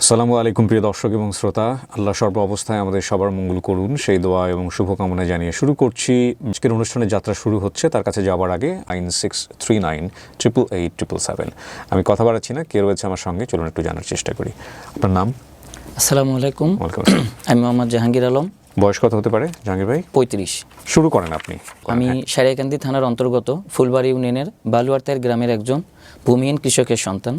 আসসালামু আলাইকুম প্রিয় দর্শক এবং শ্রোতা, আল্লাহ সর্ব অবস্থায় আমাদের সবার মঙ্গল করুন সেই দোয়া এবং শুভকামনা জানিয়ে শুরু করছি। আজকের অনুষ্ঠানের যাত্রা শুরু হচ্ছে। তার কাছে যাওয়ার আগে 9639888777। আমি কথা বাড়াচ্ছি না, কে রয়েছে আমার সঙ্গে, চলুন একটু জানার চেষ্টা করি। আপনার নাম? আসসালামু আলাইকুম। ওয়ালাইকুম আসসালাম। আমি মোহাম্মদ জাহাঙ্গীর আলম। বয়স কত হতে পারে জাহাঙ্গীর ভাই? 35। শুরু করেন আপনি। আমি সারিয়াকান্দি থানার অন্তর্গত ফুলবাড়ি ইউনিয়নের বালুয়ারতাইর গ্রামের একজন ভূমিহীন কৃষকের সন্তান।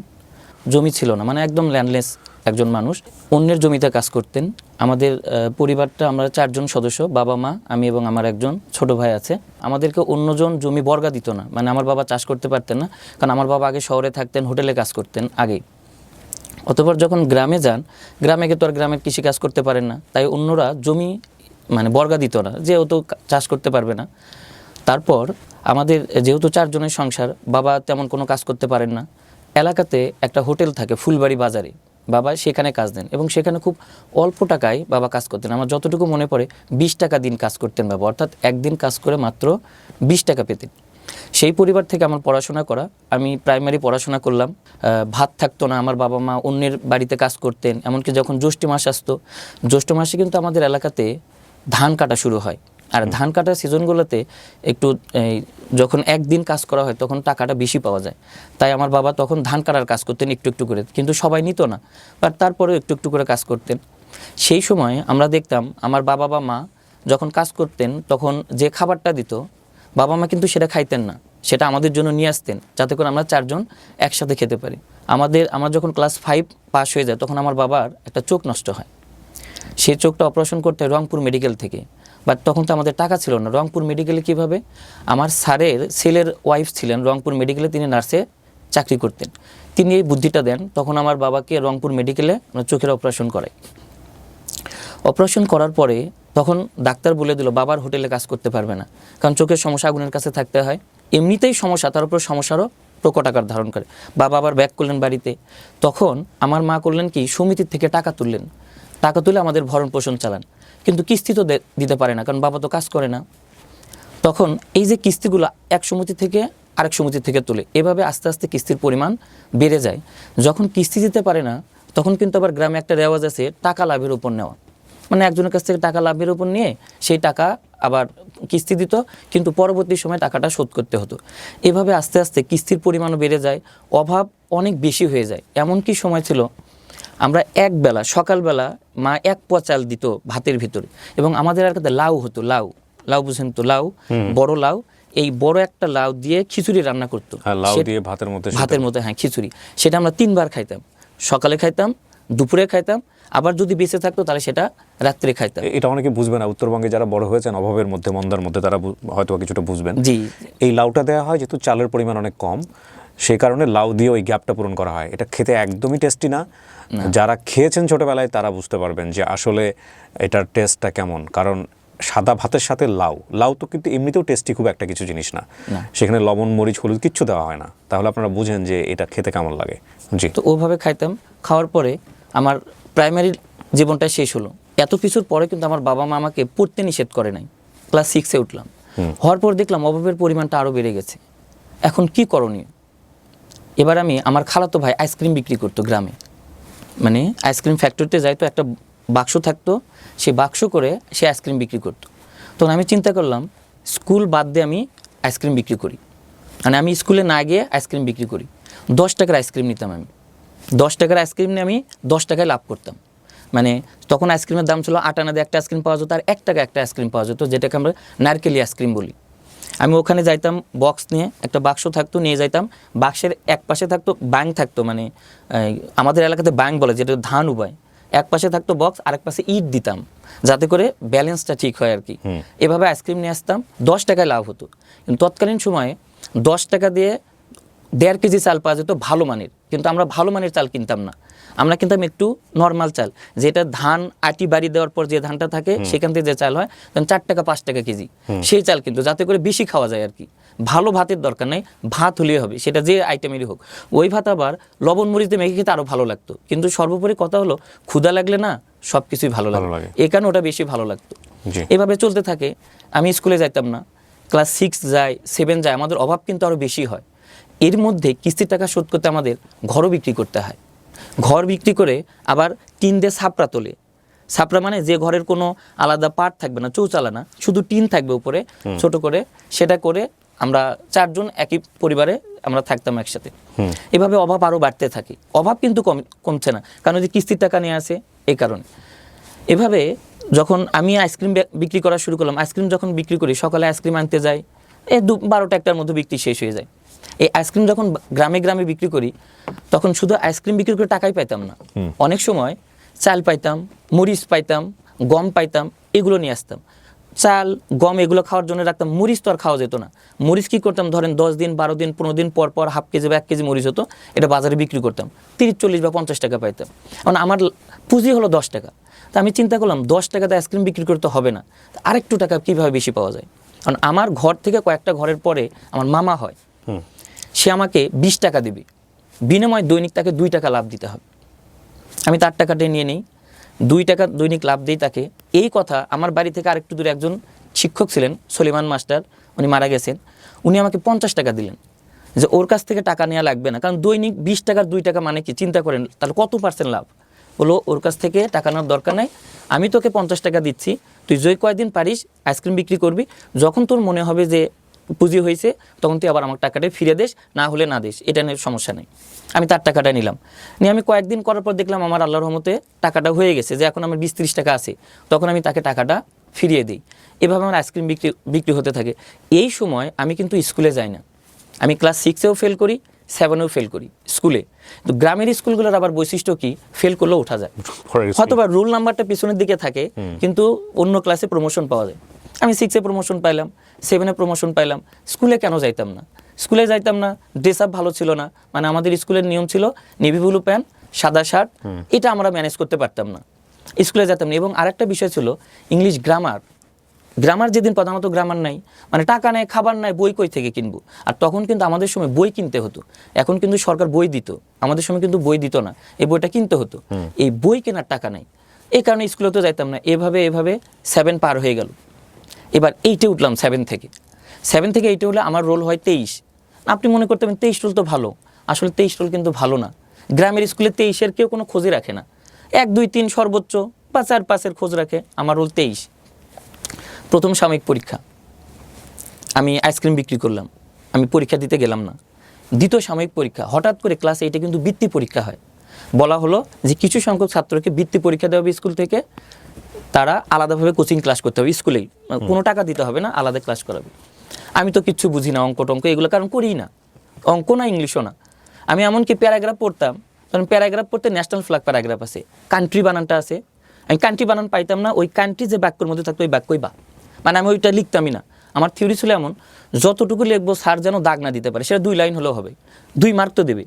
জমি ছিল না, মানে একদম ল্যান্ডলেস একজন মানুষ। অন্যের জমিতে কাজ করতেন। আমাদের পরিবারটা, আমরা 4 জন সদস্য, বাবা মা, আমি এবং আমার একজন ছোট ভাই আছে। আমাদেরকে অন্যজন জমি বর্গা দিত না, মানে আমার বাবা চাষ করতে পারতেন না, কারণ আমার বাবা আগে শহরে থাকতেন, হোটেলে কাজ করতেন আগেই। অতঃপর যখন গ্রামে যান, গ্রামে গিয়ে তো আর গ্রামের কৃষি কাজ করতে পারেন না, তাই অন্যরা জমি মানে বর্গা দিত না, যেহেতু চাষ করতে পারবে না। তারপর আমাদের যেহেতু 4 জনের সংসার, বাবা তেমন কোনো কাজ করতে পারেন না। এলাকাতে একটা হোটেল থাকে ফুলবাড়ি বাজারে, বাবা সেখানে কাজ দেন এবং সেখানে খুব অল্প টাকায় বাবা কাজ করতেন। আমার যতটুকু মনে পড়ে 20 টাকা দিন কাজ করতেন বাবা, অর্থাৎ একদিন কাজ করে মাত্র 20 টাকা পেতেন। সেই পরিবার থেকে আমার পড়াশোনা করা। আমি প্রাইমারি পড়াশোনা করলাম। ভাত থাকতো না, আমার বাবা মা অন্যের বাড়িতে কাজ করতেন। এমনকি যখন জ্যৈষ্ঠ মাস আসতো, জ্যৈষ্ঠ মাসে কিন্তু আমাদের এলাকাতে ধান কাটা শুরু হয়। আর ধান কাটার সিজনগুলোতে একটু যখন একদিন কাজ করা হয় তখন টাকাটা বেশি পাওয়া যায়। তাই আমার বাবা তখন ধান কাটার কাজ করতেন একটু একটু করে, কিন্তু সবাই নিত না, বাট তারপরেও একটু একটু করে কাজ করতেন। সেই সময় আমরা দেখতাম আমার বাবা বা মা যখন কাজ করতেন তখন যে খাবারটা দিত, বাবা মা কিন্তু সেটা খাইতেন না, সেটা আমাদের জন্য নিয়ে আসতেন, যাতে করে আমরা 4 জন একসাথে খেতে পারি। আমার যখন ক্লাস 5 পাস হয়ে যায় তখন আমার বাবার একটা চোখ নষ্ট হয়। সেই চোখটা অপারেশন করতে হয় রংপুর মেডিকেল থেকে, বাট তখন তো আমাদের টাকা ছিল না। রংপুর মেডিকেলে কীভাবে? আমার স্যারের ছেলের ওয়াইফ ছিলেন রংপুর মেডিকেলে, তিনি নার্সে চাকরি করতেন। তিনি এই বুদ্ধিটা দেন, তখন আমার বাবাকে রংপুর মেডিকেলে চোখের অপারেশন করে। অপারেশন করার পরে তখন ডাক্তার বলে দিল বাবার হোটেলে কাজ করতে পারবে না, কারণ চোখের সমস্যা, আগুনের কাছে থাকতে হয়। এমনিতেই সমস্যা, তার উপর সমস্যারও প্রকট আকার ধারণ করে। বাবা আবার ব্যাক করলেন বাড়িতে। তখন আমার মা করলেন কি, সমিতির থেকে টাকা তুললেন, টাকা তুলে আমাদের ভরণ পোষণ চালান, কিন্তু কিস্তি তো দিতে পারে না, কারণ বাবা তো কাজ করে না। তখন এই যে কিস্তিগুলো এক সমিতি থেকে আরেক সমিতি থেকে তুলে, এভাবে আস্তে আস্তে কিস্তির পরিমাণ বেড়ে যায়। যখন কিস্তি দিতে পারে না তখন কিন্তু আবার গ্রামে একটা রেওয়াজ আছে টাকা লাভের উপর নেওয়া, মানে একজনের কাছ থেকে টাকা লাভের উপর নিয়ে সেই টাকা আবার কিস্তি দিত, কিন্তু পরবর্তী সময় টাকাটা শোধ করতে হতো। এভাবে আস্তে আস্তে কিস্তির পরিমাণও বেড়ে যায়, অভাব অনেক বেশি হয়ে যায়। এমন কি সময় ছিল আমরা একবেলা সকালবেলা মা 1 পোয়া চাল দিত ভাতের ভিতরে, এবং আমাদের এলাকাতে লাউ হতো, লাউ বুঝেন তো, লাউ, বড় লাউ, এই বড় একটা লাউ দিয়ে খিচুড়ি রান্না করতো। ভাতের মধ্যে হ্যাঁ, খিচুড়ি। সেটা আমরা 3 বার খাইতাম, সকালে খাইতাম, দুপুরে খাইতাম, আবার যদি বেঁচে থাকতো তাহলে সেটা রাত্রে খাইতাম। এটা অনেকে বুঝবে না, উত্তরবঙ্গে যারা বড় হয়েছেন অভাবের মধ্যে, মন্দার মধ্যে, তারা হয়তো কিছুটা বুঝবেন। জি, এই লাউটা দেওয়া হয় যেহেতু চালের পরিমাণ অনেক কম, সেই কারণে লাউ দিয়ে ওই গ্যাপটা পূরণ করা হয়। এটা খেতে একদমই টেস্টি না। যারা খেয়েছেন ছোটবেলায় তারা বুঝতে পারবেন যে আসলে এটার টেস্টটা কেমন। কারণ সাদা ভাতের সাথে লাউ তো কিন্তু এমনিতেও টেস্টি খুব একটা কিছু জিনিস না, সেখানে লবণ মরিচ হলুদ কিচ্ছু দেওয়া হয় না, তাহলে আপনারা বুঝেন যে এটা খেতে কেমন লাগে। জি, তো ওভাবে খাইতাম। খাওয়ার পরে আমার প্রাইমারি জীবনটা শেষ হলো। এত কিছুর পরে কিন্তু আমার বাবা মা আমাকে পড়তে নিষেধ করে নাই। ক্লাস 6-এ উঠলাম, হওয়ার পর দেখলাম অভাবের পরিমাণটা আরও বেড়ে গেছে। এখন কি করণীয়? এবার আমার খালাতো ভাই আইসক্রিম বিক্রি করতো গ্রামে, মানে আইসক্রিম ফ্যাক্টরিতে যাইতো, একটা বাক্স থাকতো, সেই বাক্স করে সে আইসক্রিম বিক্রি করতো। তখন আমি চিন্তা করলাম স্কুল বাদ দিয়ে আমি আইসক্রিম বিক্রি করি, মানে আমি স্কুলে না গিয়ে আইসক্রিম বিক্রি করি। 10 টাকার আইসক্রিম নিতাম আমি, 10 টাকার আইসক্রিম নিয়ে আমি 10 টাকায় লাভ করতাম। মানে তখন আইসক্রিমের দাম ছিল 8 আনা দিয়ে একটা আইসক্রিম পাওয়া যেত, আর 1 টাকা একটা আইসক্রিম পাওয়া যেত, যেটাকে আমরা নারকেলি আইসক্রিম বলি। আমি ওখানে যাইতাম, বক্স নিয়ে, একটা বাক্স থাকতো, নিয়ে যাইতাম। বাক্সের এক পাশে থাকতো ব্যাং থাকতো, মানে আমাদের এলাকাতে ব্যাং বলে, যেটা ধান উবায়। এক পাশে থাকতো বক্স, আরেক পাশে ইট দিতাম, যাতে করে ব্যালেন্সটা ঠিক হয় আর কি। এভাবে আইসক্রিম নিয়ে আসতাম, 10 টাকায় লাভ হতো। কিন্তু তৎকালীন সময়ে 10 টাকা দিয়ে 1.5 কেজি চাল পাওয়া যেত ভালো মানের, কিন্তু আমরা ভালো মানের চাল কিনতাম না, আমরা কিনতাম একটু নর্মাল চাল, যেটা ধান আটি বাড়ি দেওয়ার পর যে ধানটা থাকে সেখান থেকে যে চাল হয়, তখন 4 টাকা 5 টাকা কেজি সেই চাল, কিন্তু যাতে করে বেশি খাওয়া যায় আর কি। ভালো ভাতের দরকার নেই, ভাত হলেই হবে, সেটা যে আইটেমেরই হোক। ওই ভাত আবার লবণ মরিচে মেখে খেতে আরও ভালো লাগতো। কিন্তু সর্বোপরি কথা হলো ক্ষুধা লাগলে না সব কিছুই ভালো লাগে, এই কারণে ওটা বেশি ভালো লাগতো। এভাবে চলতে থাকে। আমি স্কুলে যাইতাম না, ক্লাস 6 যায়, 7 যায়, আমাদের অভাব কিন্তু আরও বেশি হয়। এর মধ্যে কিস্তির টাকা শোধ করতে আমাদের ঘরও বিক্রি করতে হয়। ঘর বিক্রি করে আবার টিন দিয়ে ছাপড়া তোলে। ছাপড়া মানে যে ঘরের কোনো আলাদা পার্ট থাকবে না, চৌচালা না, শুধু টিন থাকবে উপরে ছোট করে, সেটা করে আমরা 4 জন একই পরিবারে আমরা থাকতাম একসাথে। এভাবে অভাব আরও বাড়তে থাকে, অভাব কিন্তু কমছে না, কারণ যে কিস্তির টাকা নিয়ে আসে এই কারণে। এভাবে যখন আমি আইসক্রিম বিক্রি করা শুরু করলাম, আইসক্রিম যখন বিক্রি করি, সকালে আইসক্রিম আনতে যাই, 12টা 1টার মধ্যে বিক্রি শেষ হয়ে যায়। এই আইসক্রিম যখন গ্রামে গ্রামে বিক্রি করি, তখন শুধু আইসক্রিম বিক্রি করে টাকাই পাইতাম না, অনেক সময় চাল পাইতাম, মরিচ পাইতাম, গম পাইতাম, এগুলো নিয়ে আসতাম। চাল গম এগুলো খাওয়ার জন্য রাখতাম, মরিচ তো আর খাওয়া যেত না। মরিচ কী করতাম, ধরেন 10 দিন 12 দিন 15 দিন পর পর হাফ কেজি বা 1 কেজি মরিচ হতো, এটা বাজারে বিক্রি করতাম, 30 40 বা 50 টাকা পাইতাম। কারণ আমার পুঁজি হলো 10 টাকা। তা আমি চিন্তা করলাম 10 টাকাতে আইসক্রিম বিক্রি করতে হবে না, আরেকটু টাকা কীভাবে বেশি পাওয়া যায়। কারণ আমার ঘর থেকে কয়েকটা ঘরের পরে আমার মামা হয়, সে আমাকে 20 টাকা দেবে, বিনিময়ে দৈনিক তাকে 2 টাকা লাভ দিতে হবে। আমি তার টাকাটা নিয়ে নিই, 2 টাকা দৈনিক লাভ দিই তাকে। এই কথা আমার বাড়ি থেকে আরেকটু দূরে একজন শিক্ষক ছিলেন, সলিমান মাস্টার, উনি মারা গেছেন, উনি আমাকে 50 টাকা দিলেন, যে ওর কাছ থেকে টাকা নেওয়া লাগবে না, কারণ দৈনিক 20 টাকার 2 টাকা মানে কি চিন্তা করেন, তাহলে কত % লাভ বলো, ওর কাছ থেকে টাকা নেওয়ার দরকার নাই, আমি তোকে 50 টাকা দিচ্ছি, তুই যে কয়দিন পারিস আইসক্রিম বিক্রি করবি, যখন তোর মনে হবে যে পুঁজি হয়েছে তখন তুই আবার আমার টাকাটা ফিরে দিস, না হলে না দিস, এটা নিয়ে সমস্যা নেই। আমি তার টাকাটা নিলাম, নিয়ে আমি কয়েকদিন করার পর দেখলাম আমার আল্লাহর রহমতে টাকাটা হয়ে গেছে, যে এখন আমার 20-30 টাকা আছে, তখন আমি তাকে টাকাটা ফিরিয়ে দিই। এভাবে আমার আইসক্রিম বিক্রি হতে থাকে। এই সময় আমি কিন্তু স্কুলে যাই না, আমি ক্লাস 6-এও ফেল করি, 7-এও ফেল করি স্কুলে। তো গ্রামের স্কুলগুলোর আবার বৈশিষ্ট্য কি, ফেল করলেও ওঠা যায়, হয়তো বা রোল নাম্বারটা পিছনের দিকে থাকে, কিন্তু অন্য ক্লাসে প্রমোশন পাওয়া যায়। আমি 6-এ প্রমোশন পাইলাম, 7-এ প্রমোশন পাইলাম, স্কুলে কেন যাইতাম না? স্কুলে যাইতাম না, ড্রেস আপ ভালো ছিল না, মানে আমাদের স্কুলের নিয়ম ছিল নেভি ব্লু প্যান্ট, সাদা শার্ট, এটা আমরা ম্যানেজ করতে পারতাম না, স্কুলে যেতাম না। এবং আরেকটা বিষয় ছিল ইংলিশ গ্রামার যেদিন প্রধানত গ্রামার নাই, মানে টাকা নেই, খাবার নাই, বই কই থেকে কিনবো? আর তখন কিন্তু আমাদের সময় বই কিনতে হতো, এখন কিন্তু সরকার বই দিত, আমাদের সময় কিন্তু বই দিত না, এই বইটা কিনতে হতো, এই বই কেনার টাকা নাই, এই কারণে স্কুলে তো যাইতাম না। এভাবে 7 পার হয়ে গেল, এবার 8-এ উঠলাম। 7 থেকে 8-এ হলে আমার রোল হয় 23। আপনি মনে করতেন 23 রোল তো ভালো, আসলে 23 রোল কিন্তু ভালো না। গ্রামের স্কুলে 23-এর কেউ কোনো খোঁজই রাখে না, 1 2 3 সর্বোচ্চ, বা 4 5-এর খোঁজ রাখে, আমার রোল 23। প্রথম সাময়িক পরীক্ষা, আমি আইসক্রিম বিক্রি করলাম, আমি পরীক্ষা দিতে গেলাম না। দ্বিতীয় সাময়িক পরীক্ষা, হঠাৎ করে ক্লাস 8-এ কিন্তু বৃত্তি পরীক্ষা হয়, বলা হলো যে কিছু সংখ্যক ছাত্রকে বৃত্তি পরীক্ষা দেওয়া হবে স্কুল থেকে, তারা আলাদাভাবে কোচিং ক্লাস করতে হবে স্কুলেই, কোনো টাকা দিতে হবে না, আলাদা ক্লাস করাবে। আমি তো কিচ্ছু বুঝি না, অঙ্ক টঙ্ক এগুলো কারণ করি না, অঙ্ক না ইংলিশও না। আমি এমনকি প্যারাগ্রাফ পড়তাম, কারণ প্যারাগ্রাফ পড়তে ন্যাশনাল ফ্ল্যাগ প্যারাগ্রাফ আছে, কান্ট্রি বানানটা আছে, আমি কান্ট্রি বানান পাইতাম না, ওই কান্ট্রি যে বাক্যের মধ্যে থাকতো ওই বাক্যই বা, মানে আমি ওইটা লিখতামই না। আমার থিওরি ছিল এমন, যতটুকু লিখবো স্যার যেন দাগ না দিতে পারে, সেটা 2 লাইন হলেও হবে, 2 মার্ক তো দেবে।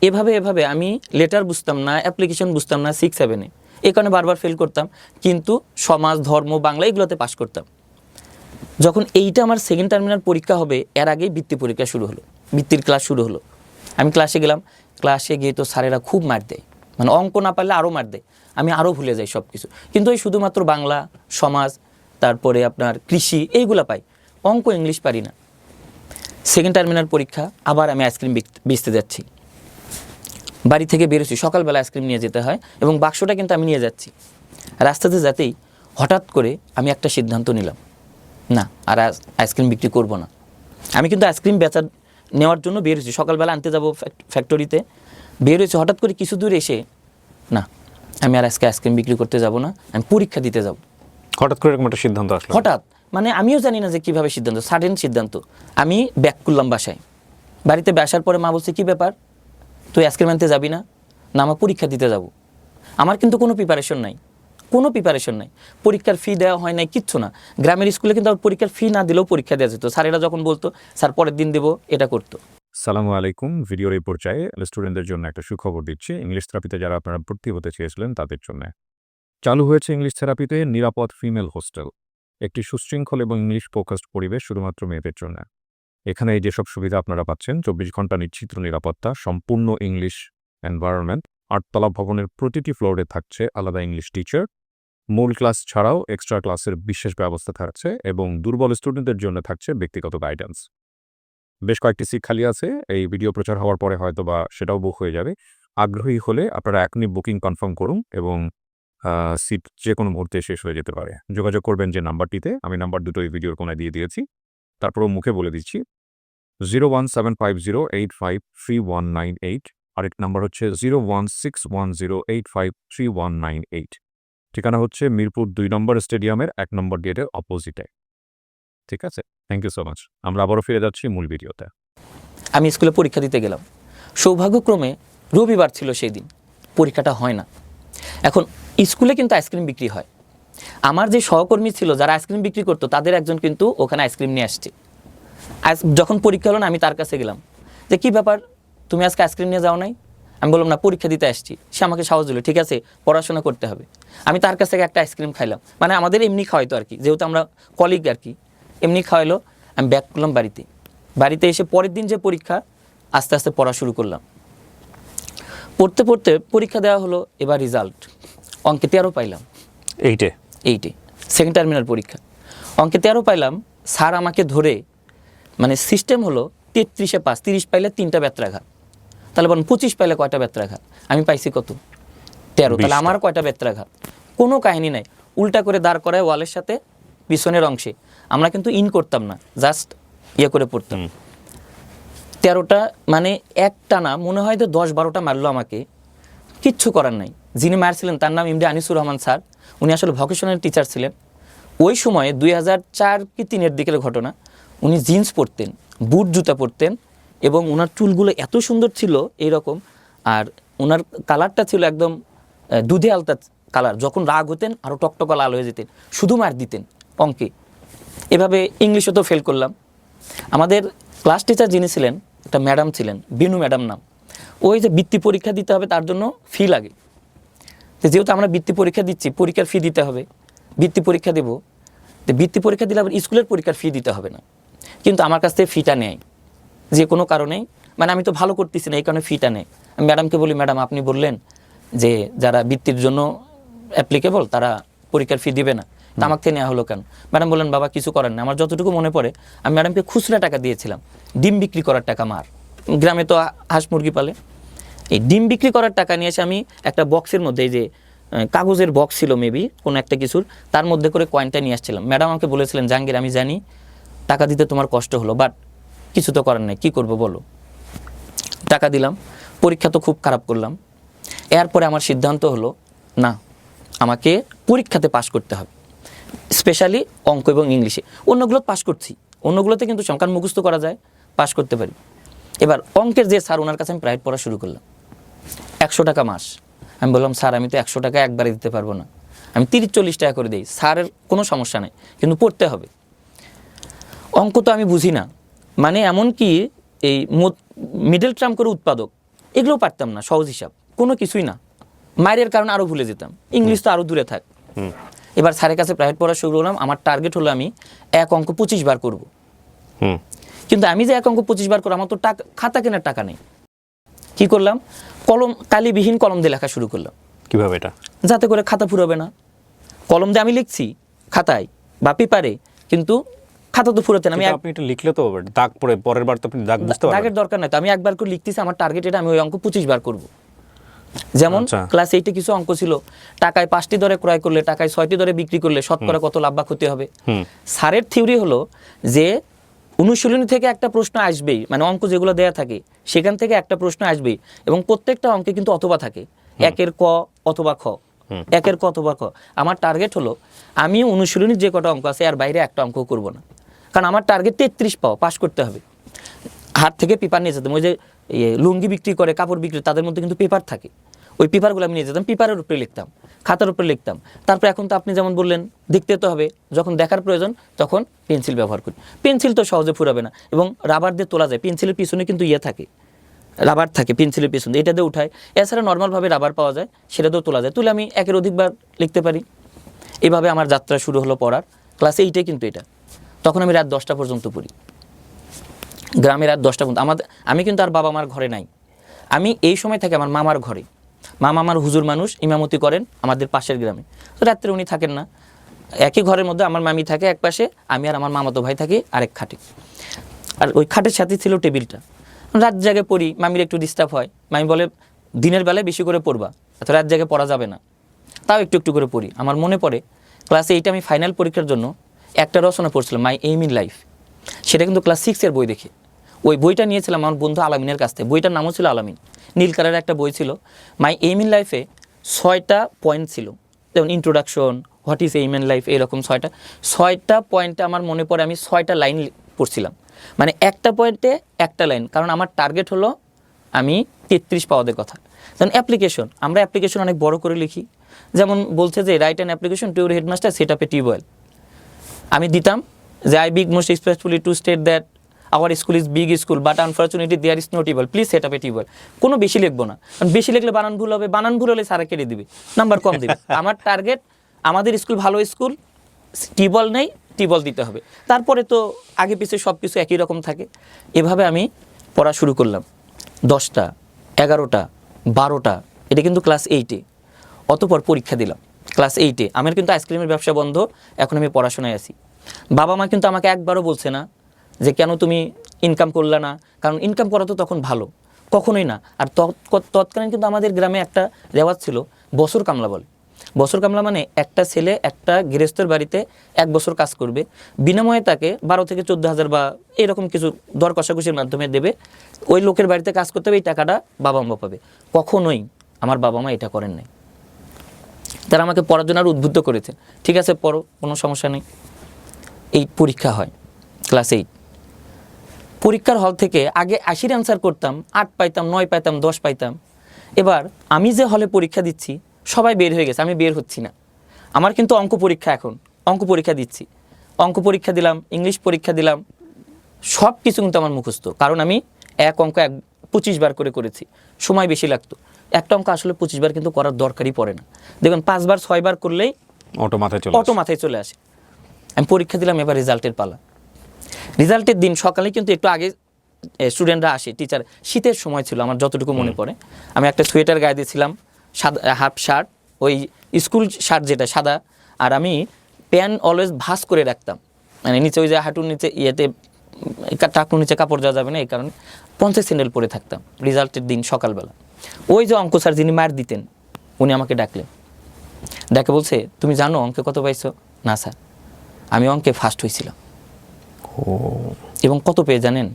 এভাবে আমি লেটার বুঝতাম না, অ্যাপ্লিকেশন বুঝতাম না 6-7-এ, এই কারণে বারবার ফেল করতাম, কিন্তু সমাজ ধর্ম বাংলা এগুলোতে পাস করতাম। যখন এইটা আমার সেকেন্ড টার্মিনাল পরীক্ষা হবে, এর আগেই বৃত্তি পরীক্ষা শুরু হলো, বৃত্তির ক্লাস শুরু হলো। আমি ক্লাসে গেলাম, ক্লাসে গিয়ে তো স্যারেরা খুব মার দেয়, মানে অঙ্ক না পারলে আরও মার দেয়, আমি আরও ভুলে যাই সব কিছু, কিন্তু ওই শুধুমাত্র বাংলা, সমাজ, তারপরে আপনার কৃষি এইগুলা পাই, অঙ্ক ইংলিশ পারি না। সেকেন্ড টার্মিনাল পরীক্ষা, আবার আমি আইসক্রিম বেচতে যাচ্ছি, বাড়ি থেকে বেরোচ্ছি, সকালবেলা আইসক্রিম নিয়ে যেতে হয়, এবং বাক্সটা কিন্তু আমি নিয়ে যাচ্ছি। রাস্তাতে যেতেই হঠাৎ করে আমি একটা সিদ্ধান্ত নিলাম, না আর আইসক্রিম বিক্রি করব না। আমি কিন্তু আইসক্রিম নেওয়ার জন্য বের হয়েছি, সকালবেলা আনতে যাব ফ্যাক্টরিতে, বের হয়েছি, হঠাৎ করে কিছু দূর এসে, না আমি আর আজকে আইসক্রিম বিক্রি করতে যাব না, আমি পরীক্ষা দিতে যাব। হঠাৎ করে এরকম একটা সিদ্ধান্ত আসলো? হঠাৎ, মানে আমিও জানি না যে কীভাবে সিদ্ধান্ত, সাডেন সিদ্ধান্ত। আমি ব্যাক করলাম বাসায়, বাড়িতে আসার পরে মা বলছে, কী ব্যাপার, তুই আইসক্রিম আনতে যাবি না? না, আমার পরীক্ষা দিতে যাব। আমার কিন্তু কোনো প্রিপারেশন নাই, পরীক্ষার ফি দেওয়া হয় নাই, কিচ্ছু না। গ্রামের স্কুলে কিন্তু পরীক্ষার ফি না দিলেও পরীক্ষা দেওয়া যেত, স্যারেরা যখন বলতো স্যার পরের দিন দেবো, এটা করতো। সালামু আলাইকুম। ভিডিওর এই পর্যায়ে স্টুডেন্টদের জন্য একটা সুখবর দিচ্ছি। ইংলিশ থেরাপিতে যারা আপনারা ভর্তি হতে চেয়েছিলেন তাদের জন্য চালু হয়েছে ইংলিশ থেরাপিতে নিরাপদ ফিমেল হোস্টেল, একটি সুশৃঙ্খল এবং ইংলিশ ফোকাসড পরিবেশ শুধুমাত্র মেয়েদের জন্য। এখানে এই যেসব সুবিধা আপনারা পাচ্ছেন: 24 ঘন্টা নিশ্চিত নিরাপত্তা, সম্পূর্ণ ইংলিশ এনভায়রনমেন্ট, 8তলা ভবনের প্রতিটি ফ্লোরে থাকছে আলাদা ইংলিশ টিচার, মূল ক্লাস ছাড়াও এক্সট্রা ক্লাসের বিশেষ ব্যবস্থা থাকছে, এবং দুর্বল স্টুডেন্টদের জন্য থাকছে ব্যক্তিগত গাইডেন্স। বেশ কয়েকটি সিট খালি আছে, এই ভিডিও প্রচার হওয়ার পরে হয়তো বা সেটাও বুক হয়ে যাবে। আগ্রহী হলে আপনারা এখনই বুকিং কনফার্ম করুন এবং সিট যে কোনো মুহূর্তে শেষ হয়ে যেতে পারে। যোগাযোগ করবেন যে নাম্বারটিতে, আমি নাম্বার দুটো এই ভিডিওর কোনায় দিয়ে দিয়েছি, তারপরও মুখে বলে দিচ্ছি 01750853198, আরেক নাম্বার হচ্ছে 01610853198। ঠিকানা হচ্ছে মিরপুর 2 নম্বর স্টেডিয়ামের 1 নম্বর গেটের অপোজিটে। ঠিক আছে, থ্যাংক ইউ সো মাচ। আমরা আবারও ফিরে যাচ্ছি মূল ভিডিওতে। আমি স্কুলে পরীক্ষা দিতে গেলাম, সৌভাগ্যক্রমে রবিবার ছিল সেই দিন, পরীক্ষাটা হয় না। এখন স্কুলে কিন্তু আইসক্রিম বিক্রি হয়, আমার যে সহকর্মী ছিল যারা আইসক্রিম বিক্রি করতো তাদের একজন কিন্তু ওখানে আইসক্রিম নিয়ে আসছে। যখন পরীক্ষা হলো না, আমি তার কাছে গেলাম যে কী ব্যাপার, তুমি আজকে আইসক্রিম নিয়ে যাও নাই? আমি বললাম না, পরীক্ষা দিতে আসছি। সে আমাকে সাহস দিল, ঠিক আছে পড়াশোনা করতে হবে। আমি তার কাছ থেকে একটা আইসক্রিম খাইলাম, মানে আমাদের এমনি খাওয়াইতো আর কি, যেহেতু আমরা কলিগ আর কি, এমনি খাওয়াইলো। আমি ব্যাক করলাম বাড়িতে এসে পরের দিন যে পরীক্ষা, আস্তে আস্তে পড়া শুরু করলাম। পড়তে পড়তে পরীক্ষা দেওয়া হলো, এবার রেজাল্ট অঙ্কে 13 পাইলাম। 8-এ সেকেন্ড টার্মিনাল পরীক্ষা, অঙ্কে 13 পাইলাম। স্যার আমাকে ধরে, মানে সিস্টেম হলো 33-এ পাস, 30 পাইলে 3টা বেত্রাঘাত, তাহলে বলুন 25 পাইলে কয়টা বেত্রাঘাত? আমি পাইছি কত? 13। তাহলে আমার কয়টা বেত্রাঘাত? কোনো কাহিনী নাই, উল্টা করে দাঁড় করায় ওয়ালের সাথে পিছনের অংশে। আমরা কিন্তু ইন করতাম না, জাস্ট ইয়ে করে পড়তাম। 13টা মানে একটা না, মনে হয় যে 10-12টা মারলো আমাকে, কিচ্ছু করার নাই। যিনি মারছিলেন তার নাম এমডি আনিসুর রহমান স্যার, উনি আসলে ভকেশনাল টিচার ছিলেন। ওই সময়ে 2004 কি 3-এর দিকের ঘটনা। উনি জিন্স পরতেন, বুট জুতা পরতেন, এবং ওনার চুলগুলো এত সুন্দর ছিল এইরকম, আর ওনার কালারটা ছিল একদম দুধে আলতা কালার। যখন রাগ হতেন আরও টকটকা লাল হয়ে যেতেন, শুধু মার দিতেন অঙ্কে। এভাবে ইংলিশও তো ফেল করলাম। আমাদের ক্লাস টিচার যিনি ছিলেন, একটা ম্যাডাম ছিলেন, বিনু ম্যাডাম নাম। ওই যে বৃত্তি পরীক্ষা দিতে হবে তার জন্য ফি লাগে, তো যেহেতু আমরা বৃত্তি পরীক্ষা দিচ্ছি, পরীক্ষার ফি দিতে হবে, বৃত্তি পরীক্ষা দেব। তো বৃত্তি পরীক্ষা দিলে আবার স্কুলের পরীক্ষার ফি দিতে হবে না, কিন্তু আমার কাছ থেকে ফিটা নেয় যে কোনো কারণেই, মানে আমি তো ভালো করতেছি না এই কারণে ফিটা নেয়। আমি ম্যাডামকে বলি, ম্যাডাম আপনি বললেন যে যারা বৃত্তির জন্য অ্যাপ্লিকেবল তারা পরীক্ষার ফি দিবে না, তা আমাকে থেকে নেওয়া হলো কেন? ম্যাডাম বললেন, বাবা কিছু করার নেই। আমার যতটুকু মনে পড়ে, আমি ম্যাডামকে খুচরা টাকা দিয়েছিলাম, ডিম বিক্রি করার টাকা। মার গ্রামে তো হাঁস মুরগি পালে, এই ডিম বিক্রি করার টাকা নিয়ে এসে আমি একটা বক্সের মধ্যে, এই যে কাগজের বক্স ছিল মেবি কোনো একটা কিছুর, তার মধ্যে করে কয়েনটা নিয়ে আসছিলাম। ম্যাডাম আমাকে বলেছিলেন, জাহাঙ্গীর আমি জানি টাকা দিতে তোমার কষ্ট হলো, বাট কিছু তো করার নেই, কী করবো বলো। টাকা দিলাম, পরীক্ষা তো খুব খারাপ করলাম। এরপরে আমার সিদ্ধান্ত হলো, না আমাকে পরীক্ষাতে পাশ করতে হবে, স্পেশালি অঙ্ক এবং ইংলিশে। অন্যগুলো পাশ করছি, অন্যগুলোতে কিন্তু সংখ্যার মুখস্থ করা যায়, পাশ করতে পারি। এবার অঙ্কের যে স্যার, ওনার কাছে আমি প্রাইভেট পড়া শুরু করলাম। 100 টাকা মাস। আমি বললাম, স্যার আমি তো 100 টাকা একবারে দিতে পারবো না, আমি 30-40 টাকা করে দিই। স্যারের কোনো সমস্যা নেই, কিন্তু পড়তে হবে। অঙ্ক তো আমি বুঝি না, মানে এমন কি এই মিডল টার্ম করে উৎপাদক, এগুলোও পারতাম না, সহজ হিসাব কোনো কিছুই না। মায়ের কারণে আরও ভুলে যেতাম, ইংলিশ তো আরও দূরে থাক। এবার স্যারের কাছে প্রাইভেট পড়া শুরু করলাম। আমার টার্গেট হলো আমি এক অঙ্ক 25 বার করব। কিন্তু আমি যে এক অঙ্ক 25 বার করবো, আমার তো টাকা, খাতা কেনার টাকা নেই। কি করলাম, কলম, কালিবিহীন কলম দিয়ে লেখা শুরু করলাম। কিভাবে এটা? যাতে করে খাতা ফুরাবে না। কলম দিয়ে আমি লিখছি খাতায় বা পেপারে, কিন্তু খাতা তো ফুরাতে না। আপনি এটা লিখলে তো দাগ পড়ে, পরের বার তো আপনি দাগ বুঝতে পারবেন। দাগের দরকার নাই তো, আমি একবার করে লিখতেছি, আমার টার্গেট এটা, আমি ওই অঙ্ক 25 বার করব। যেমন ক্লাস 8-এ কিছু অঙ্ক ছিল, টাকায় 5টি দরে ক্রয় করলে, টাকায় 6টি দরে বিক্রি করলে শতকরা কত লাভ বা ক্ষতি হবে। স্যারের থিওরি হলো যে অনুশীলনী থেকে একটা প্রশ্ন আসবেই, মানে অঙ্ক যেগুলো দেয়া থাকে সেখান থেকে একটা প্রশ্ন আসবেই, এবং প্রত্যেকটা অঙ্কে কিন্তু অথবা থাকে, একের ক অথবা খ, একের ক অথবা খ। আমার টার্গেট হলো আমি অনুশীলনীর যে কটা অঙ্ক আছে এর বাইরে একটা অঙ্ক করব না, কারণ আমার টার্গেট 33 পাও, পাস করতে হবে। হাত থেকে পেপার নিয়ে যেতাম, ওই যে লুঙ্গি বিক্রি করে, কাপড় বিক্রি, তাদের মধ্যে কিন্তু পেপার থাকে, ওই পেপারগুলো আমি নিয়ে যেতাম, পেপারের উপরে লিখতাম, খাতার উপরে লিখতাম। তারপর এখন তো আপনি যেমন বললেন দেখতে তো হবে, যখন দেখার প্রয়োজন তখন পেন্সিল ব্যবহার করি। পেন্সিল তো সহজে ফুরাবে না, এবং রাবার দিয়ে তোলা যায়, পেন্সিলের পিছনে কিন্তু ইয়ে থাকে, রাবার থাকে পেন্সিলের পিছনে, এটা দিয়ে উঠায়। এছাড়া নর্মালভাবে রাবার পাওয়া যায়, সেটা দিয়েও তোলা যায়, তুলে আমি একের অধিকবার লিখতে পারি। এভাবে আমার যাত্রা শুরু হলো পড়ার। ক্লাস 8-এ কিন্তু এটা, তখন আমি রাত 10টা পর্যন্ত পড়ি, গ্রামে রাত 10টা পর্যন্ত। আমি কিন্তু আর বাবা মার ঘরে নাই, আমি এই সময় থাকি আমার মামার ঘরে। মামা আমার হুজুর মানুষ, ইমামতি করেন আমাদের পাশের গ্রামে, তো রাত্রে উনি থাকেন না। একই ঘরের মধ্যে আমার মামি থাকে এক পাশে, আমি আর আমার মামাতো ভাই থাকি আরেক খাটে, আর ওই খাটের সাথে ছিল টেবিলটা। রাত জায়গায় পড়ি, মামির একটু ডিস্টার্ব হয়, মামি বলে দিনের বেলায় বেশি করে পড়বা, এত রাত জায়গায় পড়া যাবে না, তাও একটু একটু করে পড়ি। আমার মনে পড়ে ক্লাস 8 আমি ফাইনাল পরীক্ষার জন্য একটা রচনা পড়ছিলাম, মাই এইম ইন লাইফ। সেটা কিন্তু ক্লাস 6-এর বই দেখে। ওই বইটা নিয়েছিলাম আমার বন্ধু আলামিনের কাছ থেকে, বইটার নামও ছিল আলামিন, নীল কালারের একটা বই ছিল। মাই এইম ইন লাইফে 6টা পয়েন্ট ছিল, যেমন introduction, what is aim in life, এরকম 6টা পয়েন্টে আমার মনে পড়ে আমি 6টা লাইন পড়ছিলাম, মানে একটা পয়েন্টে একটা লাইন, কারণ আমার টার্গেট হলো আমি 33 পাওয়াদের কথা। যেমন অ্যাপ্লিকেশন, আমরা অ্যাপ্লিকেশন অনেক বড় করে লিখি, যেমন বলছে যে write an application to your headmaster set up a tubewell. আমি দিতাম যে I beg most respectfully to state that our school is big school but unfortunately there is no tubewell, please set up a tubewell. কোনো বেশি লিখবো না, কারণ বেশি লিখলে বানান ভুল হবে, বানান ভুল হলে সারা কেটে দিবে, নাম্বার কম দিবে। আমার টার্গেট আমাদের স্কুল ভালো স্কুল, টিউবওয়েল নেই, টিউবওয়েল দিতে হবে। তারপরে তো আগে পিছিয়ে সব কিছু একই রকম থাকে। এভাবে আমি পড়া শুরু করলাম 10টা, 11টা, 12টা, এটা কিন্তু ক্লাস 8-এ। অতপর পরীক্ষা দিলাম ক্লাস 8-এ। আমার কিন্তু আইসক্রিমের ব্যবসা বন্ধ, এখন আমি পড়াশোনায় আছি। বাবা মা কিন্তু আমাকে একবারও বলছে না যে কেন তুমি ইনকাম করলে না, কারণ ইনকাম করা তো তখন ভালো, কখনোই না। আর তৎকালীন কিন্তু আমাদের গ্রামে একটা রেওয়াজ ছিল, বছর কামলা বলে। বছর কামলা মানে একটা ছেলে একটা গৃহস্থের বাড়িতে 1 বছর কাজ করবে, বিনিময়ে তাকে 12 থেকে 14,000 বা এরকম কিছু দর কষাকষির মাধ্যমে দেবে। ওই লোকের বাড়িতে কাজ করতে হবে, এই টাকাটা বাবা মা পাবে। কখনোই আমার বাবা মা এটা করেন নাই, তারা আমাকে পড়ার জন্য আর উদ্বুদ্ধ করেছে, ঠিক আছে পড়ো, কোনো সমস্যা নেই। এই পরীক্ষা হয় ক্লাস 8। পরীক্ষার হল থেকে আগে 80 অ্যান্সার করতাম, 8 পাইতাম, 9 পাইতাম, 10 পাইতাম। এবার আমি যে হলে পরীক্ষা দিচ্ছি সবাই বের হয়ে গেছে, আমি বের হচ্ছি না। আমার কিন্তু অঙ্ক পরীক্ষা, এখন অঙ্ক পরীক্ষা দিচ্ছি, অঙ্ক পরীক্ষা দিলাম, ইংলিশ পরীক্ষা দিলাম, সব কিছু কিন্তু আমার মুখস্থ, কারণ আমি এক অঙ্ক 25 বার করে করেছি, সময় বেশি লাগতো। একটা অঙ্ক আসলে 25 বার কিন্তু করার দরকারই পড়ে না, দেখবেন 5 বার 6 বার করলেই অটো মাথায় চলে আসে। আমি পরীক্ষা দিলাম, এবার রেজাল্টের পালা। রেজাল্টের দিন সকালে কিন্তু একটু আগে স্টুডেন্টরা আসে, টিচার। শীতের সময় ছিল আমার যতটুকু মনে পড়ে, আমি একটা সোয়েটার গায়ে দিয়েছিলাম, সাদা হাফ শার্ট, ওই স্কুল শার্ট যেটা সাদা, আর আমি প্যান্ট অলওয়েজ ভাঁজ করে রাখতাম, মানে নিচে ওই যে হাঁটুর নিচে ইয়েতে টাকুর নিচে কাপড় দেওয়া যাবে না, এই কারণে পঞ্চাশ স্যান্ডেল পরে থাকতাম। রেজাল্টের দিন সকালবেলা ওই যে অঙ্ক স্যার যিনি মার দিতেন, উনি আমাকে ডাকলেন, ডাকে বলছে তুমি জানো অঙ্কে কত পাইছো? না স্যার, আমি অঙ্কে ফার্স্ট হয়েছিলাম। এবং কত পেয়ে জানেন?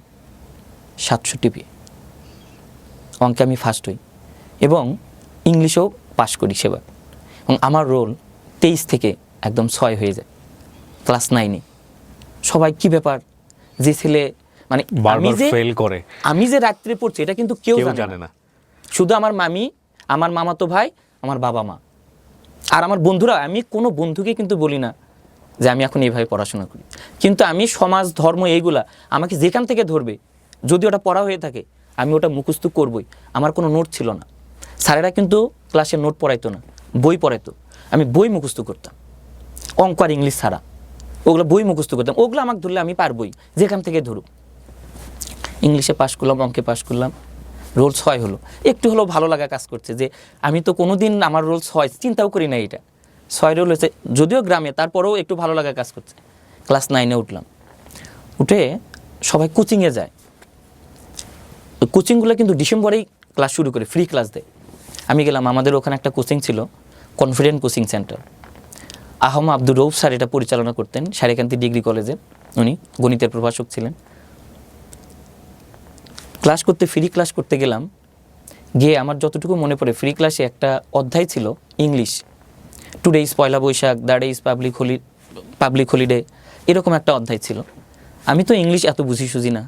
67 পেয়ে অঙ্কে আমি ফার্স্ট হই, এবং ইংলিশেও পাশ করি সেবার। এবং আমার রোল 23 থেকে একদম 6 হয়ে যায় ক্লাস 9-এ। সবাই কি ব্যাপার, যে ছেলে মানে আমি যে রাত্রে পড়ছি এটা কিন্তু কেউ জানে না, শুধু আমার মামি, আমার মামাতো ভাই, আমার বাবা মা আর আমার বন্ধুরা। আমি কোনো বন্ধুকে কিন্তু বলি না যে আমি এখন এইভাবে পড়াশোনা করি, কিন্তু আমি সমাজ ধর্ম এইগুলা আমাকে যেখান থেকে ধরবে, যদি ওটা পড়া হয়ে থাকে আমি ওটা মুখস্থ করবই। আমার কোনো নোট ছিল না, স্যারেরা কিন্তু ক্লাসে নোট পড়াইতো না, বই পড়াইতো। আমি বই মুখস্থ করতাম, অঙ্ক আর ইংলিশ ছাড়া ওগুলো বই মুখস্থ করতাম। ওগুলো আমাকে ধরলে আমি পারবই, যেখান থেকে ধরুক। ইংলিশে পাশ করলাম, অঙ্কে পাশ করলাম, রোল 6 হলো। একটু হলেও ভালো লাগা কাজ করছে যে আমি তো কোনো দিন আমার রোল 6 চিন্তাও করি না, এটা 6 রোল হয়েছে, যদিও গ্রামে, তারপরেও একটু ভালো লাগা কাজ করছে। ক্লাস 9-এ উঠলাম, উঠে সবাই কোচিংয়ে যায়। ওই কোচিংগুলো কিন্তু ডিসেম্বরেই ক্লাস শুরু করে, ফ্রি ক্লাস দেয়। আমি গেলাম, আমাদের ওখানে একটা কোচিং ছিল, কনফিডেন্ট কোচিং সেন্টার। আহম আব্দুর রৌফ স্যার এটা পরিচালনা করতেন, সারেকান্তি ডিগ্রি কলেজে। উনি গণিতের প্রভাষক ছিলেন। ক্লাস করতে, ফ্রি ক্লাস করতে গেলাম, গিয়ে আমার যতটুকু মনে পড়ে ফ্রি ক্লাসে একটা অধ্যায় ছিল English. Today is Poila Baishakh, that is public holiday, এরকম একটা অধ্যায় ছিল। আমি তো ইংলিশ এত বুঝি সুঝি না।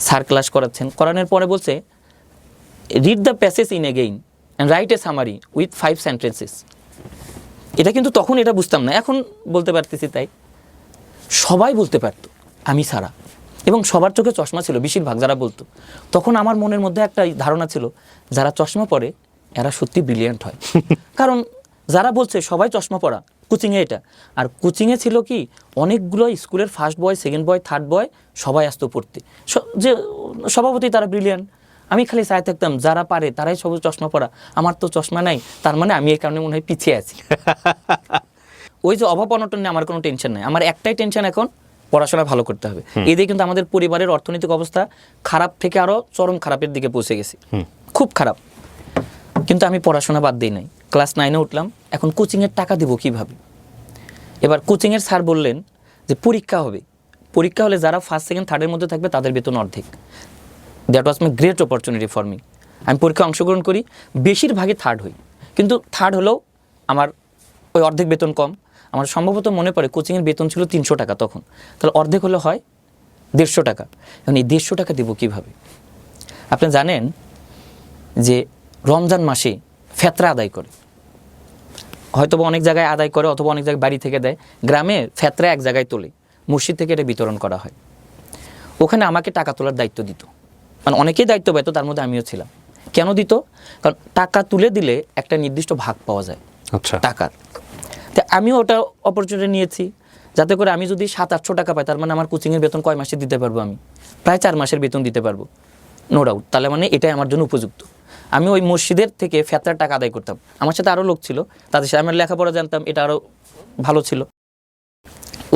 স্যার ক্লাস করাচ্ছেন, করানোর পরে বলছে read the passage in again and write a summary with 5 sentences. এটা কিন্তু তখন এটা বুঝতাম না, এখন বলতে পারতেছি। তাই সবাই বলতে পারতো, আমি ছাড়া। এবং সবার চোখে চশমা ছিল, বেশিরভাগ যারা বলতো। তখন আমার মনের মধ্যে একটা ধারণা ছিল, যারা চশমা পরে এরা সত্যি ব্রিলিয়ান্ট হয়। কারণ যারা বলছে সবাই চশমা পরা, কোচিংয়ে এটা। আর কোচিংয়ে ছিল কি, অনেকগুলো স্কুলের first boy, second boy, third বয় সবাই আসতো পড়তে, যে স্বভাবতই তারা ব্রিলিয়ান্ট। আমি খালি চাই থাকতাম যারা পারে তারাই সব চশমা পরা, আমার তো চশমা নাই, তার মানে আমি এই কারণে মনে হয় পিছিয়ে আছি। ওই যে অভাব অনটন নিয়ে আমার কোনো টেনশন নাই, আমার একটাই টেনশন, এখন পড়াশোনা ভালো করতে হবে। এদিকে কিন্তু আমাদের পরিবারের অর্থনৈতিক অবস্থা খারাপ থেকে আরো চরম খারাপের দিকে পৌঁছে গেছে, খুব খারাপ। কিন্তু আমি পড়াশোনা বাদ দিই নাই, ক্লাস 9-এ উঠলাম। এখন কোচিংয়ের টাকা দেবো কীভাবে? এবার কোচিংয়ের স্যার বললেন যে পরীক্ষা হবে, পরীক্ষা হলে যারা ফার্স্ট সেকেন্ড থার্ডের মধ্যে থাকবে তাদের বেতন অর্ধেক। That was my great opportunity for me. আমি পরীক্ষায় অংশগ্রহণ করি, বেশিরভাগই থার্ড হই, কিন্তু থার্ড হলেও আমার ওই অর্ধেক বেতন কম। আমার সম্ভবত মনে পড়ে কোচিংয়ের বেতন ছিল 300 টাকা তখন, তাহলে অর্ধেক হলে হয় 150 টাকা। এখন এই 150 টাকা দেবো কীভাবে? আপনি জানেন যে রমজান মাসে ফেতরা আদায় করে, হয়তো অনেক জায়গায় আদায় করে অথবা অনেক জায়গায় বাড়ি থেকে দেয়। গ্রামে ফেতরা এক জায়গায় তোলে, মসজিদ থেকে এটা বিতরণ করা হয়। ওখানে আমাকে টাকা তোলার দায়িত্ব দিত, মানে অনেকেই দায়িত্ব পেত, তার মধ্যে আমিও ছিলাম। কেন দিত? কারণ টাকা তুলে দিলে একটা নির্দিষ্ট ভাগ পাওয়া যায় আচ্ছা, টাকার। তো আমিও ওটা অপরচুনিটি নিয়েছি, যাতে করে আমি যদি 700-800 টাকা পাই, তার মানে আমার কোচিংয়ের বেতন কয় মাসে দিতে পারবো? আমি প্রায় 4 মাসের বেতন দিতে পারবো, নো ডাউট। তাহলে মানে এটাই আমার জন্য উপযুক্ত। আমি ওই মসজিদের থেকে ফেতরার টাকা আদায় করতাম। আমার সাথে আরও লোক ছিল, তাদের সাথে আমার লেখাপড়া জানতাম, এটা আরও ভালো ছিল।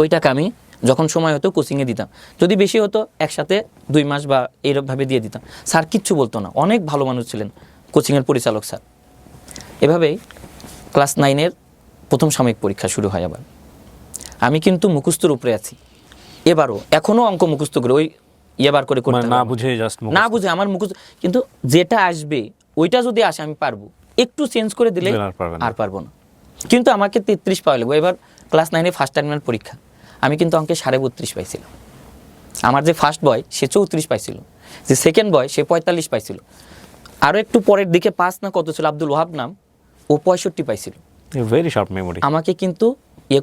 ওই টাকা আমি যখন সময় হতো কোচিংয়ে দিতাম, যদি বেশি হতো একসাথে 2 মাস বা এইরকমভাবে দিয়ে দিতাম। স্যার কিচ্ছু বলতো না, অনেক ভালো মানুষ ছিলেন কোচিংয়ের পরিচালক স্যার। এভাবেই ক্লাস 9-এর প্রথম সাময়িক পরীক্ষা শুরু হয়। আবার আমি কিন্তু মুখস্থর উপরে আছি, এবারও এখনও অঙ্ক মুখস্থ করে ওই বার করে করতে মানে না বুঝে জাস্ট না বুঝে আমার মুখস্থ, কিন্তু যেটা আসবে ওইটা যদি আসে আমি পারবো, একটু চেঞ্জ করে দিলে আর পারবো না। কিন্তু আমাকে 33 পাওয়া লাগবে। এবার ক্লাস 9-এ ফার্স্ট টার্মিনাল পরীক্ষা, আমি কিন্তু অঙ্কে 32.5 পাইছিলাম। আমার যে ফার্স্ট বয় সে 34 পাইছিল, যে সেকেন্ড বয় সে 45 পাইছিল, আরও একটু পরের দিকে 5 না কত ছিল আব্দুল ওয়াহাব নাম, ও 65 পাইছিল। Very sharp memory. আমাকে কিন্তু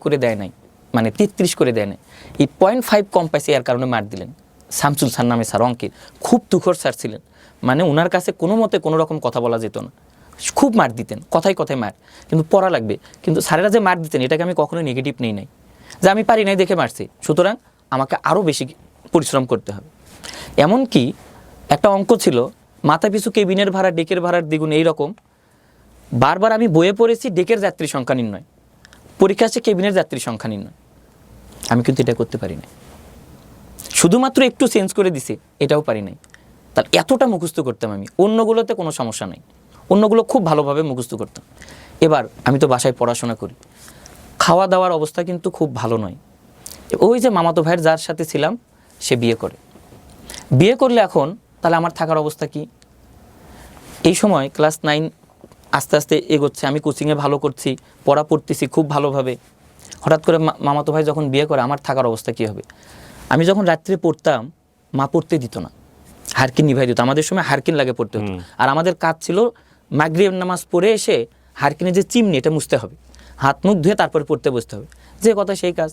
করে দেয় নাই, মানে 33 করে দেয় নাই। এই 0.5 কম পাইছে, এর কারণে মার দিলেন। শামসুল স্যার নামে স্যার, অঙ্কের খুব তুখর স্যার ছিলেন, মানে ওনার কাছে কোনো মতে কোনো রকম কথা বলা যেত না, খুব মার দিতেন, কথায় কথায় মার, কিন্তু পড়া লাগবে। কিন্তু স্যারেরা যে মার দিতেন এটাকে আমি কখনোই নেগেটিভ নেই নাই, যে আমি পারি নাই দেখে মারছি, সুতরাং আমাকে আরও বেশি পরিশ্রম করতে হবে। এমনকি একটা অঙ্ক ছিল মাথা পিছু কেবিনের ভাড়া ডেকের ভাড়ার দ্বিগুণ, এইরকম বারবার আমি বইয়ে পড়েছি। ডেকের যাত্রী সংখ্যা নির্ণয়, পরীক্ষা আসছে কেবিনের যাত্রী সংখ্যা নির্ণয়, আমি কিন্তু এটা করতে পারি না, শুধুমাত্র একটু চেঞ্জ করে দিছে, এটাও পারি নাই। তাহলে এতটা মুখস্থ করতাম আমি, অন্যগুলোতে কোনো সমস্যা নেই, অন্যগুলো খুব ভালোভাবে মুখস্থ করতাম। এবার আমি তো বাসায় পড়াশোনা করি, খাওয়া দাওয়ার অবস্থা কিন্তু খুব ভালো নয়। ওই যে মামাতো ভাইয়ের যার সাথে ছিলাম সে বিয়ে করে, বিয়ে করলে এখন তাহলে আমার থাকার অবস্থা কি? এই সময় ক্লাস 9 আস্তে আস্তে এগোচ্ছে, আমি কোচিংয়ে ভালো করছি, পড়া পড়তেছি খুব ভালোভাবে। হঠাৎ করে মামাতো ভাই যখন বিয়ে করে, আমার থাকার অবস্থা কী হবে? আমি যখন রাত্রে পড়তাম, মা পড়তে দিত না, হারকিন নিভাই দিত। আমাদের সময় হারকিন লাগে পড়তে হতো, আর আমাদের কাজ ছিল মাগরিব নামাজ পড়ে এসে হারকিনের যে চিমনি এটা মুছতে হবে, হাত মুখ ধুয়ে তারপরে পড়তে বসতে হবে, যে কথা সেই কাজ।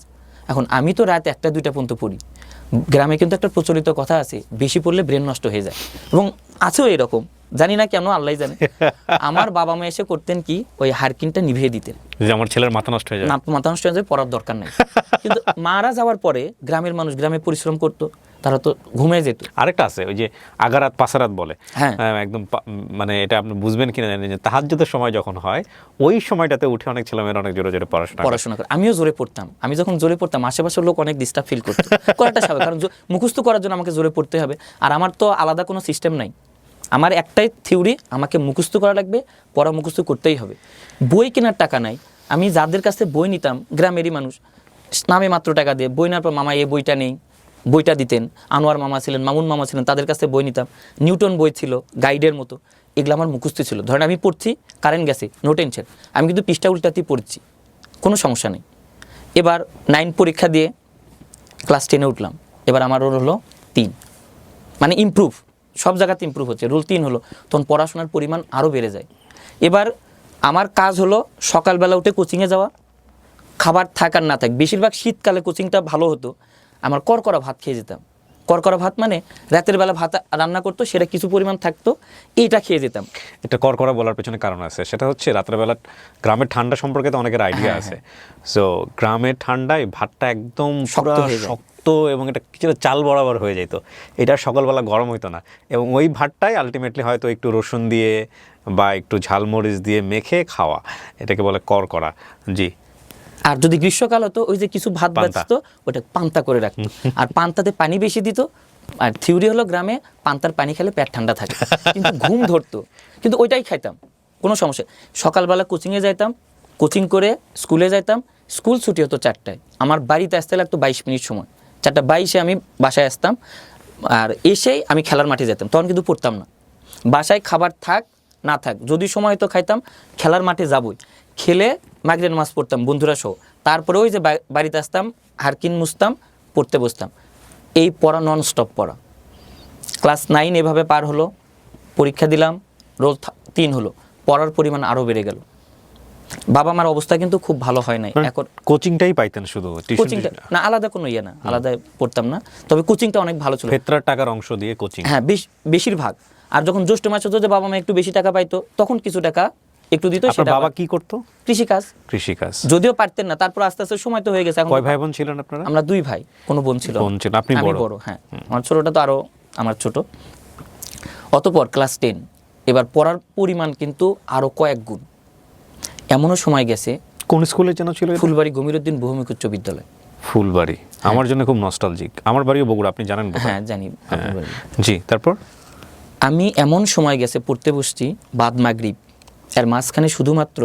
এখন আমি তো রাত 1টা-2টা পর্যন্ত পড়ি। গ্রামে কিন্তু একটা প্রচলিত কথা আছে, বেশি পড়লে ব্রেন নষ্ট হয়ে যায়, এবং আছেও এরকম, জানি না কেন, আল্লাহ জানে। আমার বাবা মা এসে করতেন কি, ওই হারকিনটা নিভিয়ে দিতেন, যে আমার ছেলের মাথা নষ্ট হয়ে যায়, মাথা নষ্ট হয়ে যায়, পড়ার দরকার নেই। কিন্তু মারা যাওয়ার পরে গ্রামের মানুষ গ্রামে পরিশ্রম করতো, তারা তো ঘুমিয়ে যেত। আরেকটা আছে ওই যে আগারাত পাসারাত বলে, হ্যাঁ একদম মানে এটা আপনি বুঝবেন কিনা জানেন, যে তাহাজ্জুদের সময় যখন হয় ওই সময়টাতে উঠে অনেক ছেলেমেয়েরা অনেক জোরে জোরে পড়াশোনা করে। আমিও জোরে পড়তাম। আমি যখন জোরে পড়তাম আশেপাশের লোক অনেক ডিস্টার্ব ফিল করতো, করাটা স্বাভাবিক, কারণ মুখস্থ করার জন্য আমাকে জোরে পড়তে হবে, আর আমার তো আলাদা কোনো সিস্টেম নাই। আমার একটাই থিওরি, আমাকে মুখস্থ করা লাগবে, পড়া মুখস্থ করতেই হবে। বই কেনার টাকা নাই, আমি যাদের কাছে বই নিতাম গ্রামেরই মানুষ, নামে মাত্র টাকা দিয়ে বই নেওয়ার পর মামা এই বইটা নেই, বইটা দিতেন। আনোয়ার মামা ছিলেন, মামুন মামা ছিলেন, তাদের কাছে বই নিতাম। নিউটন বই ছিল গাইডের মতো, এগুলো আমার মুখস্থ ছিল। ধরেন আমি পড়ছি, কারেন্ট গেছে, নো টেনশন, আমি কিন্তু পৃষ্ঠা উল্টাতেই পড়ছি, কোনো সমস্যা নেই। এবার 9 পরীক্ষা দিয়ে ক্লাস 10-এ উঠলাম, এবার আমার রোল হলো 3, মানে ইমপ্রুভ, সব জায়গাতে ইমপ্রুভ হচ্ছে, রোল 3 হলো, তখন পড়াশোনার পরিমাণ আরও বেড়ে যায়। এবার আমার কাজ হলো সকালবেলা উঠে কোচিংয়ে যাওয়া, খাবার থাক আর না থাক, বেশিরভাগ শীতকালে কোচিংটা ভালো হতো, আমার করকরা ভাত খেয়ে যেতাম। করকরা ভাত মানে রাতের বেলা ভাত রান্না করতো, সেটা কিছু পরিমাণ থাকতো, এইটা খেয়ে যেতাম। এটা করকরা বলার পেছনে কারণ আছে, সেটা হচ্ছে রাত্রেবেলা গ্রামের ঠান্ডা সম্পর্কে তো অনেকের আইডিয়া আছে। সো গ্রামের ঠান্ডায় ভাতটা একদম শক্ত হয়ে যায়, শক্ত, এবং এটা কিছুটা চাল বরাবর হয়ে যেত, এটা সকালবেলা গরম হইতো না, এবং ওই ভাতটাই আলটিমেটলি হয়তো একটু রসুন দিয়ে বা একটু ঝালমরিচ দিয়ে মেখে খাওয়া, এটাকে বলে করকরা। জি। আর যদি গ্রীষ্মকাল হতো, ওই যে কিছু ভাত বাঁচতো, ওটা পান্তা করে রাখতো, আর পান্তাতে পানি বেশি দিত। আর থিওরি হলো গ্রামে পান্তার পানি খেলে পেট ঠান্ডা থাকে, কিন্তু ঘুম ধরতো, কিন্তু ওইটাই খাইতাম, কোনো সমস্যা। সকালবেলা কোচিংয়ে যাইতাম, কোচিং করে স্কুলে যাইতাম, স্কুল ছুটি হতো 4টায়, আমার বাড়িতে আসতে লাগতো 22 মিনিট সময়, 4:22 আমি বাসায় আসতাম, আর এসেই আমি খেলার মাঠে যেতাম। তখন কিন্তু পড়তাম না, বাসায় খাবার থাক না থাক, যদি সময় হতো খাইতাম, খেলার মাঠে যাবই, খেলে মাগরিবের নামাজ পড়তাম বন্ধুরা সহ, তারপরে ওই যে বাড়িতে আসতাম, হারকিন মুছতাম, পড়তে বসতাম। এই পড়া নন স্টপ পড়া। ক্লাস 9 এভাবে পার হলো, পরীক্ষা দিলাম, রোল 3 হলো, পড়ার পরিমাণ আরও বেড়ে গেল। বাবা মার অবস্থা কিন্তু খুব ভালো হয় নাই। এখন কোচিংটাই পাইতেন শুধু, কোচিংটা না, আলাদা কোনো ইয়ে না, আলাদা পড়তাম না, তবে কোচিংটা অনেক ভালো ছিল। ফেতরার টাকার অংশ দিয়ে কোচিং। হ্যাঁ, বেশিরভাগ। আর যখন জ্যৈষ্ঠ মাস হতো যে বাবা মা একটু বেশি টাকা পাইতো, তখন কিছু টাকা একটু দিত। আপনার বাবা কি করতো? কৃষিকাজ। কৃষিকাজ। যদিও পারতেন না, তারপর আস্তে আস্তে সময় তো হয়ে গেছে। কয় ভাই বোন ছিলেন আপনারা? আমরা 2 ভাই, কোনো বোন ছিল না। বোন ছিল, আপনি আমি বড়? বড়, হ্যাঁ। আমার ছোটটা তো আরো আমার ছোট। অতঃপর ক্লাস 10, এবার পড়ার পরিমাণ কিন্তু আরো কয়েক গুণ। এমনও সময় গেছে, কোন স্কুলে যেন ছিল এটা? ফুলবাড়ি গমিরুদ্দিন বহুমুখী উচ্চ বিদ্যালয়। ফুলবাড়ি আমার জন্য খুব নস্টালজিক। আমার বাড়িও বগুড়া, আপনি জানেন বোধহয়। হ্যাঁ, জানি আপনার বাড়ি। জি, তারপর? আমি এমন সময় গেছে পড়তে বসছি বাদ মাগরিব, এর মাঝখানে শুধুমাত্র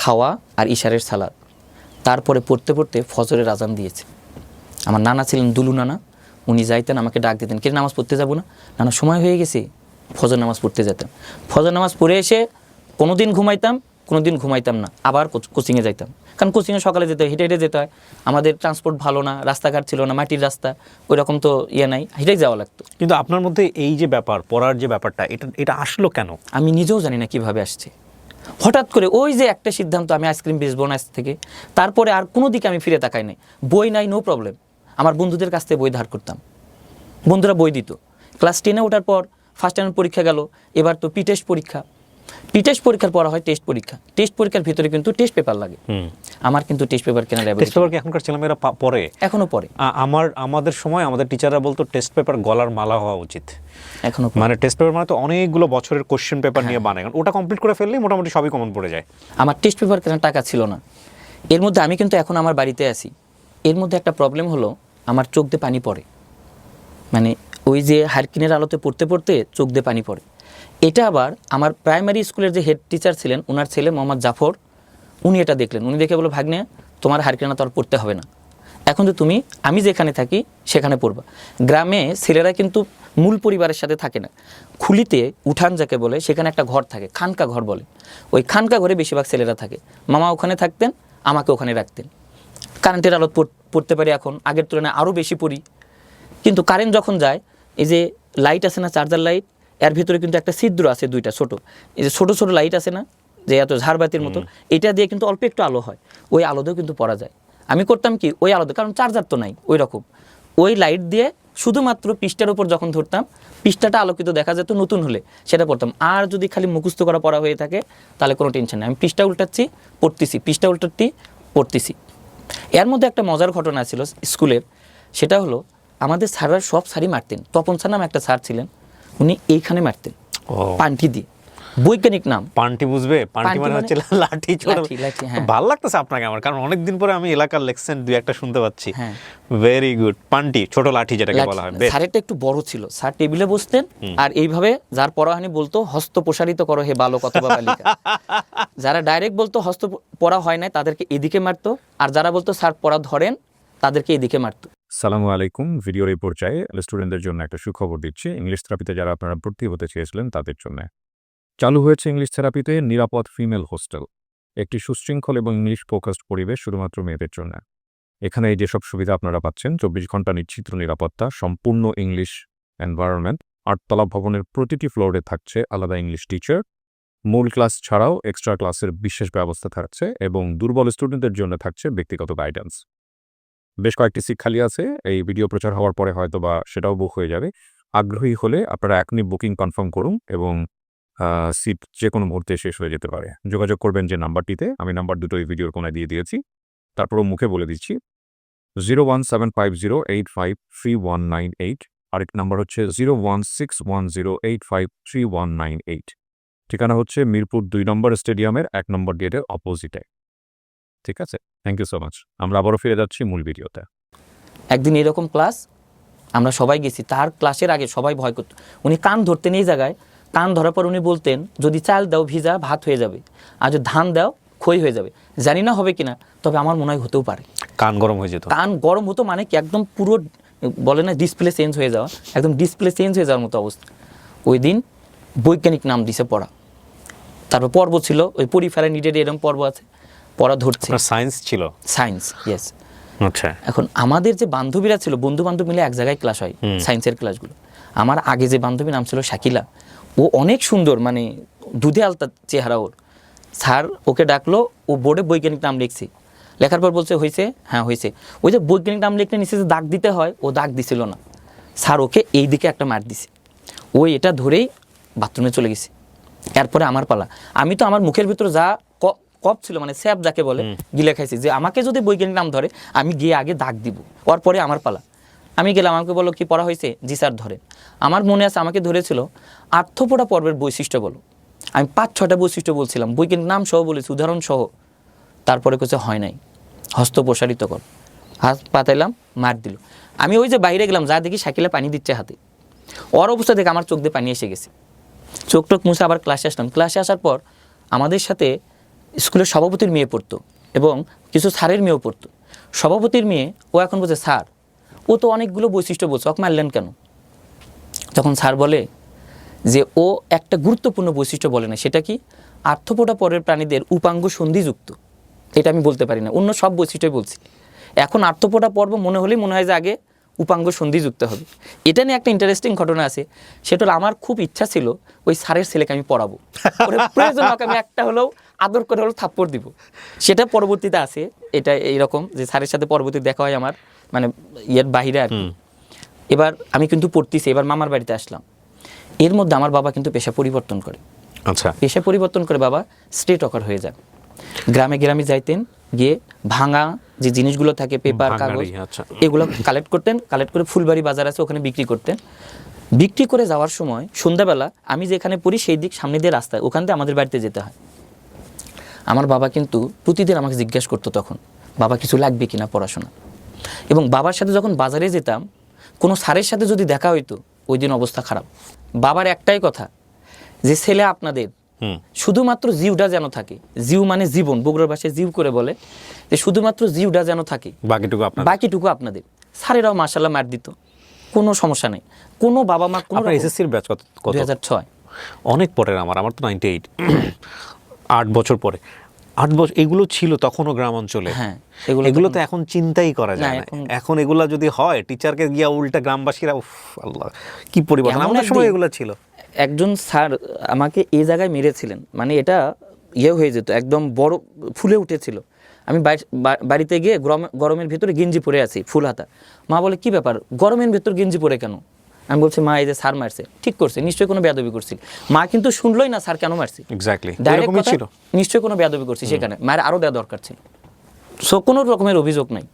খাওয়া আর ইশারের সালাদ, তারপরে পড়তে পড়তে ফজরের আজান দিয়েছে। আমার নানা ছিলেন দুলু নানা, উনি যাইতেন আমাকে ডাক দিতেন, কে নামাজ পড়তে যাবো না? নানা সময় হয়ে গেছে, ফজর নামাজ পড়তে যেতাম। ফজর নামাজ পড়ে এসে কোনোদিন ঘুমাইতাম, কোনোদিন ঘুমাইতাম না, আবার কোচিংয়ে যাইতাম। কারণ কোচিংয়ে সকালে যেতে হয়, হেঁটে হেঁটে যেতে হয়, আমাদের ট্রান্সপোর্ট ভালো না, রাস্তাঘাট ছিল না, মাটির রাস্তা, ওই রকম তো ইয়ে নাই, হেঁটেই যাওয়া লাগতো। কিন্তু আপনার মধ্যে এই যে ব্যাপার, পড়ার যে ব্যাপারটা, এটা আসলো কেন? আমি নিজেও জানি না কিভাবে আসছে। হঠাৎ করে ওই যে একটা সিদ্ধান্ত, আমি আইসক্রিম বেচবো না আজ থেকে, তারপরে আর কোনো দিকে আমি ফিরে তাকাই নাই। বই নাই, নো প্রবলেম, আমার বন্ধুদের কাছ থেকে বই ধার করতাম, বন্ধুরা বই দিত। ক্লাস 10-এ ওঠার পর ফার্স্ট টাইম পরীক্ষা গেল, এবার তো টেস্ট পরীক্ষা। টেস্ট পরীক্ষার পড়া হয় টেস্ট পরীক্ষা, টেস্ট পরীক্ষার ভিতরে কিন্তু টেস্ট পেপার লাগে। আমার কিন্তু টেস্ট পেপার কেনার টেস্ট পেপার কি এখনকার ছেলেমেয়েরা পড়ে? এখনো পড়ে। আমাদের সময় আমাদের টিচাররা বলতো টেস্ট পেপার গলার মালা হওয়া উচিত। এখনো মানে টেস্ট পেপার মানে তো অনেকগুলো বছরের কোশ্চেন পেপার নিয়ে বানায়, কারণ ওটা কমপ্লিট করে ফেললেই মোটামুটি সবই কমন পড়ে যায়। আমার টেস্ট পেপার কেনার টাকা ছিল না। এর মধ্যে আমি কিন্তু এখন আমার বাড়িতে আছি, এর মধ্যে একটা প্রবলেম হলো, আমার চোখ দিয়ে পানি পড়ে, মানে ওই যে হারকিনের আলোতে পড়তে পড়তে চোখ দিয়ে পানি পড়ে। এটা আবার আমার প্রাইমারি স্কুলের যে হেড টিচার ছিলেন, ওনার ছেলে মোহাম্মদ জাফর, উনি এটা দেখলেন। উনি দেখে বলো, ভাগ্নে তোমার হারকিনা তো আর পড়তে হবে না, এখন তো তুমি আমি যেখানে থাকি সেখানে পড়বা। গ্রামে ছেলেরা কিন্তু মূল পরিবারের সাথে থাকে না, খুলিতে উঠান যাকে বলে, সেখানে একটা ঘর থাকে, খানকা ঘর বলে, ওই খানকা ঘরে বেশিরভাগ ছেলেরা থাকে। মামা ওখানে থাকতেন, আমাকে ওখানে রাখতেন। কারেন্টের আলো পড়তে পারি এখন, আগের তুলনায় আরও বেশি পড়ি। কিন্তু কারেন্ট যখন যায়, এই যে লাইট আছে না, চার্জার লাইট, এর ভিতরে কিন্তু একটা ছিদ্র আছে, 2টা ছোট, এই যে ছোট ছোট লাইট আছে না, যে এত ঝাড়বাতির মতো, এটা দিয়ে কিন্তু অল্প একটু আলো হয়, ওই আলোতেও কিন্তু পড়া যায়। আমি করতাম কি, ওই আলোতে, কারণ চার্জার তো নাই ওই রকম, ওই লাইট দিয়ে শুধুমাত্র পৃষ্ঠার উপর যখন ধরতাম, পৃষ্ঠাটা আলোকিত দেখা যেত নতুন হলে, সেটা পড়তাম। আর যদি খালি মুখস্থ করা পড়া হয়ে থাকে, তাহলে কোনো টেনশন নেই, আমি পৃষ্ঠা উল্টাচ্ছি পড়তেছি, পৃষ্ঠা উল্টাচ্ছি পড়তেছি। এর মধ্যে একটা মজার ঘটনা ছিল স্কুলের, সেটা হলো আমাদের স্যাররা সব স্যারই মারতেন। তপন স্যার নামে একটা স্যার ছিলেন, উনি এইখানে মারতেন পান্টি দিয়ে, বৈজ্ঞানিক নাম। পান্টি বুঝবে? পান্টি মানে হচ্ছে লাঠি, ছোট লাঠি। হ্যাঁ, ভালো লাগতেছে আপনাকে আমার, কারণ অনেকদিন পরে আমি এলাকার লেকশন 2-1টা শুনতে পাচ্ছি। হ্যাঁ, ভেরি গুড। পান্টি, ছোট লাঠি যেটাকে বলা হয়। স্যারেরটা একটু বড় ছিল, স্যার টেবিলে বসতেন আর এইভাবে যার পড়াহানি বলতো, হস্ত প্রসারিত করো হে বালক অথবা বালিকা। যারা ডাইরেক্ট বলতো হস্ত পড়া হয় নাই, তাদেরকে এদিকে মারতো, আর যারা বলতো স্যার পড়া ধরেন, তাদেরকে এদিকে মারতো। সালামু আলাইকুম। ভিডিওর এই পর্যায়ে স্টুডেন্টদের জন্য একটা সুখবর দিচ্ছি। ইংলিশ থেরাপিতে যারা আপনারা ভর্তি হতে চেয়েছিলেন তাদের জন্য চালু হয়েছে ইংলিশ থেরাপিতে নিরাপদ ফিমেল হোস্টেল, একটি সুশৃঙ্খল এবং ইংলিশ ফোকাসড পরিবেশ শুধুমাত্র মেয়েদের জন্য। এখানে এই যেসব সুবিধা আপনারা পাচ্ছেন: 24 ঘন্টা নিশ্চিত নিরাপত্তা, সম্পূর্ণ ইংলিশ এনভায়রনমেন্ট, 8তলা ভবনের প্রতিটি ফ্লোরে থাকছে আলাদা ইংলিশ টিচার, মূল ক্লাস ছাড়াও এক্সট্রা ক্লাসের বিশেষ ব্যবস্থা থাকছে, এবং দুর্বল স্টুডেন্টদের জন্য থাকছে ব্যক্তিগত গাইডেন্স। বেশ কয়েকটি সিট খালি আছে, এই ভিডিও প্রচার হওয়ার পরে হয়তো বা সেটাও বুক হয়ে যাবে। আগ্রহী হলে আপনারা এখনই বুকিং কনফার্ম করুন, এবং সিট যে কোনো মুহূর্তে শেষ হয়ে যেতে পারে। যোগাযোগ করবেন যে নাম্বারটিতে, আমি নাম্বার দুটো এই ভিডিওর কোনায় দিয়ে দিয়েছি, তারপরও মুখে বলে দিচ্ছি, 01750853198, আরেক নাম্বার হচ্ছে 01610853198। ঠিকানা হচ্ছে মিরপুর 2 নম্বর স্টেডিয়ামের 1 নম্বর গেটের অপোজিটে। ঠিক আছে, থ্যাংক ইউ সো মাচ। আমরা আবারও ফিরে যাচ্ছি মূল ভিডিওতে। একদিন এরকম ক্লাস, আমরা সবাই গেছি, তার ক্লাসের আগে সবাই ভয় করত, উনি কান ধরতেন এই জায়গায়, কান ধরার পর উনি বলতেন যদি চাল দাও ভিজা ভাত হয়ে যাবে, আর যদি ধান দাও খই হয়ে যাবে। জানি না হবে কিনা, তবে আমার মনে হয় হতেও পারে। কান গরম হয়ে যেত। কান গরম হতো মানে কি একদম পুরো বলে না ডিসপ্লে চেঞ্জ হয়ে যাওয়া, একদম ডিসপ্লে চেঞ্জ হয়ে যাওয়ার মতো অবস্থা। ওই দিন বৈজ্ঞানিক নাম দিছে পড়া, তারপর পর্ব ছিল ওই পরিফেরা নিডেড এরকম পর্ব আছে, পড়া ধরছে। সায়েন্স ছিল? Science, yes. আচ্ছা। এখন আমাদের যে বান্ধবীরা ছিল, বন্ধু বান্ধব মিলে এক জায়গায় ক্লাস হয়, সায়েন্সের ক্লাসগুলো। আমার আগে যে বান্ধবী নাম ছিল শাকিলা, ও অনেক সুন্দর, মানে দুধে আলতা চেহারা ওর। স্যার ওকে ডাকলো, ও বোর্ডে বৈজ্ঞানিক নাম লিখছে, লেখার পর বলছে হয়েছে, হ্যাঁ হয়েছে। ওই যে বৈজ্ঞানিক নাম লিখলে নিচে যে দাগ দিতে হয়, ও দাগ দিছিল না। স্যার ওকে এই দিকে একটা মার দিছে, ওই এটা ধরেই বাথরুমে চলে গেছে। এরপরে আমার পালা, আমি তো আমার মুখের ভিতরে যা কপ ছিল, মানে স্যাপ যাকে বলে, গিলে খাইছি, যে আমাকে যদি বৈজ্ঞানিক নাম ধরে আমি গিয়ে আগে দাগ দিব, ওর পরে আমার পালা। আমি গেলাম, আমাকে বলো কি পড়া হয়েছে? জি স্যার ধরে। আমার মনে আছে আমাকে ধরেছিল আর্থপোড়া পর্বের বৈশিষ্ট্য বলো। আমি 5-6টা বৈশিষ্ট্য বলছিলাম, বৈজ্ঞানিক নাম সহ বলেছি, উদাহরণ সহ। তারপরে কিছু হয় নাই, হস্ত প্রসারিত কর, হাত পাতাইলাম, মার দিল। আমি ওই যে বাইরে গেলাম, যা দেখি শাকিলা পানি দিচ্ছে হাতে। ওর অবস্থা দেখে আমার চোখ দিয়ে পানি এসে গেছে। চোখ টোক মুছে আবার ক্লাসে আসলাম। ক্লাসে আসার পর আমাদের সাথে স্কুলের সভাপতির মেয়ে পড়তো এবং কিছু স্যারের মেয়েও পড়তো। সভাপতির মেয়ে ও এখন বলছে স্যার ও তো অনেকগুলো বৈশিষ্ট্য বলছে, ওকে মারলেন কেন? তখন স্যার বলে যে ও একটা গুরুত্বপূর্ণ বৈশিষ্ট্য বলে না, সেটা কি? আর্থপোড়া পরের প্রাণীদের উপাঙ্গ সন্ধিযুক্ত। এটা আমি বলতে পারি না, অন্য সব বৈশিষ্ট্যই বলছি। এখন আর্থপোড়া পর্ব মনে হলেই মনে হয় যে আগে উপাঙ্গ সন্ধিযুক্ত হবে। এটা নিয়ে একটা ইন্টারেস্টিং ঘটনা আছে, সেটা হলো আমার খুব ইচ্ছা ছিল ওই স্যারের ছেলেকে আমি পড়াবো, প্রয়োজন হোক আমি একটা হলেও আদর করে হলেও থাপ্পড় দিব। সেটা পরবর্তীতে আছে, এটা এইরকম যে স্যারের সাথে পরবর্তী দেখা হয় আমার, মানে ইয়ের বাহিরে আর কি। এবার আমি কিন্তু পড়তেছি, এবার মামার বাড়িতে আসলাম। এর মধ্যে আমার বাবা কিন্তু পেশা পরিবর্তন করে। আচ্ছা। পেশা পরিবর্তন করে বাবা স্ট্রিট হকার হয়ে যান। গ্রামে গ্রামে যাইতেন, গিয়ে ভাঙা যে জিনিসগুলো থাকে, পেপার কাগজ, এগুলো কালেক্ট করতেন। কালেক্ট করে ফুলবাড়ি বাজার আছে ওখানে বিক্রি করতেন। বিক্রি করে যাওয়ার সময় সন্ধ্যাবেলা আমি যেখানে পড়ি সেই দিক সামনে দিয়ে রাস্তায়, ওখান থেকে আমাদের বাড়িতে যেতে হয়। আমার বাবা কিন্তু প্রতিদিন আমাকে জিজ্ঞেস করতো তখন, বাবা কিছু লাগবে কিনা পড়াশোনা। এবং বাবার সাথে যখন বাজারে যেতাম, কোনো স্যারের সাথে যদি দেখা হইতো, ওই দিন অবস্থা খারাপ। বাবার একটাই কথা, যে ছেলে আপনাদের শুধুমাত্র জিউটা যেন থাকে, জিউ মানে জীবন, বগুড়ার ভাষায় জিউ করে বলে, যে শুধুমাত্র জিউটা যেন থাকে, বাকিটুকু আপনাদের। স্যারেরাও মাশাআল্লাহ মার দিত, কোনো সমস্যা নেই। কোনো বাবা মা কোনো এসএসসির ব্যাচ কত? 2006। অনেক পরের আমার তো 98, 8 বছর পরে। 8 বছর এগুলো ছিল তখনও গ্রাম অঞ্চলে। হ্যাঁ, এগুলো তো এখন চিন্তাই করা যায় না। এখন এগুলো যদি হয়, টিচারকে গিয়া উল্টা গ্রামবাসীরা, উফ আল্লাহ কি পরিবর্তন। আমাদের সময় এগুলো ছিল। একজন স্যার আমাকে এই জায়গায় মেরেছিলেন, মানে এটা ইয়ে হয়ে যেত, একদম বড় ফুলে উঠেছিল। আমি বাড়িতে গিয়ে গরমের ভিতরে গেঞ্জি পরে আছি, ফুল হাতা। মা বলে কি ব্যাপার, গরমের ভেতর গেঞ্জি পরে কেন? আমি বলছি মা এই যে স্যার মারছে। ঠিক করছে, নিশ্চয়ই কোনো বেয়াদবি করছিল। মা কিন্তু শুনলই না স্যার কেন মারছে, ডাইরেক্ট ছিল নিশ্চয়ই কোনো বেয়াদবি করছি, সেখানে মায়ের আরও দেওয়া দরকার ছিল। সো কোনো রকমের অভিযোগ নাই।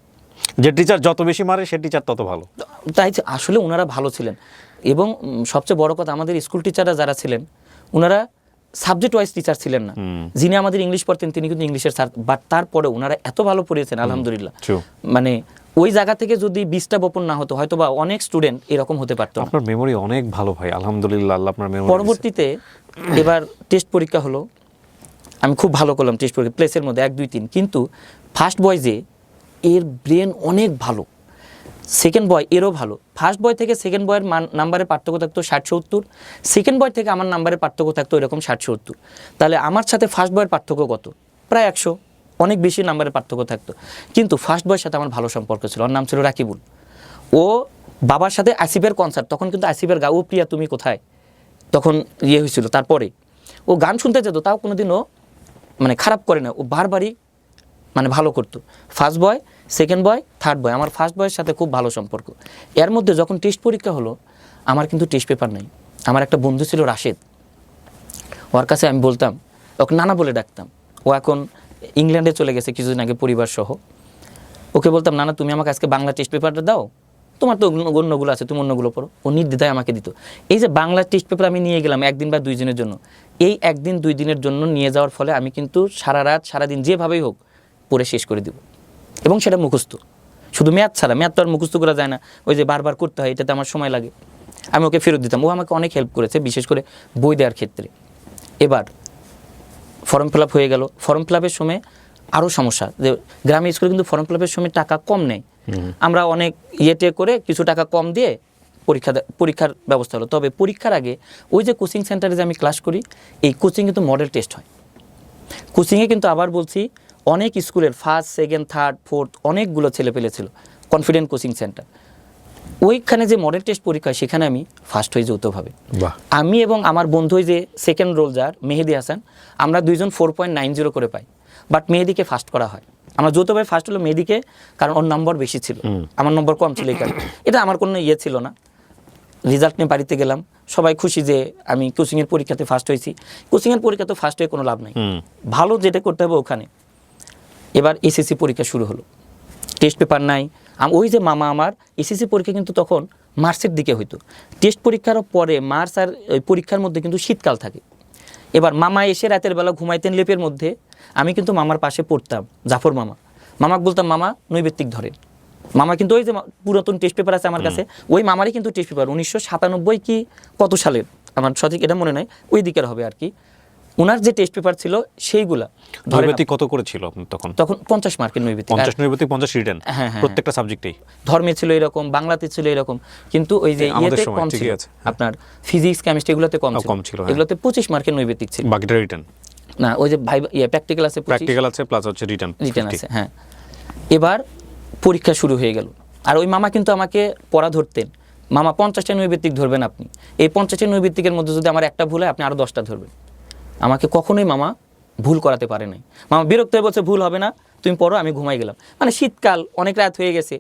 যে টিচার যত বেশি মারে সে টিচার তত ভালো। তাই আসলে ওনারা ভালো ছিলেন। এবং সবচেয়ে বড় কথা, আমাদের স্কুল টিচাররা যারা ছিলেন, ওনারা সাবজেক্ট ওয়াইজ টিচার ছিলেন না। যিনি আমাদের ইংলিশ পড়তেন তিনি কিন্তু ইংলিশের স্যার, বাট তারপরে ওনারা এত ভালো পড়িয়েছেন আলহামদুলিল্লাহ। মানে ওই জায়গা থেকে যদি বীজটা বপন না হতো, হয়তো বা অনেক স্টুডেন্ট এরকম হতে পারতো। আপনার মেমোরি অনেক ভালো ভাই, আলহামদুলিল্লাহ, আল্লাহ আপনার মেমোরি। পরবর্তীতে এবার টেস্ট পরীক্ষা হলো, আমি খুব ভালো করলাম টেস্ট পরীক্ষা, প্লেসের মধ্যে 1, 2, 3। কিন্তু ফার্স্ট বয়েজে এর ব্রেন অনেক ভালো, সেকেন্ড বয় এরও ভালো। ফার্স্ট বয় থেকে সেকেন্ড বয়ের নাম্বারের পার্থক্য থাকতো 60-70, সেকেন্ড বয় থেকে আমার নাম্বারের পার্থক্য থাকতো এরকম 60-70। তাহলে আমার সাথে ফার্স্ট বয়ের পার্থক্য কত? প্রায় 100, অনেক বেশি নাম্বারের পার্থক্য থাকতো। কিন্তু ফার্স্ট বয়ের সাথে আমার ভালো সম্পর্ক ছিল, ওর নাম ছিল রাকিবুল। ও বাবার সাথে আসিফের কনসার্ট, তখন কিন্তু আসিফের গা, ও প্রিয়া তুমি কোথায়, তখন ইয়ে হয়েছিল। তারপরে ও গান শুনতে যেত, তাও কোনোদিনও মানে খারাপ করে না, ও বারবারই মানে ভালো করতো। First boy, second boy, third বয়, আমার ফার্স্ট বয়ের সাথে খুব ভালো সম্পর্ক। এর মধ্যে যখন টেস্ট পরীক্ষা হলো, আমার কিন্তু টেস্ট পেপার নাই। আমার একটা বন্ধু ছিল রাশেদ, ওর কাছে আমি বলতাম, ওকে নানা বলে ডাকতাম। ও এখন ইংল্যান্ডে চলে গেছে কিছুদিন আগে পরিবার সহ। ওকে বলতাম নানা তুমি আমাকে আজকে বাংলা টেস্ট পেপারটা দাও, তোমার তো অন্যগুলো আছে, তুমি অন্যগুলো পড়ো। ও নির্দ্বিধায় আমাকে দিত। এই যে বাংলা টেস্ট পেপার আমি নিয়ে গেলাম 1 দিন বা 2 দিনের জন্য, এই 1 দিন 2 দিনের জন্য নিয়ে যাওয়ার ফলে আমি কিন্তু সারা রাত সারাদিন যেভাবেই হোক পড়ে শেষ করে দেব। এবং সেটা মুখস্থ, শুধু ম্যাথ ছাড়া, ম্যাথ তো আর মুখস্থ করা যায় না, ওই যে বারবার করতে হয়, এটাতে আমার সময় লাগে। আমি ওকে ফেরত দিতাম। ও আমাকে অনেক হেল্প করেছে, বিশেষ করে বই দেওয়ার ক্ষেত্রে। এবার ফর্ম ফিল আপ হয়ে গেল। ফর্ম ফিল আপের সময় আরও সমস্যা, যে গ্রামের স্কুলে কিন্তু ফর্ম ফিল আপের সময় টাকা কম নেয়। আমরা অনেক ইয়েটে করে কিছু টাকা কম দিয়ে পরীক্ষার ব্যবস্থা হলো। তবে পরীক্ষার আগে ওই যে কোচিং সেন্টারে যে আমি ক্লাস করি, এই কোচিং কিন্তু মডেল টেস্ট হয়। কোচিংয়ে কিন্তু আবার বলছি, অনেক স্কুলের ফার্স্ট, সেকেন্ড, থার্ড, ফোর্থ অনেকগুলো ছেলে পেলে ছিল, কনফিডেন্ট কোচিং সেন্টার। ওইখানে যে মডেল টেস্ট পরীক্ষা হয়, সেখানে আমি ফার্স্ট হয়ে যৌথভাবে। আমি এবং আমার বন্ধু যে সেকেন্ড রোল যার মেহেদি হাসান, আমরা দুইজন 4.90 করে পাই, বাট মেহেদিকে ফার্স্ট করা হয়। আমরা যৌথভাবে ফার্স্ট হলো মেহেদিকে, কারণ ওর নম্বর বেশি ছিল, আমার নম্বর কম ছিল। এই কারণে এটা আমার কোনো ইয়ে ছিল না। রেজাল্ট নিয়ে বাড়িতে গেলাম, সবাই খুশি যে আমি কোচিংয়ের পরীক্ষাতে ফার্স্ট হয়েছি। কোচিংয়ের পরীক্ষাতে ফার্স্ট হয়ে কোনো লাভ নাই, ভালো যেটা করতে হবে ওখানে। এবার এসএসসি পরীক্ষা শুরু হলো, টেস্ট পেপার নাই। ওই যে মামা আমার এসএসসি পরীক্ষা কিন্তু তখন মার্চের দিকে হইতো, টেস্ট পরীক্ষার পরে মার্চ আর ওই পরীক্ষার মধ্যে কিন্তু শীতকাল থাকে। এবার মামা এসে রাতের বেলা ঘুমাইতেন লেপের মধ্যে, আমি কিন্তু মামার পাশে পড়তাম, জাফর মামা। মামাকে বলতাম, মামা নৈবেত্তিক ধরেন। মামা কিন্তু ওই যে পুরাতন টেস্ট পেপার আছে আমার কাছে, ওই মামারই কিন্তু টেস্ট পেপার 1997 কি কত সালের, আমার সঠিক এটা মনে নাই, ওই দিকের হবে আর কি। ওনার যে টেস্ট পেপার ছিল সেইগুলা। নৈবেদিক কত করে ছিল তখন? 50 মার্কের নৈবেদিক। 50 নৈবেদিক, 50 রিটেন, প্রত্যেকটা সাবজেক্টেই। ধর্মে ছিল এরকম, বাংলাতে ছিল এরকম, কিন্তু ওই যে ইয়েতে কম ছিল, আপনার ফিজিক্স, কেমিস্ট্রি এগুলোতে কম ছিল। এগুলোতে 25 মার্কের নৈবেদিক ছিল, বাকিটা রিটেন। না, ওই যে প্র্যাকটিক্যাল আছে, প্র্যাকটিক্যাল আছে প্লাস হচ্ছে রিটেন আছে। হ্যাঁ, এবার পরীক্ষা শুরু হয়ে গেল। আর ওই মামা কিন্তু আমাকে পড়া ধরতেন। মামা 50টা নৈবেদিক ধরবেন আপনি, এই 50টা নৈবেদিকের মধ্যে যদি আমার একটা ভুল হয়, আপনি আরও 10টা ধরবেন। আমাকে কখনোই মামা ভুল করাতে পারে নাই। মামা বিরক্ত হয়ে বলছে, ভুল হবে না, তুমি পড়ো, আমি ঘুমাই গেলাম। মানে শীতকাল, অনেক রাত হয়ে গেছে।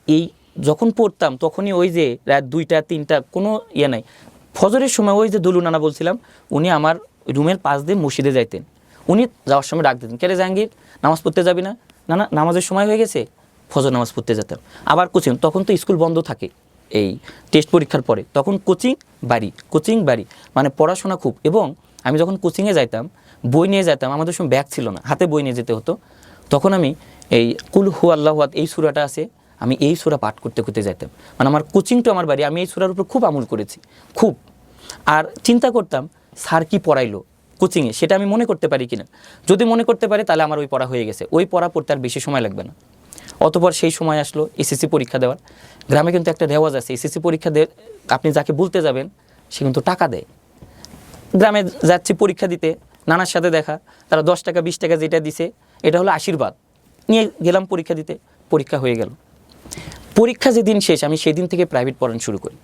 এই যখন পড়তাম তখনই ওই যে রাত 2টা 3টা কোনো ইয়ে নাই। ফজরের সময় ওই যে দুলু নানা বলছিলাম, উনি আমার রুমের পাশ দিয়ে মসজিদে যাইতেন। উনি যাওয়ার সময় ডাক দিতেন, কেরে জাহাঙ্গীর নামাজ পড়তে যাবি না? না না, নামাজের সময় হয়ে গেছে। ফজর নামাজ পড়তে যেতাম। আবার কোচিং, তখন তো স্কুল বন্ধ থাকে এই টেস্ট পরীক্ষার পরে, তখন কোচিং বাড়ি, মানে পড়াশোনা খুব। এবং আমি যখন কোচিংয়ে যাইতাম, বই নিয়ে যেতাম, আমাদের সময় ব্যাগ ছিল না, হাতে বই নিয়ে যেতে হতো। তখন আমি এই কুল হু আল্লাহু আহাদ এই সূরাটা আছে, আমি এই সূরা পাঠ করতে করতে যাইতাম। মানে আমার কোচিংটা আমার বাড়ি, আমি এই সূরার উপর খুব আমল করেছি, খুব। আর চিন্তা করতাম, স্যার কি পড়াইলো কোচিংয়ে, সেটা আমি মনে করতে পারি কিনা। যদি মনে করতে পারি, তাহলে আমার ওই পড়া হয়ে গেছে, ওই পড়া পড়তে আর বেশি সময় লাগবে না। অতপর সেই সময় আসলো এসএসসি পরীক্ষা দেওয়ার। গ্রামে কিন্তু একটা রেওয়াজ আছে, এসএসসি পরীক্ষা দিয়ে আপনি যাকে বলতে যাবেন সে কিন্তু টাকা দেয়। গ্রামে যাচ্ছি পরীক্ষা দিতে, নানার সাথে দেখা, তারা 10 টাকা 20 টাকা যেটা দিছে, এটা হলো আশীর্বাদ। নিয়ে গেলাম পরীক্ষা দিতে, পরীক্ষা হয়ে গেল। পরীক্ষা যেদিন শেষ, আমি সেদিন থেকে প্রাইভেট পড়ানো শুরু করি।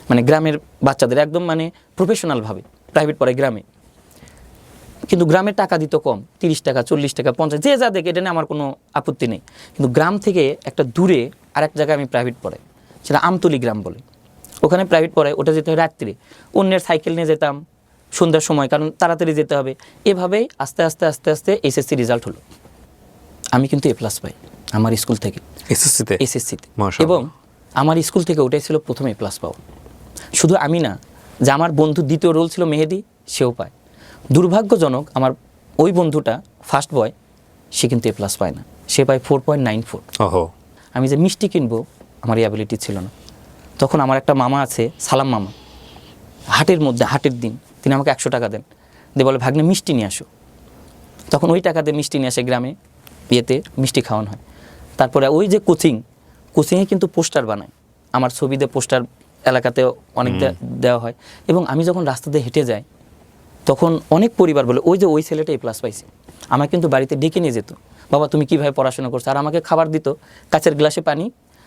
মানে গ্রামের বাচ্চাদের একদম মানে প্রফেশনালভাবে প্রাইভেট পড়াই গ্রামে। কিন্তু গ্রামে টাকা দিত কম, 30 টাকা 40 টাকা 50, যে যা দেখে, এটা নিয়ে আমার কোনো আপত্তি নেই। কিন্তু গ্রাম থেকে একটা দূরে আরেক জায়গায় আমি প্রাইভেট পড়াই, সেটা আমতলি গ্রাম বলে। ওখানে প্রাইভেট পড়াই, ওটা যেতে হয় রাত্রে, অন্যের সাইকেল নিয়ে যেতাম সন্ধ্যার সময়, কারণ তাড়াতাড়ি যেতে হবে। এভাবেই আস্তে আস্তে আস্তে আস্তে এসএসসি রেজাল্ট হলো। আমি কিন্তু A+ পাই আমার স্কুল থেকে, এসএসসিতে। এবং আমার স্কুল থেকে ওটাই ছিল প্রথম A+ পাওয়া। শুধু আমি না, যে আমার বন্ধু দ্বিতীয় রোল ছিল মেহেদি, সেও পায়। দুর্ভাগ্যজনক, আমার ওই বন্ধুটা ফার্স্ট বয়, সে কিন্তু A+ পায় না, সে পায় 4.94। আমি যে মিষ্টি কিনবো, আমার এই অ্যাবিলিটি ছিল না। তখন আমার একটা মামা আছে, সালাম মামা, হাটের দিন তিনি আমাকে 100 টাকা দেন, দিয়ে বলে, ভাগ্নে মিষ্টি নিয়ে আসো। তখন ওই টাকা দিয়ে মিষ্টি নিয়ে আসে, গ্রামে বিয়েতে মিষ্টি খাওয়ানো হয়। তারপরে ওই যে কোচিংয়ে কিন্তু পোস্টার বানায়, আমার ছবি দিয়ে পোস্টার এলাকাতে অনেক দেওয়া হয়। এবং আমি যখন রাস্তা দিয়ে হেঁটে যাই, তখন অনেক পরিবার বলে, ওই যে ওই ছেলেটা A+ পাইছে। আমার কিন্তু বাড়িতে ডেকে নিয়ে যেত, বাবা তুমি কীভাবে পড়াশোনা করছো। আর আমাকে খাবার দিত, কাচের গ্লাসে পানি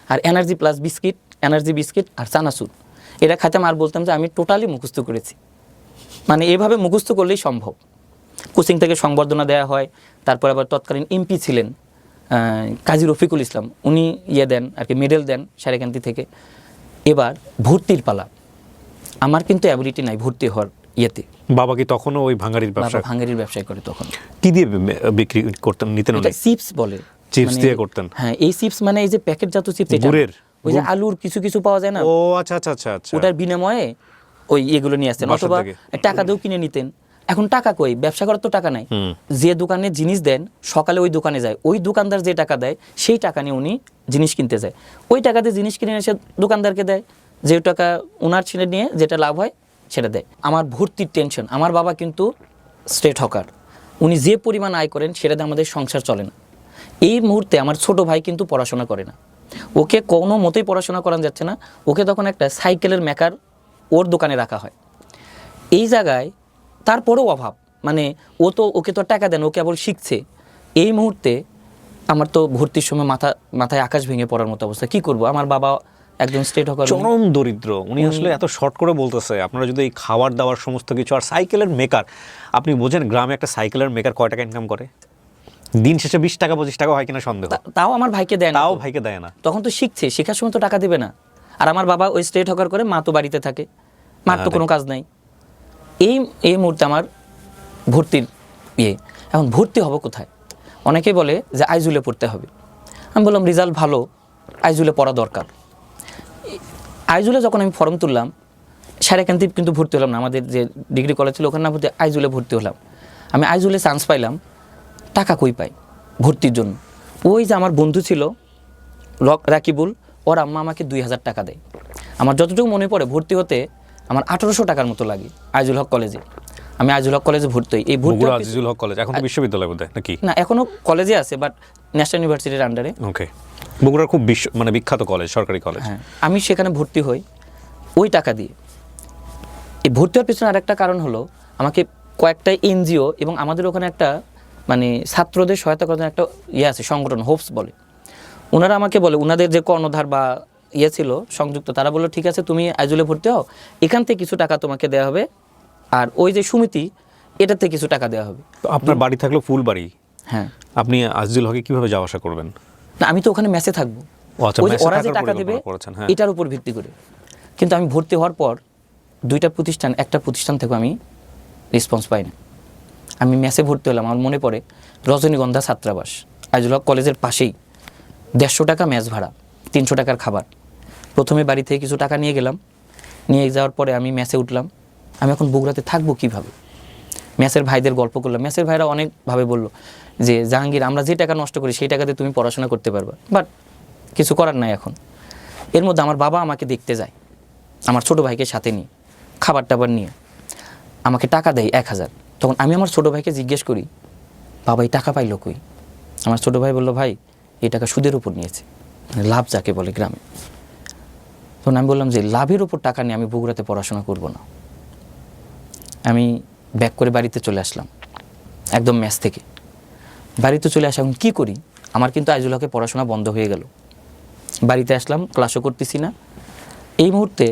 আর এনার্জি প্লাস বিস্কিট, আর চানাচুর, এটা খাইতাম। আর বলতাম যে আমি টোটালি মুখস্থ করেছি। মানে এভাবে মুখস্থ করলেই সম্ভব। কোচিং থেকে সংবর্ধনা দেওয়া হয়। তারপর আবার তৎকালীন এমপি ছিলেন কাজী রফিকুল ইসলাম, উনি দেন আর কি, মেডেল দেন সারেকান্তি থেকে। এবার ভর্তির পালা, আমার কিন্তু অ্যাবিলিটি নাই ভর্তি হওয়ার ইয়েতে। বাবা কি তখনও ওই ভাঙাড়ির ব্যবসায় করে? তখন কি দিয়ে বিক্রি করতেন, নিতেন? চিপস বলে, চিপস দিয়ে করতেন। হ্যাঁ, এই চিপস মানে এই যে প্যাকেটজাত চিপস, গুড়ের, ওই যে আলুর কিছু পাওয়া যায় না? ও আচ্ছা আচ্ছা আচ্ছা আচ্ছা। ওটার বিনিময়ে ওই এগুলো নিয়ে আসতেন, অথবা টাকা দিয়েও কিনে নিতেন। এখন টাকা কই, ব্যবসা করার তো টাকা নাই। যে দোকানে জিনিস দেন, সকালে ওই দোকানে যায়, ওই দোকানদার যে টাকা দেয় সেই টাকা নিয়ে উনি জিনিস কিনতে যায়। ওই টাকাতে জিনিস কিনে এসে দোকানদারকে দেয়, যে টাকা ওনার ছেলে নিয়ে যেটা লাভ হয় সেটা দেয়। আমার ভর্তির টেনশন, আমার বাবা কিন্তু স্টেট হকার, উনি যে পরিমাণ আয় করেন সেটাতে আমাদের সংসার চলে না। এই মুহূর্তে আমার ছোট ভাই কিন্তু পড়াশোনা করে না, ওকে কোনো মতেই পড়াশোনা করানো যাচ্ছে না। ওকে তখন একটা সাইকেলের মেকার ওর দোকানে রাখা হয়। এই জায়গায় তারপরেও অভাব, মানে ওকে তো টাকা দেন, ও কেবল শিখছে। এই মুহূর্তে আমার তো ভর্তির সময় মাথায় আকাশ ভেঙে পড়ার মতো অবস্থা। কি করব? আমার বাবা একজন স্টেট হকার, চরম দরিদ্র। উনি আসলে এত শর্ট করে বলতেছে, আপনারা যদি এই খাবার দাবার সমস্ত কিছু আর সাইকেলের মেকার, আপনি বোঝেন গ্রামে একটা সাইকেলের মেকার কয় টাকা ইনকাম করে? দিন শেষে 20 টাকা 25 টাকা হয় কিনা সন্দেহ। তাও আমার ভাইকে দেয় না, তাও ভাইকে দেয় না। তখন তো শিখছে, শেখার সময় তো টাকা দেবে না। আর আমার বাবা ওই স্টেট হকার করে, মা তো বাড়িতে থাকে, মার তো কোনো কাজ নাই। এই মুহূর্তে আমার ভর্তির এখন ভর্তি হব কোথায়? অনেকেই বলে যে আইজুলে পড়তে হবে। আমি বললাম রেজাল্ট ভালো, আইজুলে পড়া দরকার। আইজুলে যখন আমি ফর্ম তুললাম, সারেকান্তি কিন্তু ভর্তি হলাম না, আমাদের যে ডিগ্রি কলেজ ছিল ওখানে না ভর্তি, আইজুলে ভর্তি হলাম। আমি আইজুলে চান্স পাইলাম, টাকা কই পাই ভর্তির জন্য? ওই যে আমার বন্ধু ছিল রাকিবুল, ওর আম্মা আমাকে 2000 টাকা দেয়। আমার যতটুকু মনে পড়ে ভর্তি হতে আমার 1800 টাকার মতো লাগে আইজুল হক কলেজে। আমি আইজুল হক কলেজে ভর্তি হই। এই ভর্তি আজিজুল হক কলেজ এখন তো বিশ্ববিদ্যালয় বোধহয় নাকি? না, এখনো কলেজে আছে, বাট ন্যাশনাল ইউনিভার্সিটির আন্ডারে। ওকে, বগুড়ার খুব মানে বিখ্যাত কলেজ, সরকারি কলেজ। হ্যাঁ, আমি সেখানে ভর্তি হই ওই টাকা দিয়ে। এই ভর্তি হওয়ার পিছনে আরেকটা কারণ হলো, আমাকে কয়েকটা এনজিও এবং আমাদের ওখানে একটা মানে ছাত্রদের সহায়তা করার একটা আছে, সংগঠন হোপস বলে। ওনারা আমাকে বলে, ওনাদের যে কর্ণধার বা ছিল সংযুক্ত, তারা বললো ঠিক আছে তুমি আইজুলে ভর্তি হও, এখান থেকে কিছু টাকা তোমাকে দেওয়া হবে, আর ওই যে সমিতি এটাতে কিছু টাকা দেওয়া হবে। আপনার বাড়ি থাকলো ফুলবাড়ি, হ্যাঁ, আপনি আজিজুল হকে কিভাবে যাওয়া আসা করবেন? না আমি তো ওখানে মেসে থাকবো, ওরা যে টাকা দেবে এটার উপর ভিত্তি করে। কিন্তু আমি ভর্তি হওয়ার পর একটা প্রতিষ্ঠান থেকে আমি রেসপন্স পাই না। আমি মেসে ভর্তি হলাম, আমার মনে পড়ে রজনীগন্ধা ছাত্রাবাস, আইজুল হক কলেজের পাশেই, 150 টাকা মেস ভাড়া, 300 টাকার খাবার। প্রথমে বাড়ি থেকে কিছু টাকা নিয়ে গেলাম, নিয়ে যাওয়ার পরে আমি মেসে উঠলাম। আমি এখন বগুড়াতে থাকবো কীভাবে? মেসের ভাইদের গল্প করলাম, মেসের ভাইরা অনেকভাবে বললো যে জাহাঙ্গীর, আমরা যে টাকা নষ্ট করি সেই টাকাতে তুমি পড়াশোনা করতে পারবা, বাট কিছু করার নাই এখন। এর মধ্যে আমার বাবা আমাকে দেখতে যায়, আমার ছোটো ভাইকে সাথে নিয়ে, খাবার টাবার নিয়ে আমাকে টাকা দেয় 1000। তখন আমি আমার ছোটো ভাইকে জিজ্ঞেস করি, বাবা এই টাকা পাইলো কই? আমার ছোটো ভাই বললো, ভাই এই টাকা সুদের উপর নিয়েছে, মানে লাভ যাকে বলে গ্রামে। তখন আমি বললাম যে লাভের উপর টাকা নিয়ে আমি বগুড়াতে পড়াশোনা করব না। আমি ব্যাক করে বাড়িতে চলে আসলাম, একদম মেস থেকে বাড়িতে চলে আসা। এখন কী করি? আমার কিন্তু আইজুল হকে পড়াশোনা বন্ধ হয়ে গেল। বাড়িতে আসলাম, ক্লাসও করতেছি না। এই মুহূর্তে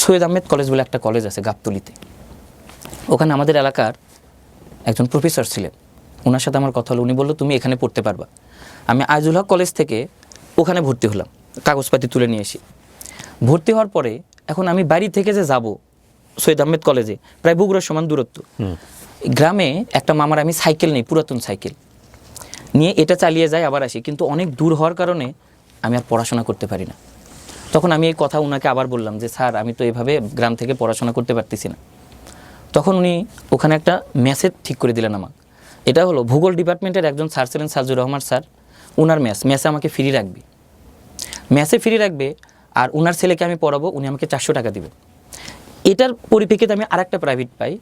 সৈয়দ আহমেদ কলেজ বলে একটা কলেজ আছে গাবতলীতে, ওখানে আমাদের এলাকার একজন প্রফেসর ছিলেন, ওনার সাথে আমার কথা হলো। উনি বললো তুমি এখানে পড়তে পারবা। আমি আইজুল হক কলেজ থেকে ওখানে ভর্তি হলাম, কাগজপাতি তুলে নিয়ে এসে। ভর্তি হওয়ার পরে এখন আমি বাড়ি থেকে যে যাব সৈয়দ আহমেদ কলেজে, প্রায় বগুড়ার সমান দূরত্ব। গ্রামে একটা মামার আমি সাইকেল নেই, পুরাতন সাইকেল নিয়ে এটা চালিয়ে যাই আবার আসি, কিন্তু অনেক দূর হওয়ার কারণে আমি আর পড়াশোনা করতে পারি না। তখন আমি এই কথা ওনাকে আবার বললাম যে স্যার, আমি তো এভাবে গ্রাম থেকে পড়াশোনা করতে পারতেছি না। তখন উনি ওখানে একটা মেসেজ ঠিক করে দিলেন আমাকে। এটা হলো ভূগোল ডিপার্টমেন্টের একজন স্যার ছিলেন, সাজুর রহমান স্যার। ওনার মেসে আমাকে ফ্রি রাখবে, মেসে ফ্রি রাখবে, আর ওনার ছেলেকে আমি পড়াবো, উনি আমাকে 400 টাকা দিবেন। এটার পরিপ্রেক্ষিতে আমি আরেকটা প্রাইভেট পাই,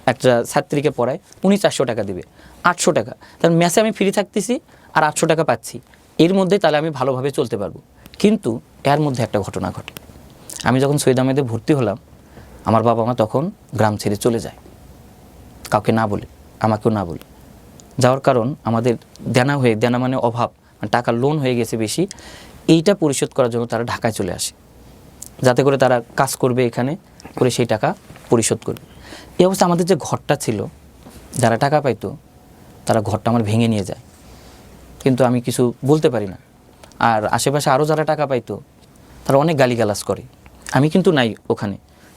একটা ছাত্রীকে পড়ায়, উনি 400 টাকা দিবে, 800 টাকা। তার মেসে আমি ফ্রি থাকতেছি আর 800 টাকা পাচ্ছি। এর মধ্যে তাহলে আমি ভালোভাবে চলতে পারবো। কিন্তু এর মধ্যে একটা ঘটনা ঘটে। আমি যখন সৈয়দ আহমেদে ভর্তি হলাম, আমার বাবা মা তখন গ্রাম ছেড়ে চলে যায়, কাউকে না বলে, আমাকেও না বলে। যাওয়ার কারণ আমাদের দেনা মানে অভাব, টাকার লোন হয়ে গেছে বেশি। এইটা পরিশোধ করার জন্য তারা ঢাকায় চলে আসে, যাতে করে তারা কাজ করবে এখানে, করে সেই টাকা পরিশোধ করবে। এই অবস্থা আমাদের যে ঘরটা ছিল, যারা টাকা পাইতো তারা ঘরটা আমার ভেঙে নিয়ে যায়, কিন্তু আমি কিছু বলতে পারি না। আর আশেপাশে আরও যারা টাকা পাইতো তারা অনেক গালিগালাজ করে, আমি কিন্তু নাই ওখানে।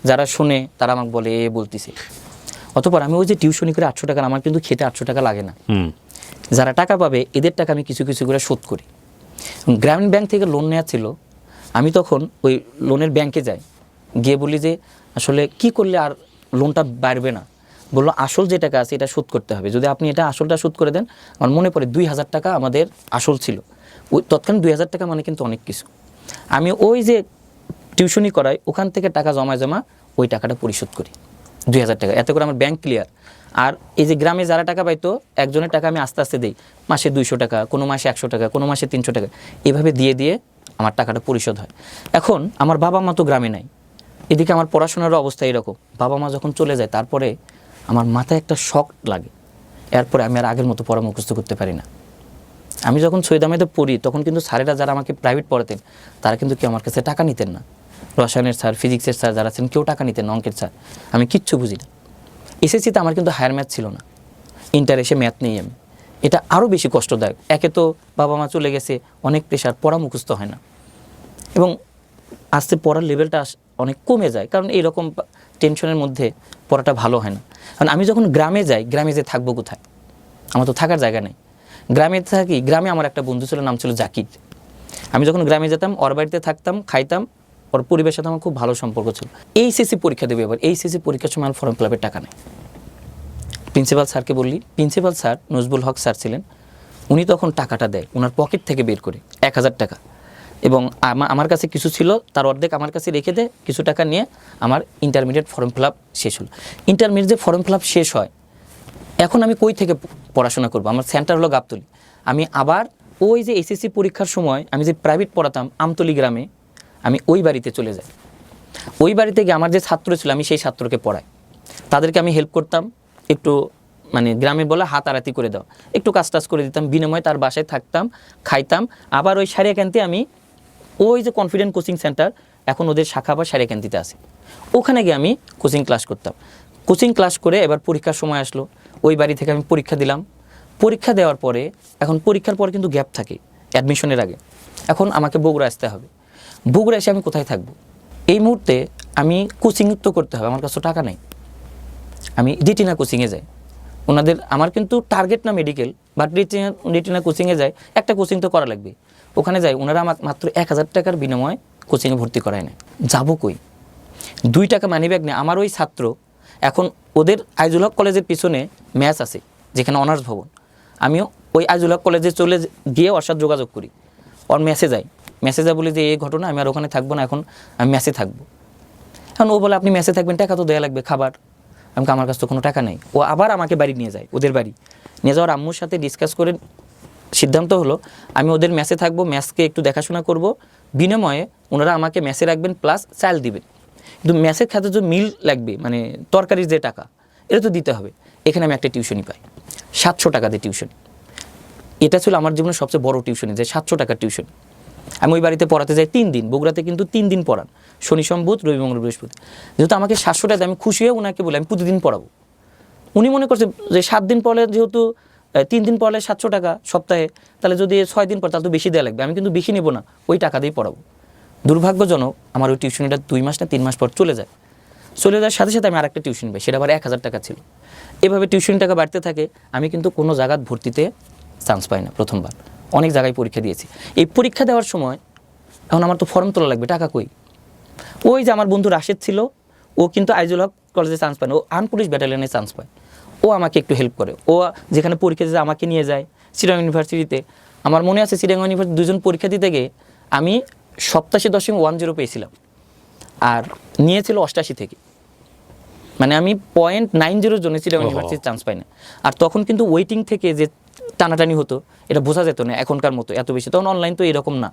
যারা শুনে তারা আমাকে বলে এ বলতেছে। অতপর আমি ওই যে টিউশনি করে 800 টাকা, আমার কিন্তু খেতে 800 টাকা লাগে না। যারা টাকা পাবে এদের টাকা আমি কিছু কিছু করে শোধ করি। গ্রামীণ ব্যাংক থেকে লোন নেওয়া ছিল, আমি তখন ওই লোনের ব্যাংকে যাই, গিয়ে বলি যে আসলে কি করলে আর লোনটা বাড়বে না। বললো আসল যে টাকা আছে এটা শোধ করতে হবে, যদি আপনি এটা আসলটা শোধ করে দেন। আমার মনে পড়ে 2000 টাকা আমাদের আসল ছিল। ওই তৎক্ষণাৎ 2000 টাকা মানে কিন্তু অনেক কিছু। আমি ওই যে টিউশনি করাই, ওখান থেকে টাকা জমা ওই টাকাটা পরিশোধ করি 2,000 টাকা, এতে করে আমার ব্যাংক ক্লিয়ার। আর এই যে গ্রামে যারা টাকা পাইতো, একজনের টাকা আমি আস্তে আস্তে দিই, মাসে 200 টাকা, কোনো মাসে 100 টাকা, কোনো মাসে 300 টাকা, এভাবে দিয়ে আমার টাকাটা পরিশোধ হয়। এখন আমার বাবা মা তো গ্রামে নাই, এদিকে আমার পড়াশোনার অবস্থা এরকম। বাবা মা যখন চলে যায়, তারপরে আমার মাথায় একটা শক লাগে, এরপরে আমি আর আগের মতো পড়া মুখস্থ করতে পারি না। আমি যখন সৈয়দ আহমেদে পড়ি, তখন কিন্তু স্যারেরা যারা আমাকে প্রাইভেট পড়াতেন, তারা কিন্তু কেউ আমার কাছে টাকা নিতেন না। রসায়নের স্যার, ফিজিক্সের স্যার যারা আছেন, কেউ টাকা নিতেন না, অঙ্কের স্যার। আমি কিচ্ছু বুঝি না। এসএসসিতে আমার কিন্তু হায়ার ম্যাথ ছিল না, ইন্টার এসে ম্যাথ নেই আমি। এটা আরও বেশি কষ্টদায়ক। একে তো বাবা মা চলে গেছে, অনেক প্রেশার, পড়া মুখস্থ হয় না, এবং আস্তে পড়ার লেভেলটা অনেক কমে যায়, কারণ এইরকম টেনশনের মধ্যে পড়াটা ভালো হয় না। কারণ আমি যখন গ্রামে যাই, গ্রামে যে থাকবো কোথায়, আমার তো থাকার জায়গা নেই। গ্রামে থাকি, গ্রামে আমার একটা বন্ধু ছিল, নাম ছিল জাকির। আমি যখন গ্রামে যেতাম, ওর বাড়িতে থাকতাম, খাইতাম, ওর পরিবেশের সাথে আমার খুব ভালো সম্পর্ক ছিল। এইচএসসি পরীক্ষা দেবে, এবার এইচএসসি পরীক্ষার সময় আমার ফর্ম ফিল আপের টাকা নেই। প্রিন্সিপাল স্যারকে বললি, প্রিন্সিপাল স্যার নজবুল হক স্যার ছিলেন, উনি তখন টাকাটা দেয় ওনার পকেট থেকে বের করে 1,000 টাকা, এবং আমার কাছে কিছু ছিল, তার অর্ধেক আমার কাছে রেখে দেয়, কিছু টাকা নিয়ে আমার ইন্টারমিডিয়েট ফর্ম ফিল আপ শেষ হলো। ইন্টারমিডিয়েট যে ফর্ম ফিল আপ শেষ হয়, এখন আমি কই থেকে পড়াশোনা করব? আমার সেন্টার হলো গাবতলী। আমি আবার ওই যে এসএসসি পরীক্ষার সময় আমি যে প্রাইভেট পড়াতাম আমতলী গ্রামে, আমি ওই বাড়িতে চলে যাই। ওই বাড়িতে গিয়ে আমার যে ছাত্র ছিল, আমি সেই ছাত্রকে পড়াই, তাদেরকে আমি হেল্প করতাম, একটু মানে গ্রামে বলে হাত আড়াতি করে দাও, একটু কাজ টাজ করে দিতাম, বিনিময়ে তার বাসায় থাকতাম, খাইতাম। আবার ওই সারিয়াকান্তি আমি ওই যে কনফিডেন্ট কোচিং সেন্টার, এখন ওদের শাখা বা সারিয়াকান্তিতে আছে, ওখানে গিয়ে আমি কোচিং ক্লাস করতাম। কোচিং ক্লাস করে এবার পরীক্ষার সময় আসলো, ওই বাড়ি থেকে আমি পরীক্ষা দিলাম। পরীক্ষা দেওয়ার পরে, এখন পরীক্ষার পরে কিন্তু গ্যাপ থাকে অ্যাডমিশনের আগে, এখন আমাকে বগুড়া আসতে হবে। বগুড়া এসে আমি কোথায় থাকবো? এই মুহূর্তে আমি কোচিং তো করতে হবে, আমার কাছে টাকা নেই। আমি রেটিনা কোচিংয়ে যাই, ওনাদের, আমার কিন্তু টার্গেট না মেডিকেল, বাট রেটিনা কোচিংয়ে যাই, একটা কোচিং তো করা লাগবে। ওখানে যাই, ওনারা আমার মাত্র 1,000 টাকার বিনিময়ে কোচিংয়ে ভর্তি করায় না। যাবো কই? 2 টাকা মানি ব্যাগ নেই। আমার ওই ছাত্র, এখন ওদের আইজুল হক কলেজের পিছনে ম্যাচ আছে, যেখানে অনার্স ভবন, আমিও ওই আইজুল হক কলেজে চলে গিয়ে ওর সাথে যোগাযোগ করি, ওর মেসে যাই, মেসেজে বলি যে এই ঘটনা, আমি আর ওখানে থাকবো না, এখন আমি মেসে থাকবো। এখন ও বলে আপনি মেসে থাকবেন, টাকা তো দেওয়া লাগবে, খাবার। আমাকে, আমার কাছে তো কোনো টাকা নেই। ও আবার আমাকে বাড়ি নিয়ে যায়, ওদের বাড়ি নিয়ে যাওয়ার আম্মুর সাথে ডিসকাস করে সিদ্ধান্ত হলো আমি ওদের মেসে থাকবো, মেসকে একটু দেখাশোনা করব, বিনিময়ে ওনারা আমাকে মেসে রাখবেন, প্লাস চাল দিবেন। কিন্তু মেসের খাতে যে মিল লাগবে, মানে তরকারির যে টাকা, এটা তো দিতে হবে। এখানে আমি একটা টিউশনি পাই, 700 টাকা দিয়ে টিউশনি। এটা ছিল আমার জীবনের সবচেয়ে বড় টিউশনি, যে 700 টাকার টিউশন। আমি ওই বাড়িতে পড়াতে যাই 3 দিন, বগুড়াতে কিন্তু 3 দিন পড়ান, শনি সোম বুধ, রবি মঙ্গল বৃহস্পতি। যেহেতু আমাকে 700 টাকা, আমি খুশি হয়ে ওনাকে বলি আমি প্রতিদিন পড়াবো। উনি মনে করছে যে 7 দিন পড়লে, যেহেতু 3 দিন পড়লে 700 টাকা সপ্তাহে, তাহলে যদি 6 দিন পর, তাহলে তো বেশি দেওয়া লাগবে। আমি কিন্তু বেশি নেবো না, ওই টাকা দিয়েই পড়াবো। দুর্ভাগ্যজনক, আমার ওই টিউশনিটা 2 মাস না 3 মাস পর চলে যায়। চলে যাওয়ার সাথে সাথে আমি আরেকটা টিউশন পাই, সেটা আবার 1,000 টাকা ছিল। এভাবে টিউশন টাকা বাড়তে থাকে। আমি কিন্তু কোনো জায়গায় ভর্তিতে চান্স পাই না। প্রথমবার অনেক জায়গায় পরীক্ষা দিয়েছি। এই পরীক্ষা দেওয়ার সময় এখন আমার তো ফর্ম তোলা লাগবে, টাকা কই? ওই যে আমার বন্ধু রাশেদ ছিল, ও কিন্তু আইজুল হক কলেজে চান্স পায় না, ও আর্ম পুলিশ ব্যাটালিয়নে চান্স পায়। ও আমাকে একটু হেল্প করে, ও যেখানে পরীক্ষা দিতে আমাকে নিয়ে যায়। চিটাগাং ইউনিভার্সিটিতে আমার মনে আছে, চিটাগাং ইউনিভার্সিটি 2 জন পরীক্ষা দিতে গিয়ে আমি 87.10 পেয়েছিলাম, আর নিয়েছিল 88 থেকে, মানে আমি 0.90 জন্য চিটাগাং ইউনিভার্সিটির চান্স পাই না। আর তখন কিন্তু ওয়েটিং থেকে যে টানাটানি হতো, এটা বোঝা যেত না এখনকার মতো এত বেশি। তখন অনলাইন তো এরকম না,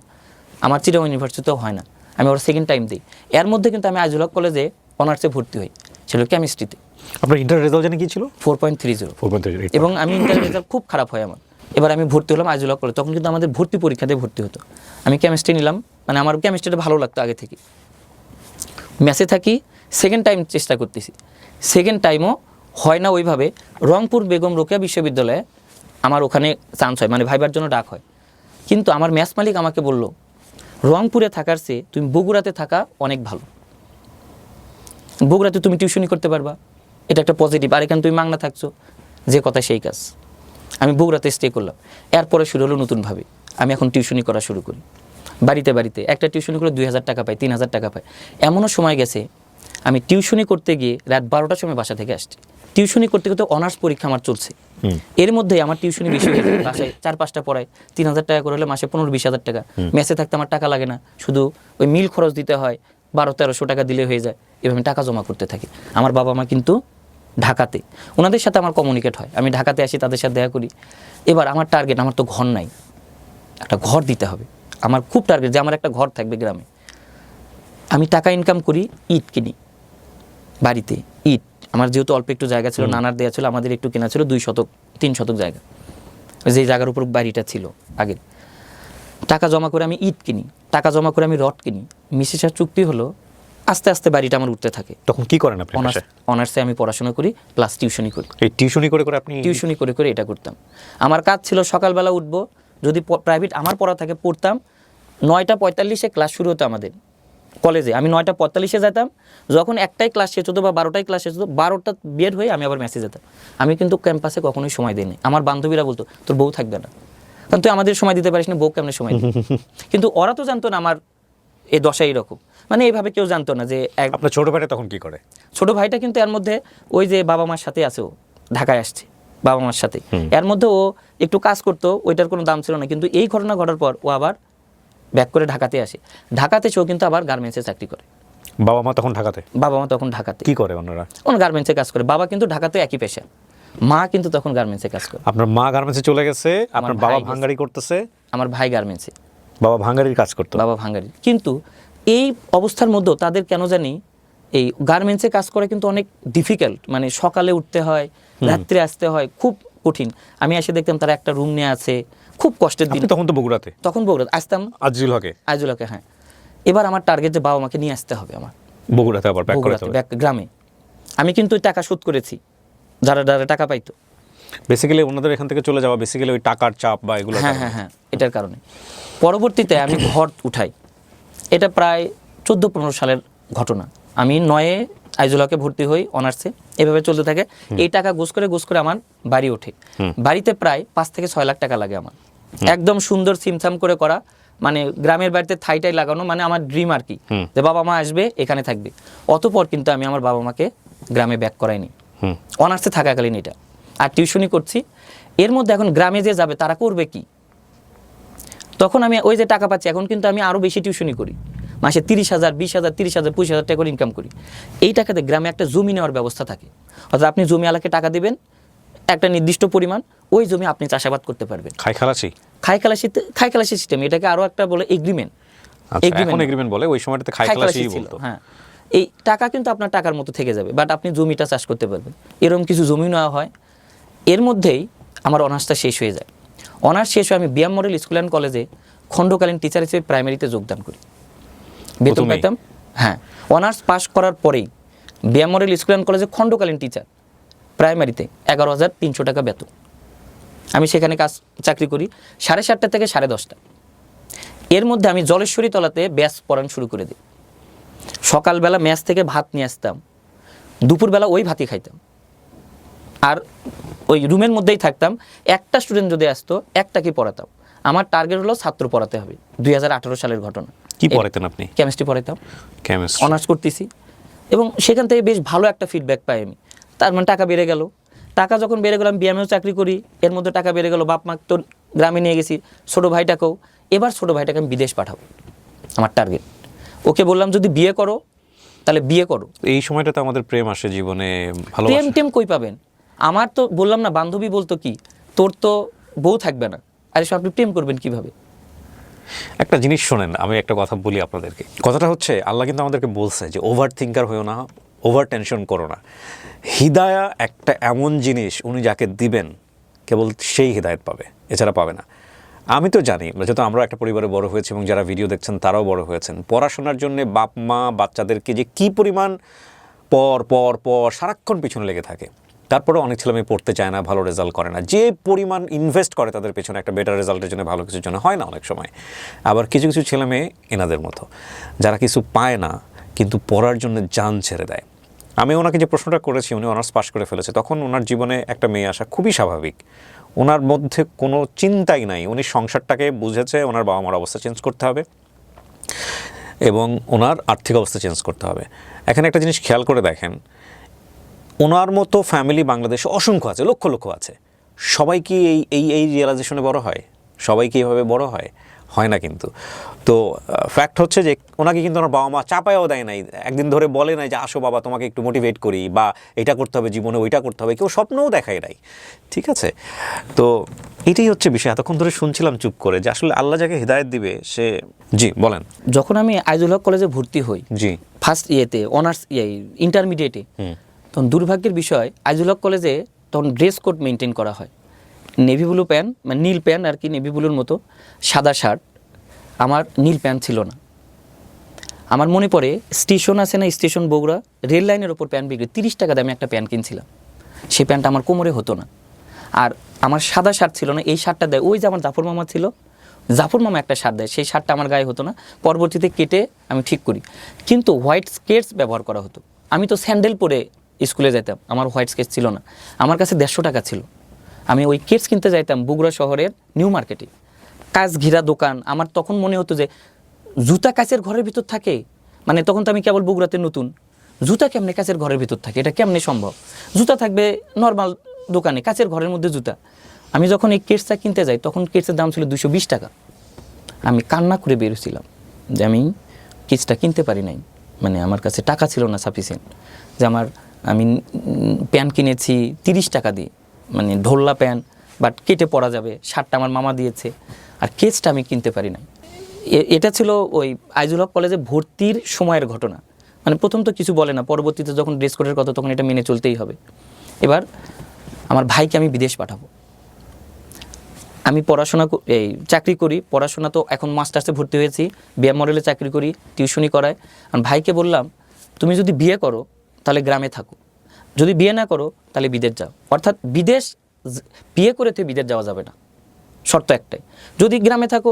আমার চিটাগাং ইউনিভার্সিটিতেও হয় না। আমি ওর সেকেন্ড টাইম দিই। এর মধ্যে কিন্তু আমি আইজুল হক কলেজে অনার্সে ভর্তি হই, ছিল কেমিস্ট্রিতে। আপনার ইন্টার রেজাল্ট জানি কি ছিল? 4.30। 4.30। এবং আমি ইন্টার রেজাল্ট খুব খারাপ হয় আমার। এবার আমি ভর্তি হলাম আইজুল হক কলেজ। তখন কিন্তু আমাদের ভর্তি পরীক্ষা দিয়ে ভর্তি হতো। আমি কেমিস্ট্রি নিলাম, মানে আমার কেমিস্ট্রিটা ভালো লাগতো আগে থেকে। মেসে থাকি, সেকেন্ড টাইম চেষ্টা করতেছি, সেকেন্ড টাইমও হয় না ওইভাবে। রংপুর বেগম রোকেয়া বিশ্ববিদ্যালয়ে আমার ওখানে চান্স হয়, মানে ভাইবার জন্য ডাক হয়। কিন্তু আমার ম্যাথ মালিক আমাকে বলল, রংপুরে থাকার চেয়ে তুমি বগুড়াতে থাকা অনেক ভালো, বগুড়াতে তুমি টিউশনি করতে পারবা, এটা একটা পজিটিভ। আর এখানে তুমি মাংনা থাকছো, যে কথা সেই কাজ। আমি বগুড়াতে স্টে করলাম। এরপরে শুরু হলো নতুনভাবে, আমি এখন টিউশনি করা শুরু করি। বাড়িতে বাড়িতে একটা টিউশনি করে 2,000 টাকা পাই, 3,000 টাকা পাই। এমনও সময় গেছে আমি টিউশনি করতে গিয়ে রাত 12টার সময় বাসা থেকে আসছি। টিউশনি করতে করতে অনার্স পরীক্ষা আমার চলছে, এর মধ্যে আমার টিউশনি বেশি হয়ে যায়। বাসায় 4-5টা পড়ায়, 3,000 টাকা করে হলে মাসে 15-20,000 টাকা। মেসে থাকতে আমার টাকা লাগে না, শুধু ওই মিল খরচ দিতে হয়, 1200-1300 টাকা দিলে হয়ে যায়, এভাবে আমি টাকা জমা করতে থাকি। আমার বাবা মা কিন্তু ঢাকাতে, ওনাদের সাথে আমার কমিউনিকেট হয়, আমি ঢাকাতে আসি, তাদের সাথে দেখা করি। এবার আমার টার্গেট, আমার তো ঘর নাই, একটা ঘর দিতে হবে, আমার খুব টার্গেট যে আমার একটা ঘর থাকবে গ্রামে। আমি টাকা ইনকাম করি, ইট কিনি বাড়িতে, ইট আমার যেহেতু অল্প একটু জায়গা ছিল, নানার দেওয়া ছিল, আমাদের একটু কেনা ছিল 2 শতক 3 শতক জায়গা, যেই জায়গার উপর বাড়িটা ছিল আগে। টাকা জমা করে আমি ইট কিনি, টাকা জমা করে আমি রড কিনি, মিসেসের চুক্তি হলো, আস্তে আস্তে বাড়িটা আমার উঠতে থাকে। তখন কি করেন আপনি? অনার্সে আমি পড়াশোনা করি, প্লাস টিউশনি করি। এই টিউশনি করে করে আপনি? টিউশনি করে করে এটা করতাম। আমার কাজ ছিল সকালবেলা উঠবো, যদি প্রাইভেট আমার পড়া থাকে পড়তাম, 9:45-এ ক্লাস শুরু হতো আমাদের কলেজে, আমি 9:45-এ যেতাম। যখন একটাই ক্লাস শেষ হতো বা 12টায় ক্লাস শেষ হতো, 12টা বের হয়ে আমি আবার মেসে যেতাম। আমি কিন্তু ক্যাম্পাসে কখনোই সময় দিইনি। আমার বান্ধবীরা বলতো তোর বউ থাকবে না, কারণ তুই আমাদের সময় দিতে পারিস না, বউ কেমনে সময় দিবি? কিন্তু ওরা তো জানতো না আমার এই দশা এইরকম, মানে এইভাবে কেউ জানতো না যে আপনার ছোট ভাইটা তখন কি করে? ছোট ভাইটা কিন্তু এর মধ্যে ওই যে বাবা মার সাথে আছে, ও ঢাকায় আসছে বাবা মার সাথে, এর মধ্যে ও একটু কাজ করতো, ওইটার কোনো দাম ছিল না। কিন্তু এই ঘটনা ঘটার পর ও আবার ব্যাক করে ঢাকাতে আসে। ঢাকাতে সেও কিন্তু আবার গার্মেন্টসে চাকরি করে। বাবা মা তখন ঢাকাতে? বাবা মা তখন ঢাকাতে। কি করে ওনারা? ওন গার্মেন্টসে কাজ করে। বাবা কিন্তু ঢাকাতে একই পেশা, মা কিন্তু তখন গার্মেন্টসে কাজ করে। আপনার মা গার্মেন্টসে চলে গেছে, আপনার বাবা ভাঙ্গারি করতেছে? আমার ভাই গার্মেন্টসে, বাবা ভাঙ্গারির কাজ করতো। বাবা ভাঙ্গারি। কিন্তু এই অবস্থার মধ্যে তাদের কেন জানি এই গার্মেন্টসে কাজ করা কিন্তু অনেক ডিফিকাল্ট, মানে সকালে উঠতে হয়, রাত্রে আসতে হয়, খুব কঠিন। আমি এসে দেখতাম তারা একটা রুম নিয়ে আছে, খুব কষ্টের দিন। তখন তো বগুড়াতে? তখন বগুড়াতে আসতাম। আজিজুল হকে? আজিজুল হকে, হ্যাঁ। এবার আমার টার্গেট যে বাবা মাকে নিয়ে আসতে হবে আমার বগুড়াতে, আবার ব্যাক করতে হবে গ্রামে। আমি কিন্তু টাকা শোধ করেছি, যারা যারা টাকা পাইতো। বেসিক্যালি ওনাদের এখান থেকে চলে যাওয়া বেসিক্যালি ওই টাকার চাপ বা এগুলো? হ্যাঁ হ্যাঁ হ্যাঁ, এটার কারণে। পরবর্তীতে আমি ঘর উঠাই, এটা প্রায় 14-15 সালের ঘটনা। আমি 9-এ আজিজুল হকে ভর্তি হই অনার্সে, এভাবে চলতে থাকে। এই টাকা গোছ করে আমার বাড়ি ওঠে। বাড়িতে প্রায় 5 থেকে 6 লাখ টাকা লাগে আমার, একদম সুন্দর সিমসাম করে করা, মানে গ্রামের বাড়িতে থাইটাই লাগানো, মানে আমার ড্রিম আর কি, যে বাবা মা আসবে এখানে থাকবে। অতপর কিন্তু আমি আমার বাবা মাকে গ্রামে ব্যাক করাইনি, অনার্সে থাকাকালীন এটা। আর টিউশনি করছি। এর মধ্যে এখন গ্রামে যে যাবে তারা করবে কি? তখন আমি ওই যে টাকা পাচ্ছি, এখন কিন্তু আমি আরও বেশি টিউশনি করি, মাসে 30,000, 20,000, 30,000, 25,000 টাকা করে ইনকাম করি। এই টাকাতে গ্রামে একটা জমি নেওয়ার ব্যবস্থা থাকে, অর্থাৎ আপনি জমি আলাকে টাকা দিবেন একটা নির্দিষ্ট পরিমাণ, ওই জমি আপনি চাষাবাদ করতে পারবেন। খাইখালাসি সিস্টেম, এটাকে আরো একটা বলে এগ্রিমেন্ট। এগ্রিমেন্ট বলে, ওই সময়টাতে খাইখালাসি বলতো। হ্যাঁ, এই টাকা কিন্তু আপনার টাকার মতো থেকে যাবে, বাট আপনি জমিটা চাষ করতে পারবেন। এরকম কিছু জমি নেওয়া হয়। এর মধ্যেই আমার অনার্সটা শেষ হয়ে যায়। অনার্স শেষ হয়ে আমি বিএম মডেল স্কুল অ্যান্ড কলেজে খণ্ডকালীন টিচার হিসেবে প্রাইমারিতে যোগদান করি, বেতন পাইতাম। হ্যাঁ, অনার্স পাস করার পরেই বিএম মডেল স্কুল অ্যান্ড কলেজে খণ্ডকালীন টিচার প্রাইমারিতে 11,300 টাকা বেতন। আমি সেখানে চাকরি করি 7:30 থেকে 10:30। এর মধ্যে আমি জলেশ্বরী তলাতে ব্যাস পড়ানো শুরু করে দিই। সকালবেলা ম্যাচ থেকে ভাত নিয়ে আসতাম, দুপুরবেলা ওই ভাতই খাইতাম, আর ওই রুমের মধ্যেই থাকতাম। একটা স্টুডেন্ট যদি আসতো, একটাকে পড়াতাম। আমার টার্গেট হলো ছাত্র পড়াতে হবে। 2018 সালের ঘটনা। কি পড়াতেন আপনি? কেমিস্ট্রি পড়াতাম, কেমিস্ট্রি অনার্স করতেছি। এবং সেখান থেকে বেশ ভালো একটা ফিডব্যাক পাই আমি। তার মানে টাকা বেড়ে গেল। টাকা যখন বেড়ে গেলাম, বিএমএও চাকরি করি, এর মধ্যে টাকা বেড়ে গেল। বাপ মা তো গ্রামে নিয়ে গেছি, ছোটো ভাইটাকেও। এবার ছোটো ভাইটাকে আমি বিদেশ পাঠাবো, আমার টার্গেট। ওকে বললাম যদি বিয়ে করো তাহলে বিয়ে করো। এই সময়টাতে আমাদের প্রেম আসে জীবনে, প্রেম টেম কই পাবেন? আমার তো বললাম না, বান্ধবী বলতো কি, তোর তো বউ থাকবে না, আরে আপনি প্রেম করবেন কিভাবে? একটা জিনিস শোনেন, আমি একটা কথা বলি আপনাদেরকে। কথাটা হচ্ছে, আল্লাহ কিন্তু আমাদেরকে বলছে যে ওভার থিঙ্কার হয়েও না, ওভার টেনশন করো না। হিদায়া একটা এমন জিনিস, উনি যাকে দিবেন কেবল সেই হিদায়ত পাবে, এছাড়া পাবে না। আমি তো জানি, যেহেতু আমরা একটা পরিবারে বড় হয়েছি এবং যারা ভিডিও দেখছেন তারাও বড় হয়েছেন, পড়াশোনার জন্য বাপ মা বাচ্চাদেরকে যে কী পরিমাণ পর পর পর সারাক্ষণ পিছনে লেগে থাকে। তারপরে অনেক ছেলেমেয়ে পড়তে চায় না, ভালো রেজাল্ট করে না। যে পরিমাণ ইনভেস্ট করে তাদের পেছনে একটা বেটার রেজাল্টের জন্য, ভালো কিছুর জন্য, হয় না অনেক সময়। আবার কিছু কিছু ছেলেমেয়ে এনাদের মতো, যারা কিছু পায় না কিন্তু পড়ার জন্য জান ছেড়ে দেয়। আমি ওনাকে যে প্রশ্নটা করেছি, উনি অনার্স পাস করে ফেলেছে, তখন ওনার জীবনে একটা মেয়ে আসা খুবই স্বাভাবিক। ওনার মধ্যে কোনো চিন্তাই নাই, উনি সংসারটাকে বুঝেছে ওনার বাবা মার অবস্থা চেঞ্জ করতে হবে এবং ওনার আর্থিক অবস্থা চেঞ্জ করতে হবে। এখানে একটা জিনিস খেয়াল করে দেখেন, ওনার মতো ফ্যামিলি বাংলাদেশে অসংখ্য আছে, লক্ষ লক্ষ আছে। সবাই কি এই রিয়েলাইজেশনে বড় হয়? সবাই কি এইভাবে বড় হয়? হয় না কিন্তু। তো ফ্যাক্ট হচ্ছে যে ওনাকে কিন্তু ওনার বাবা মা চাপায়ও দেয় নাই, একদিন ধরে বলে নাই যে আসো বাবা তোমাকে একটু মোটিভেট করি বা এটা করতে হবে জীবনে, ওইটা করতে হবে, কেউ স্বপ্নও দেখায় নাই, ঠিক আছে। তো এটাই হচ্ছে বিষয়। এতক্ষণ ধরে শুনছিলাম চুপ করে যে আসলে আল্লাহ যাকে হিদায়াত দিবে সে, জি বলেন। যখন আমি আইজুল হক কলেজে ভর্তি হই, জি ফার্স্ট অনার্স ইন্টারমিডিয়েটে, তখন দুর্ভাগ্যের বিষয় আইজুল হক কলেজে তখন ড্রেস কোড মেনটেন করা হয়, নেভি ব্লু প্যান্ট, মানে নীল প্যান্ট আর কি, নেভি ব্লুর মতো সাদা শার্ট, আমার নীল প্যান্ট ছিল না। আমার মনে পড়ে স্টেশন আছে না, স্টেশন বগুড়া, রেল লাইনের ওপর প্যান্ট বিক্রি, 30 টাকা দামে একটা প্যান্ট কিনছিলাম, সেই প্যান্টটা আমার কোমরে হতো না। আর আমার সাদা শার্ট ছিল না, এই শার্টটা দেয় ওই যে আমার জাফর মামা ছিল, জাফর মামা একটা শার্ট দেয়, সেই শার্টটা আমার গায়ে হতো না, পরবর্তীতে কেটে আমি ঠিক করি। কিন্তু হোয়াইট স্কেটস ব্যবহার করা হতো। আমি তো স্যান্ডেল পরে স্কুলে যেতাম, আমার হোয়াইট স্কেটস ছিল না, আমার কাছে 150 টাকা ছিল, আমি ওই কেটস কিনতে যাইতাম বগুড়া শহরের নিউ মার্কেটে, কাঁচ ঘিরা দোকান। আমার তখন মনে হতো যে জুতা কাচের ঘরের ভিতর থাকে, মানে তখন তো আমি কেবল বগুড়াতে নতুন, জুতা কেমনে কাচের ঘরের ভিতর থাকে, এটা কেমনে সম্ভব, জুতা থাকবে নর্মাল দোকানে, কাচের ঘরের মধ্যে জুতা। আমি যখন এই কেটসটা কিনতে যাই তখন কেটসের দাম ছিল 220 টাকা। আমি কান্না করে বেরোছিলাম যে আমি কেটসটা কিনতে পারি নাই, মানে আমার কাছে টাকা ছিল না সাফিসিয়েন্ট, যে আমি প্যান্ট কিনেছি 30 টাকা দিয়ে, মানে ঢোল্লা প্যান্ট, বাট কেটে পরা যাবে, শার্টটা আমার মামা দিয়েছে, আর কেটসটা আমি কিনতে পারি নাই। এটা ছিল ওই আইজুল হক কলেজে ভর্তির সময়ের ঘটনা। মানে প্রথম তো কিছু বলে না, পরবর্তীতে যখন ড্রেস কোডের কথা তখন এটা মেনে চলতেই হবে। এবার আমার ভাইকে আমি বিদেশ পাঠাবো, আমি পড়াশোনা চাকরি করি, পড়াশোনা তো এখন মাস্টার্সে ভর্তি হয়েছি, বিএম মডেলে চাকরি করি, টিউশনি করায়। আমি ভাইকে বললাম তুমি যদি বিয়ে করো তাহলে গ্রামে থাকো, যদি বিয়ে না করো তাহলে বিদেশ যাও। অর্থাৎ বিয়ে করে তুই বিদেশ যাওয়া যাবে না, শর্ত একটাই, যদি গ্রামে থাকো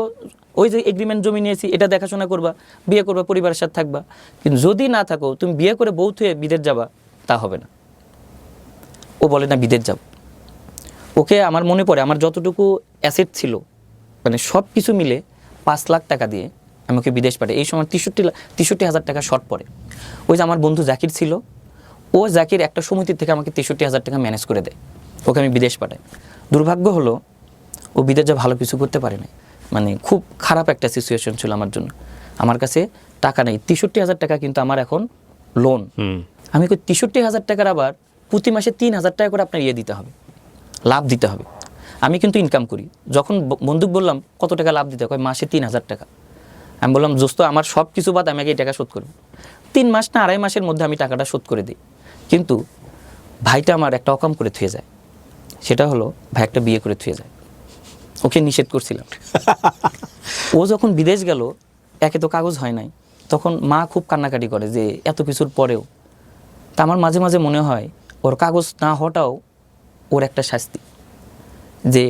ওই যে এগ্রিমেন্ট জমি নিয়েছি এটা দেখাশোনা করবা, বিয়ে করবা, পরিবারের সাথে থাকবা, কিন্তু যদি না থাকো তুমি বিয়ে করে বউ থুয়ে বিদেশ যাবা, তা হবে না। ও বলে না বিদেশ যাব। ওকে আমার মনে পড়ে আমার যতটুকু অ্যাসেট ছিল, মানে সব কিছু মিলে 5 লাখ টাকা দিয়ে আমি ওকে বিদেশ পাঠাই। এই সময় 63,000 টাকা শর্ট পড়ে। ওই যে আমার বন্ধু জাকির ছিল, ও জাকির একটা সমিতির থেকে আমাকে 63,000 টাকা ম্যানেজ করে দেয়, ওকে আমি বিদেশ পাঠাই। দুর্ভাগ্য হলো ও বিদেশ যা ভালো কিছু করতে পারে না, মানে খুব খারাপ একটা সিচুয়েশন ছিল আমার জন্য। আমার কাছে টাকা নেই, 63,000 টাকা কিন্তু আমার এখন লোন। আমি 63,000 টাকার আবার প্রতি মাসে 3,000 টাকা করে আপনার দিতে হবে, লাভ দিতে হবে। আমি কিন্তু ইনকাম করি। যখন বন্ধুক বললাম কত টাকা লাভ দিতে হয়, মাসে 3,000 টাকা। আমি বললাম দোস্ত আমার সব কিছু বাদ, আমি আগে এই টাকা শোধ করব। 3 মাস না 2.5 মাসের মধ্যে আমি টাকাটা শোধ করে দিই। কিন্তু ভাইটা আমার একটা অকাম করে থুয়ে যায়, সেটা হলো ভাই একটা বিয়ে করে থুয়ে যায়। ওকে নিষেধ করছিলাম। ও যখন বিদেশ গেল, একে তো কাগজ হয় নাই, তখন মা খুব কান্নাকাটি করে যে এত কিছুর পরেও। তা আমার মাঝে মাঝে মনে হয় ওর কাগজ না হওয়াটাও ওর একটা শাস্তি, যে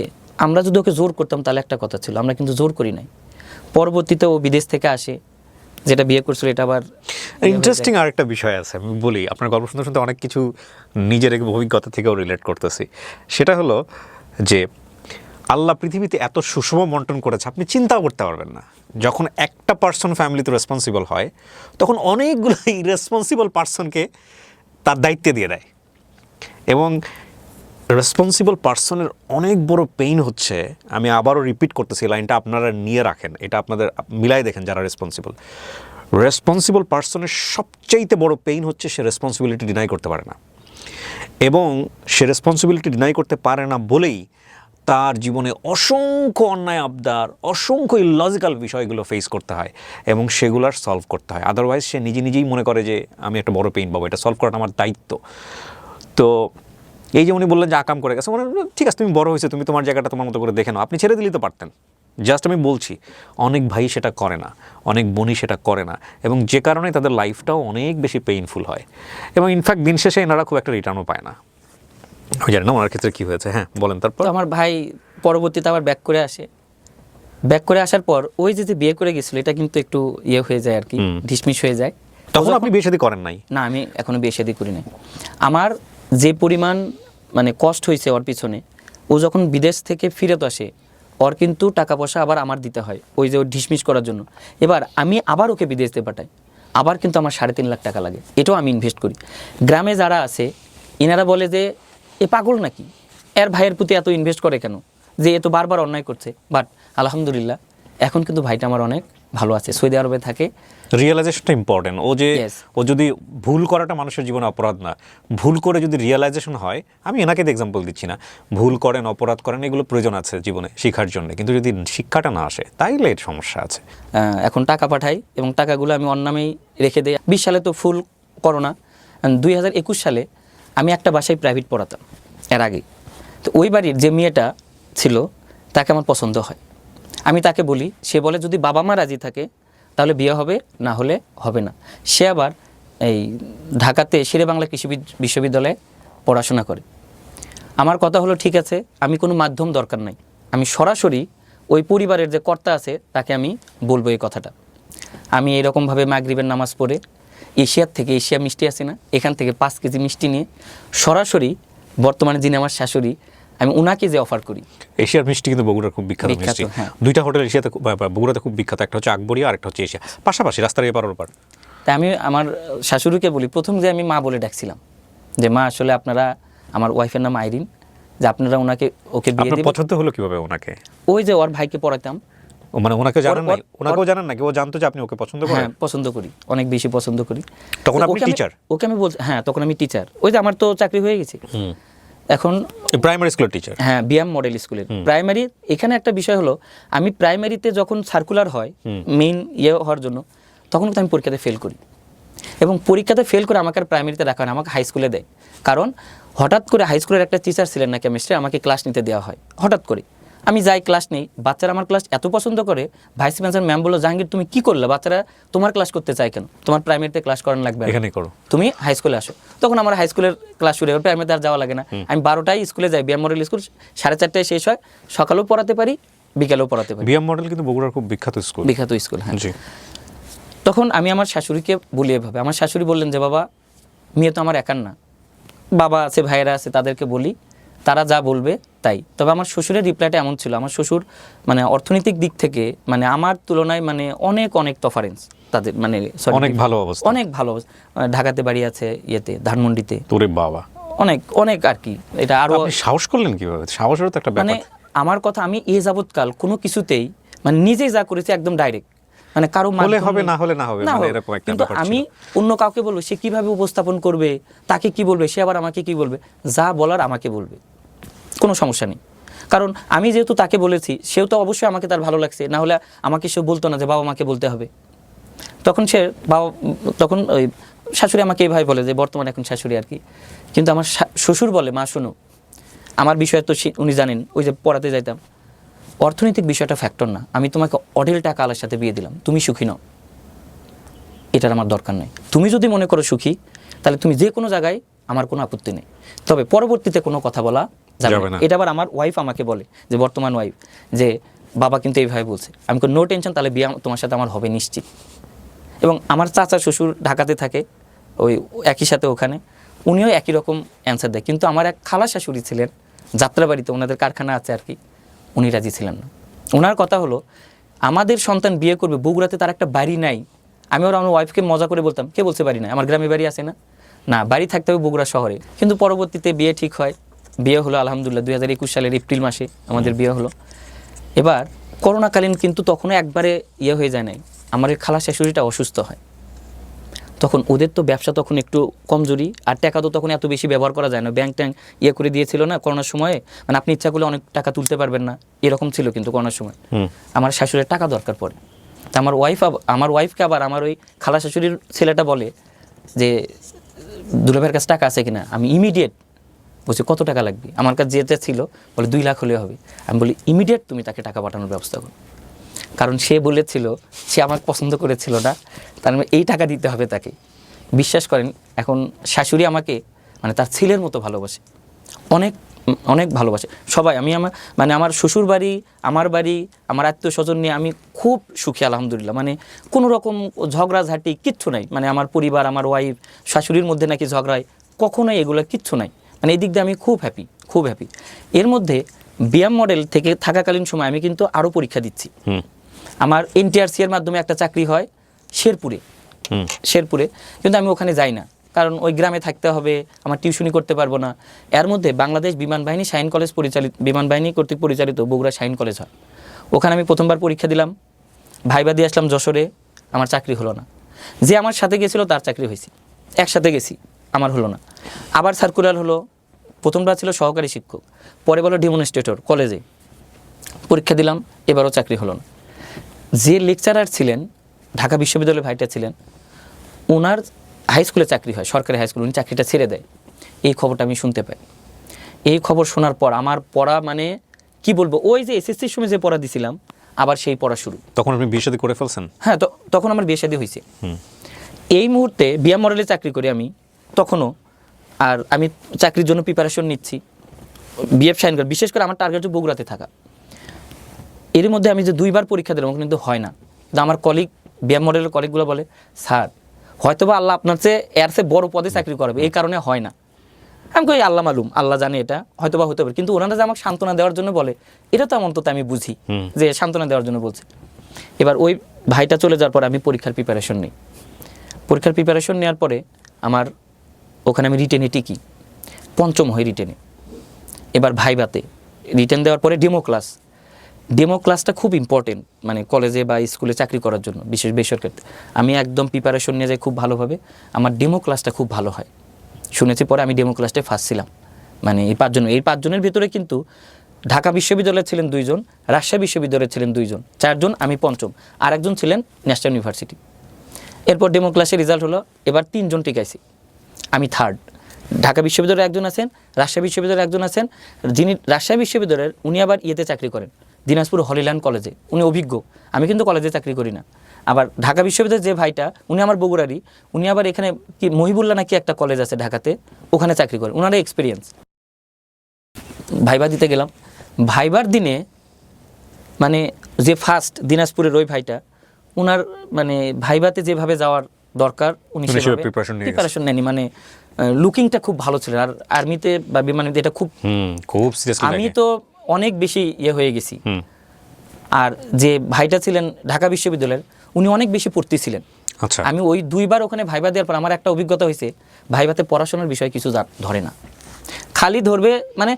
আমরা যদি ওকে জোর করতাম তাহলে একটা কথা ছিল, আমরা কিন্তু জোর করি নাই। পরবর্তীতে ও বিদেশ থেকে আসে, যেটা বিয়ে করছিল এটা আবার ইন্টারেস্টিং আরেকটা বিষয় আছে, আমি বলি। আপনার গল্প শুনতে শুনতে অনেক কিছু নিজের অভিজ্ঞতা থেকেও রিলেট করতেছি। সেটা হলো যে আল্লাহ পৃথিবীতে এত সুষম বন্টন করেছে আপনি চিন্তাও করতে পারবেন না। যখন একটা পার্সন ফ্যামিলিতে রেসপন্সিবল হয়, তখন অনেকগুলো ইরেসপন্সিবল পার্সনকে তার দায়িত্বে দিয়ে দেয়। এবং রেসপন্সিবল পার্সনের অনেক বড় পেইন হচ্ছে, আমি আবারও রিপিট করতেছি লাইনটা, আপনারা নিয়ে রাখেন, এটা আপনাদের মিলাই দেখেন যারা রেসপন্সিবল পার্সনের সবচাইতে বড় পেইন হচ্ছে সে রেসপন্সিবিলিটি ডিনাই করতে পারে না। এবং সে রেসপন্সিবিলিটি ডিনাই করতে পারে না বলেই তার জীবনে অসংখ্য অন্যায় আবদার, অসংখ্য ইললজিক্যাল বিষয়গুলো ফেস করতে হয় এবং সেগুলার সলভ করতে হয়। আদারওয়াইজ সে নিজেই মনে করে যে আমি একটা বড় পেইন পাবো, এটা সলভ করাটা আমার দায়িত্ব। তো এই যে উনি বললেন যে আকাম করে গেছে, মানে ঠিক আছে তুমি বড় হয়েছে, তুমি তোমার জায়গাটা তোমার মতো করে দেখে নাও, আপনি ছেড়ে দিলেই তো পারতেন। জাস্ট আমি বলছি অনেক ভাই সেটা করে না, অনেক বোনই সেটা করে না, এবং যে কারণে তাদের লাইফটাও অনেক বেশি পেইনফুল হয় এবং ইনফ্যাক্ট দিন শেষে এনারা খুব একটা রিটার্নও পায় না। আমি জানি না ওনার ক্ষেত্রে কী হয়েছে। হ্যাঁ বলেন। তারপর আমার ভাই পরবর্তীতে আবার ব্যাক করে আসে, ব্যাক করে আসার পর ওই যে বিয়ে করে গেছিল এটা কিন্তু একটু হয়ে যায় আর কি, ডিসমিস হয়ে যায়। তখন আপনি বিয়ে শাদী করেন নাই? না, আমি এখনো বিয়ে শাদী করি নাই। আমার যে পরিমাণ মানে কষ্ট হয়েছে ওর পিছনে, ও যখন বিদেশ থেকে ফিরত আসে ওর কিন্তু টাকা পয়সা আবার আমার দিতে হয় ওই যে ওর ডিসমিস করার জন্য। এবার আমি আবার ওকে বিদেশে পাঠাই, আবার কিন্তু আমার 3.5 লাখ টাকা লাগে, এটাও আমি ইনভেস্ট করি। গ্রামে যারা আছে এনারা বলে যে এ পাগল নাকি, এর ভাইয়ের প্রতি এত ইনভেস্ট করে কেন, যে এ তো বারবার অন্যায় করছে। বাট আলহামদুলিল্লাহ এখন কিন্তু ভাইটা আমার অনেক ভালো আছে, সৌদি আরবে থাকে। রিয়েলাইজেশনটা ইম্পর্টেন্ট। Yes. ও যদি ভুল করাটা মানুষের জীবনে অপরাধ না, ভুল করে যদি রিয়েলাইজেশন হয়, আমি এনাকে এক্সাম্পল দিচ্ছি না, ভুল করেন অপরাধ করেন এগুলো প্রয়োজন আছে জীবনে শেখার জন্য, কিন্তু যদি শিক্ষাটা না আসে তাইলে এর সমস্যা আছে। এখন টাকা পাঠাই এবং টাকাগুলো আমি অন্য নামেই রেখে দিই। 20 সালে তো ফুল করোনা, 2021 সালে আমি একটা বাসায় প্রাইভেট পড়াতাম এর আগে। তো ওই বাড়ির যে মেয়েটা ছিল তাকে আমার পছন্দ হয়। আমি তাকে বলি, সে বলে যদি বাবা মা রাজি থাকে তাহলে বিয়ে হবে, না হলে হবে না। সে আবার এই ঢাকাতে শেরে বাংলা কৃষি বিশ্ববিদ্যালয়ে পড়াশোনা করে। আমার কথা হলো ঠিক আছে, আমি কোনো মাধ্যম দরকার নাই, আমি সরাসরি ওই পরিবারের যে কর্তা আছে তাকে আমি বলবো এই কথাটা। আমি এরকমভাবে মাগরিবের নামাজ পড়ে এশিয়ার থেকে, এশিয়া মিষ্টি আছে না, এখান থেকে 5 কেজি মিষ্টি নিয়ে সরাসরি বর্তমানে যিনি আমার শাশুড়ি, আমি ওনাকে যে অফার করি। এশিয়ার মিষ্টি কিন্তু বগুড়ার খুব বিখ্যাত মিষ্টি। হ্যাঁ। দুইটা হোটেল এশিয়াতে বগুড়াতে খুব বিখ্যাত, একটা হচ্ছে আকবরিয়া আর একটা হচ্ছে এশিয়া, পাশাপাশি রাস্তার এপার ওপার। তাই আমি আমার শাশুড়িকে বলি, প্রথম যে আমি মা বলে ডাকছিলাম যে মা আসলে আপনারা, আমার ওয়াইফের নাম আইরিন, যে আপনারা ওনাকে ওকে বিয়ে আপনার দিবেন। পছন্দ হলো কিভাবে ওনাকে? ওই যে ওর ভাইকে পড়াতাম। মানে ওনাকে জানেন না? ওনাকেও জানেন নাকি? ও জানতো যে আপনি ওকে পছন্দ করেন? হ্যাঁ, পছন্দ করি, অনেক বেশি পছন্দ করি। তখন তো আপনি ওকে আমি- টিচার? ওকে আমি বলছি, হ্যাঁ তখন আমি টিচার। ওই যে আমার তো চাকরি হয়ে গেছে এখন। প্রাইমারি স্কুলের টিচার? হ্যাঁ, বিএম মডেল স্কুলের প্রাইমারি। এখানে একটা বিষয় হলো, আমি প্রাইমারিতে যখন সার্কুলার হয় মেইন ইয়ে হওয়ার জন্য, তখন কিন্তু আমি পরীক্ষাতে ফেল করি। এবং পরীক্ষাতে ফেল করে আমাকে আর প্রাইমারিতে রাখা হয় না, আমাকে হাই স্কুলে দেয়। কারণ হঠাৎ করে হাই স্কুলের একটা টিচার ছিলেন না কেমিস্ট্রি, আমাকে ক্লাস নিতে দেওয়া হয় হঠাৎ করে। আমি যাই, ক্লাস নেই, বাচ্চারা আমার ক্লাস এত পছন্দ করে, ভাইস প্রিন্সিপাল ম্যাম বললো, জাহাঙ্গীর তুমি কি করলে, বাচ্চারা তোমার ক্লাস করতে চায় কেন, তোমার প্রাইমারিতে ক্লাস করানো লাগবে না, এখানেই করো, তুমি হাই স্কুলে আসো। তখন আমার হাই স্কুলের ক্লাস শুরু হয়, প্রাইমারিতে আর যাওয়া লাগে না। আমি 12টায় স্কুলে যাই, বিএম মডেল স্কুল 4:30টায় শেষ হয়, সকালেও পড়াতে পারি, বিকেলেও পড়াতে পারি। বিএম মডেল কিন্তু বগুড়ার খুব বিখ্যাত স্কুল। বিখ্যাত স্কুল, হ্যাঁ। জি। তখন আমি আমার শাশুড়িকে বলি এভাবে, আমার শাশুড়ি বললেন যে বাবা, মেয়ে তো আমার একার না, বাবা আছে, ভাইয়েরা আছে, তাদেরকে বলি, তারা যা বলবে তাই। তবে আমার শ্বশুরের রিপ্লাইটা এমন ছিল, আমার শ্বশুর মানে অর্থনৈতিক দিক থেকে মানে আমার তুলনায় মানে অনেক অনেক তফারেন্স তাদের, মানে অনেক ভালো অবস্থা, অনেক ভালো অবস্থা। ঢাকাতে বাড়ি আছে, ইয়েতে ধানমন্ডিতে। তোরে বাবা, অনেক অনেক আর কি। এটা আরো আপনি সাহস করলেন কিভাবে? সাহসেরও তো একটা মানে ব্যাপার। আমার কথা, আমি এ যাবৎকাল কোনো কিছুতেই মানে নিজেই যা করেছি একদম ডাইরেক্ট, মানে কারো হলে মাধ্যমে- হবে, না হলে না হবে, না মানে হোক। এরকম একটা কিন্তু ব্যাপার আমি অন্য কাউকে বলবো, সে কিভাবে উপস্থাপন করবে, তাকে কি বলবে, সে আবার আমাকে কি বলবে, যা বলার আমাকে বলবে, কোনো সমস্যা নেই। কারণ আমি যেহেতু তাকে বলেছি, সেও তো অবশ্যই আমাকে তার ভালো লাগছে, না হলে আমাকে সে বলতো না যে বাবা মাকে বলতে হবে। তখন সে বাবা, তখন ওই শাশুড়ি আমাকে এইভাবে বলে, যে বর্তমানে এখন শাশুড়ি আর কি। কিন্তু আমার শ্বশুর বলে, মা শোনো, আমার বিষয় তো উনি জানেন, ওই যে পড়াতে যাইতাম, অর্থনৈতিক বিষয়টা ফ্যাক্টর না, আমি তোমাকে অঢেল টাকা আলার সাথে বিয়ে দিলাম, তুমি সুখী নও, এটার আমার দরকার নেই। তুমি যদি মনে করো সুখী, তাহলে তুমি যে কোনো জায়গায়, আমার কোনো আপত্তি নেই, তবে পরবর্তীতে কোনো কথা বলা যাবে না। এটা আবার আমার ওয়াইফ আমাকে বলে, যে বর্তমান ওয়াইফ, যে বাবা কিন্তু এইভাবে বলছে। আমি নো টেনশন, তাহলে বিয়ে তোমার সাথে আমার হবে নিশ্চিত। এবং আমার চাচা শ্বশুর ঢাকাতে থাকে, ওই একই সাথে ওখানে, উনিও একই রকম অ্যান্সার দেয়। কিন্তু আমার এক খালা শাশুড়ি ছিলেন যাত্রাবাড়িতে, ওনাদের কারখানা আছে আর কি, উনি রাজি ছিলেন না। ওনার কথা হলো, আমাদের সন্তান বিয়ে করবে, বগুড়াতে তার একটা বাড়ি নাই। আমি ওর আমার ওয়াইফকে মজা করে বলতাম, কে বলছে বাড়ি নাই, আমার গ্রামে বাড়ি আছে না, না বাড়ি থাকতে হবে বগুড়া শহরে। কিন্তু পরবর্তীতে বিয়ে ঠিক হয়, বিয়ে হলো আলহামদুলিল্লাহ 2021 সালের এপ্রিল মাসে আমাদের বিয়ে হলো। এবার করোনাকালীন কিন্তু তখনও একবারে ইয়ে হয়ে যায় নাই, আমার এই খালা শাশুড়িটা অসুস্থ হয়। তখন ওদের তো ব্যবসা তখন একটু কমজোরি, আর টাকা তো তখন এত বেশি ব্যবহার করা যায় না, ব্যাংক ট্যাঙ্ক ইয়ে করে দিয়েছিল না করোনার সময়ে, মানে আপনি ইচ্ছা করলে অনেক টাকা তুলতে পারবেন না, এরকম ছিল কিন্তু করোনার সময়। আমার শাশুড়ির টাকা দরকার পড়ে, তা আমার ওয়াইফকে আবার আমার ওই খালা শাশুড়ির ছেলেটা বলে যে দুলাভাইয়ের কাছে টাকা আছে কিনা। আমি ইমিডিয়েট বলছি, কত টাকা লাগবে, আমার কাছে যেটা ছিল বলে 2 লাখ হলে হবে। আমি বলি ইমিডিয়েট তুমি তাকে টাকা পাঠানোর ব্যবস্থা করো, কারণ সে বলেছিল সে আমাকে পছন্দ করেছিল না, তার মানে এই টাকা দিতে হবে তাকে। বিশ্বাস করেন, এখন শাশুড়ি আমাকে মানে তার ছেলের মতো ভালোবাসে, অনেক অনেক ভালোবাসে সবাই। আমি আমার শ্বশুর বাড়ি, আমার বাড়ি, আমার আত্মীয় স্বজন নিয়ে আমি খুব সুখী আলহামদুলিল্লাহ। মানে কোনো রকম ঝগড়াঝাটি কিচ্ছু নাই, মানে আমার পরিবার, আমার ওয়াইফ, শাশুড়ির মধ্যে নাকি ঝগড়া হয়, কখনোই এগুলো কিচ্ছু নাই। মানে এই দিক দিয়ে আমি খুব হ্যাপি, খুব হ্যাপি। এর মধ্যে বিএম মডেল থেকে থাকাকালীন সময় আমি কিন্তু আরও পরীক্ষা দিচ্ছি। আমার এনটিআরসি এর মাধ্যমে একটা চাকরি হয় শেরপুরে, কিন্তু আমি ওখানে যাই না, কারণ ওই গ্রামে থাকতে হবে, আমার টিউশনি করতে পারবো না। এর মধ্যে বাংলাদেশ বিমান বাহিনী শাহিন কলেজ বিমান বাহিনী কর্তৃক পরিচালিত বগুড়া শাহিন কলেজ হয়, ওখানে আমি প্রথমবার পরীক্ষা দিলাম, ভাইবা দিয়ে আসলাম যশোরে, আমার চাকরি হলো না। যে আমার সাথে গেছিলো তার চাকরি হয়েছে, একসাথে গেছি, আমার হলো না। আবার সার্কুলার হলো, প্রথমবার ছিল সহকারী শিক্ষক, পরে বলো ডেমনস্ট্রেটর, কলেজে পরীক্ষা দিলাম, এবারও চাকরি হলো না। যে লেকচারার ছিলেন ঢাকা বিশ্ববিদ্যালয়ের ভাইটা ছিলেন, ওনার হাই স্কুলে চাকরি হয়, সরকারি হাই স্কুল, উনি চাকরিটা ছেড়ে দেয়। এই খবরটা আমি শুনতে পাই। এই খবর শোনার পর আমার পড়া মানে কি বলবো, ওই যে এসএসসির সময় যে পড়া দিছিলাম আবার সেই পড়া শুরু। তখন আপনি বিয়ে শাদী করে ফেলছেন? হ্যাঁ, তখন আমার বিয়ে শাদী হয়েছে। এই মুহূর্তে বিয়া মডেলে চাকরি করি আমি তখনও, আর আমি চাকরির জন্য প্রিপারেশন নিচ্ছি, বিএফ সাইন করি। বিশেষ করে আমার টার্গেট হচ্ছে বগুড়াতে থাকা। এর মধ্যে আমি যে 2বার পরীক্ষা দিলাম কিন্তু হয় না। কিন্তু আমার কলিগ, বিএম মডেলের কলিগগুলো বলে, স্যার হয়তোবা আল্লাহ আপনার চেয়ে এর চেয়ে বড় পদে চাকরি করাবে, এই কারণে হয় না। আমি কই আল্লাহ মালুম, আল্লাহ জানে, এটা হয়তোবা হতে পারে। কিন্তু ওনারা যে আমাকে সান্ত্বনা দেওয়ার জন্য বলে, এটা তো অন্তত আমি বুঝি যে সান্ত্বনা দেওয়ার জন্য বলছে। এবার ওই ভাইটা চলে যাওয়ার পরে আমি পরীক্ষার প্রিপারেশন নিই। পরীক্ষার প্রিপারেশন নেওয়ার পরে আমার ওখানে আমি রিটেনে টিকি, 5ম হই রিটেনে। এবার ভাইভাতে রিটেন দেওয়ার পরে ডেমো ক্লাসটা খুব ইম্পর্টেন্ট, মানে কলেজে বা স্কুলে চাকরি করার জন্য, বিশেষ বেসরকারিতে। আমি একদম প্রিপারেশন নিয়ে যাই খুব ভালোভাবে, আমার ডেমো ক্লাসটা খুব ভালো হয়। শুনেছি পরে আমি ডেমো ক্লাসটায় ফার্স্ট ছিলাম। মানে এই 5 জন, এই 5 জনের ভিতরে কিন্তু ঢাকা বিশ্ববিদ্যালয়ে ছিলেন 2 জন, রাজশাহী বিশ্ববিদ্যালয়ে ছিলেন 2 জন, 4 জন, আমি 5ম, আর একজন ছিলেন ন্যাশনাল ইউনিভার্সিটি। এরপর ডেমো ক্লাসের রেজাল্ট হলো, এবার 3 জন টিকাইছি, আমি 3rd। ঢাকা বিশ্ববিদ্যালয়ের একজন আছেন, রাজশাহী বিশ্ববিদ্যালয়ের একজন আছেন, যিনি রাজশাহী বিশ্ববিদ্যালয়ের, উনি আবার ইয়েতে চাকরি করেন, দিনাজপুর হলিল্যান্ড কলেজে, উনি অভিজ্ঞ। আমি কিন্তু কলেজে চাকরি করি না। আবার ঢাকা বিশ্ববিদ্যালয়ের যে ভাইটা, উনি আমার বগুড়ারই, উনি আবার এখানে কি মহিবুল্লাহ নাকি একটা কলেজ আছে ঢাকাতে, ওখানে চাকরি করেন, ওনার এক্সপিরিয়েন্স। ভাইবা দিতে গেলাম, ভাইবার দিনে মানে যে ফার্স্ট দিনাজপুরের ওই ভাইটা, ওনার মানে ভাইবাতে যেভাবে যাওয়ার দরকার উনি সেভাবে প্রিপারেশন নেননি। মানে লুকিংটা খুব ভালো ছিল। আর আর্মিতে বা বিমানে এটা খুব সিরিয়াসলি, আমি তো অনেক বেশি ইয়ে হয়ে গেছি। আর যে ভাইটা ছিলেন ঢাকা বিশ্ববিদ্যালয়ের, উনি অনেক বেশি পড়তে ছিলেন। আচ্ছা, আমি ওই 2বার ওখানে ভাইবা দেওয়ার পর আমার একটা অভিজ্ঞতা হয়েছে, ভাইবাতে পড়াশোনার বিষয় কিছু ধরে না, খালি ধরবে মানে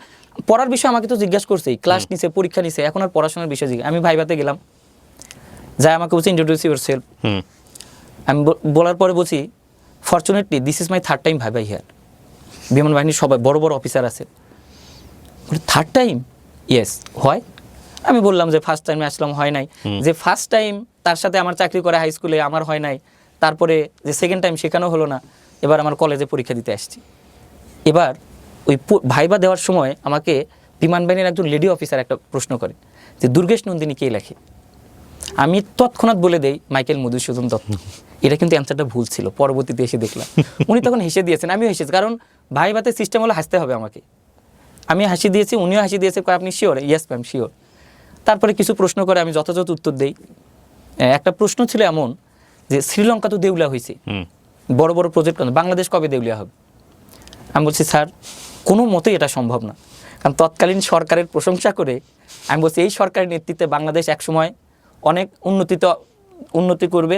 পড়ার বিষয় আমাকে তো জিজ্ঞাসা করছেই, ক্লাস নিছে, পরীক্ষা নিছে, এখন আর পড়াশোনার বিষয় জিজ্ঞাসা। আমি ভাইবাতে গেলাম, যাই আমাকে বলছে ইন্ট্রোডিউস ইউরসেলফ। আমি বলার পরে বলছি, fortunately this is my 3rd time viva here. বিমান বাহিনীর সবাই বড় বড় অফিসার আছে, 3rd টাইম? ইয়েস, হয়। আমি বললাম যে ফার্স্ট টাইমে আসলাম, হয় নাই। যে ফার্স্ট টাইম তার সাথে আমার চাকরি করে হাই স্কুলে, আমার হয় নাই। তারপরে যে সেকেন্ড টাইম, সেখানেও হলো না। এবার আমার কলেজে পরীক্ষা দিতে আসছি। এবার ওই ভাইবা দেওয়ার সময় আমাকে বিমান বাহিনীর একজন লেডি অফিসার একটা প্রশ্ন করে যে দুর্গেশ নন্দিনী কে লেখে। আমি তৎক্ষণাৎ বলে দেই মাইকেল মধুসূদন দত্ত। এটা কিন্তু অ্যান্সারটা ভুল ছিল, পরবর্তীতে এসে দেখলাম। উনি তখন হেসে দিয়েছেন, আমিও হেসেছি, কারণ ভাইবাতে সিস্টেম হলো হাসতে হবে আমাকে। আমি হাসি দিয়েছি, উনিও হাসি দিয়েছে, আপনি শিওর? Yes ma'am, sure. তারপরে কিছু প্রশ্ন করে আমি যথাযথ উত্তর দেই। একটা প্রশ্ন ছিল এমন যে শ্রীলঙ্কা তো দেউলিয়া হয়েছে, বড় বড় প্রজেক্ট, বাংলাদেশ কবে দেউলিয়া হবে? আমি বলছি স্যার কোনো মতেই এটা সম্ভব না, কারণ তৎকালীন সরকারের প্রশংসা করে আমি বলছি এই সরকারের নেতৃত্বে বাংলাদেশ একসময় অনেক উন্নতি করবে।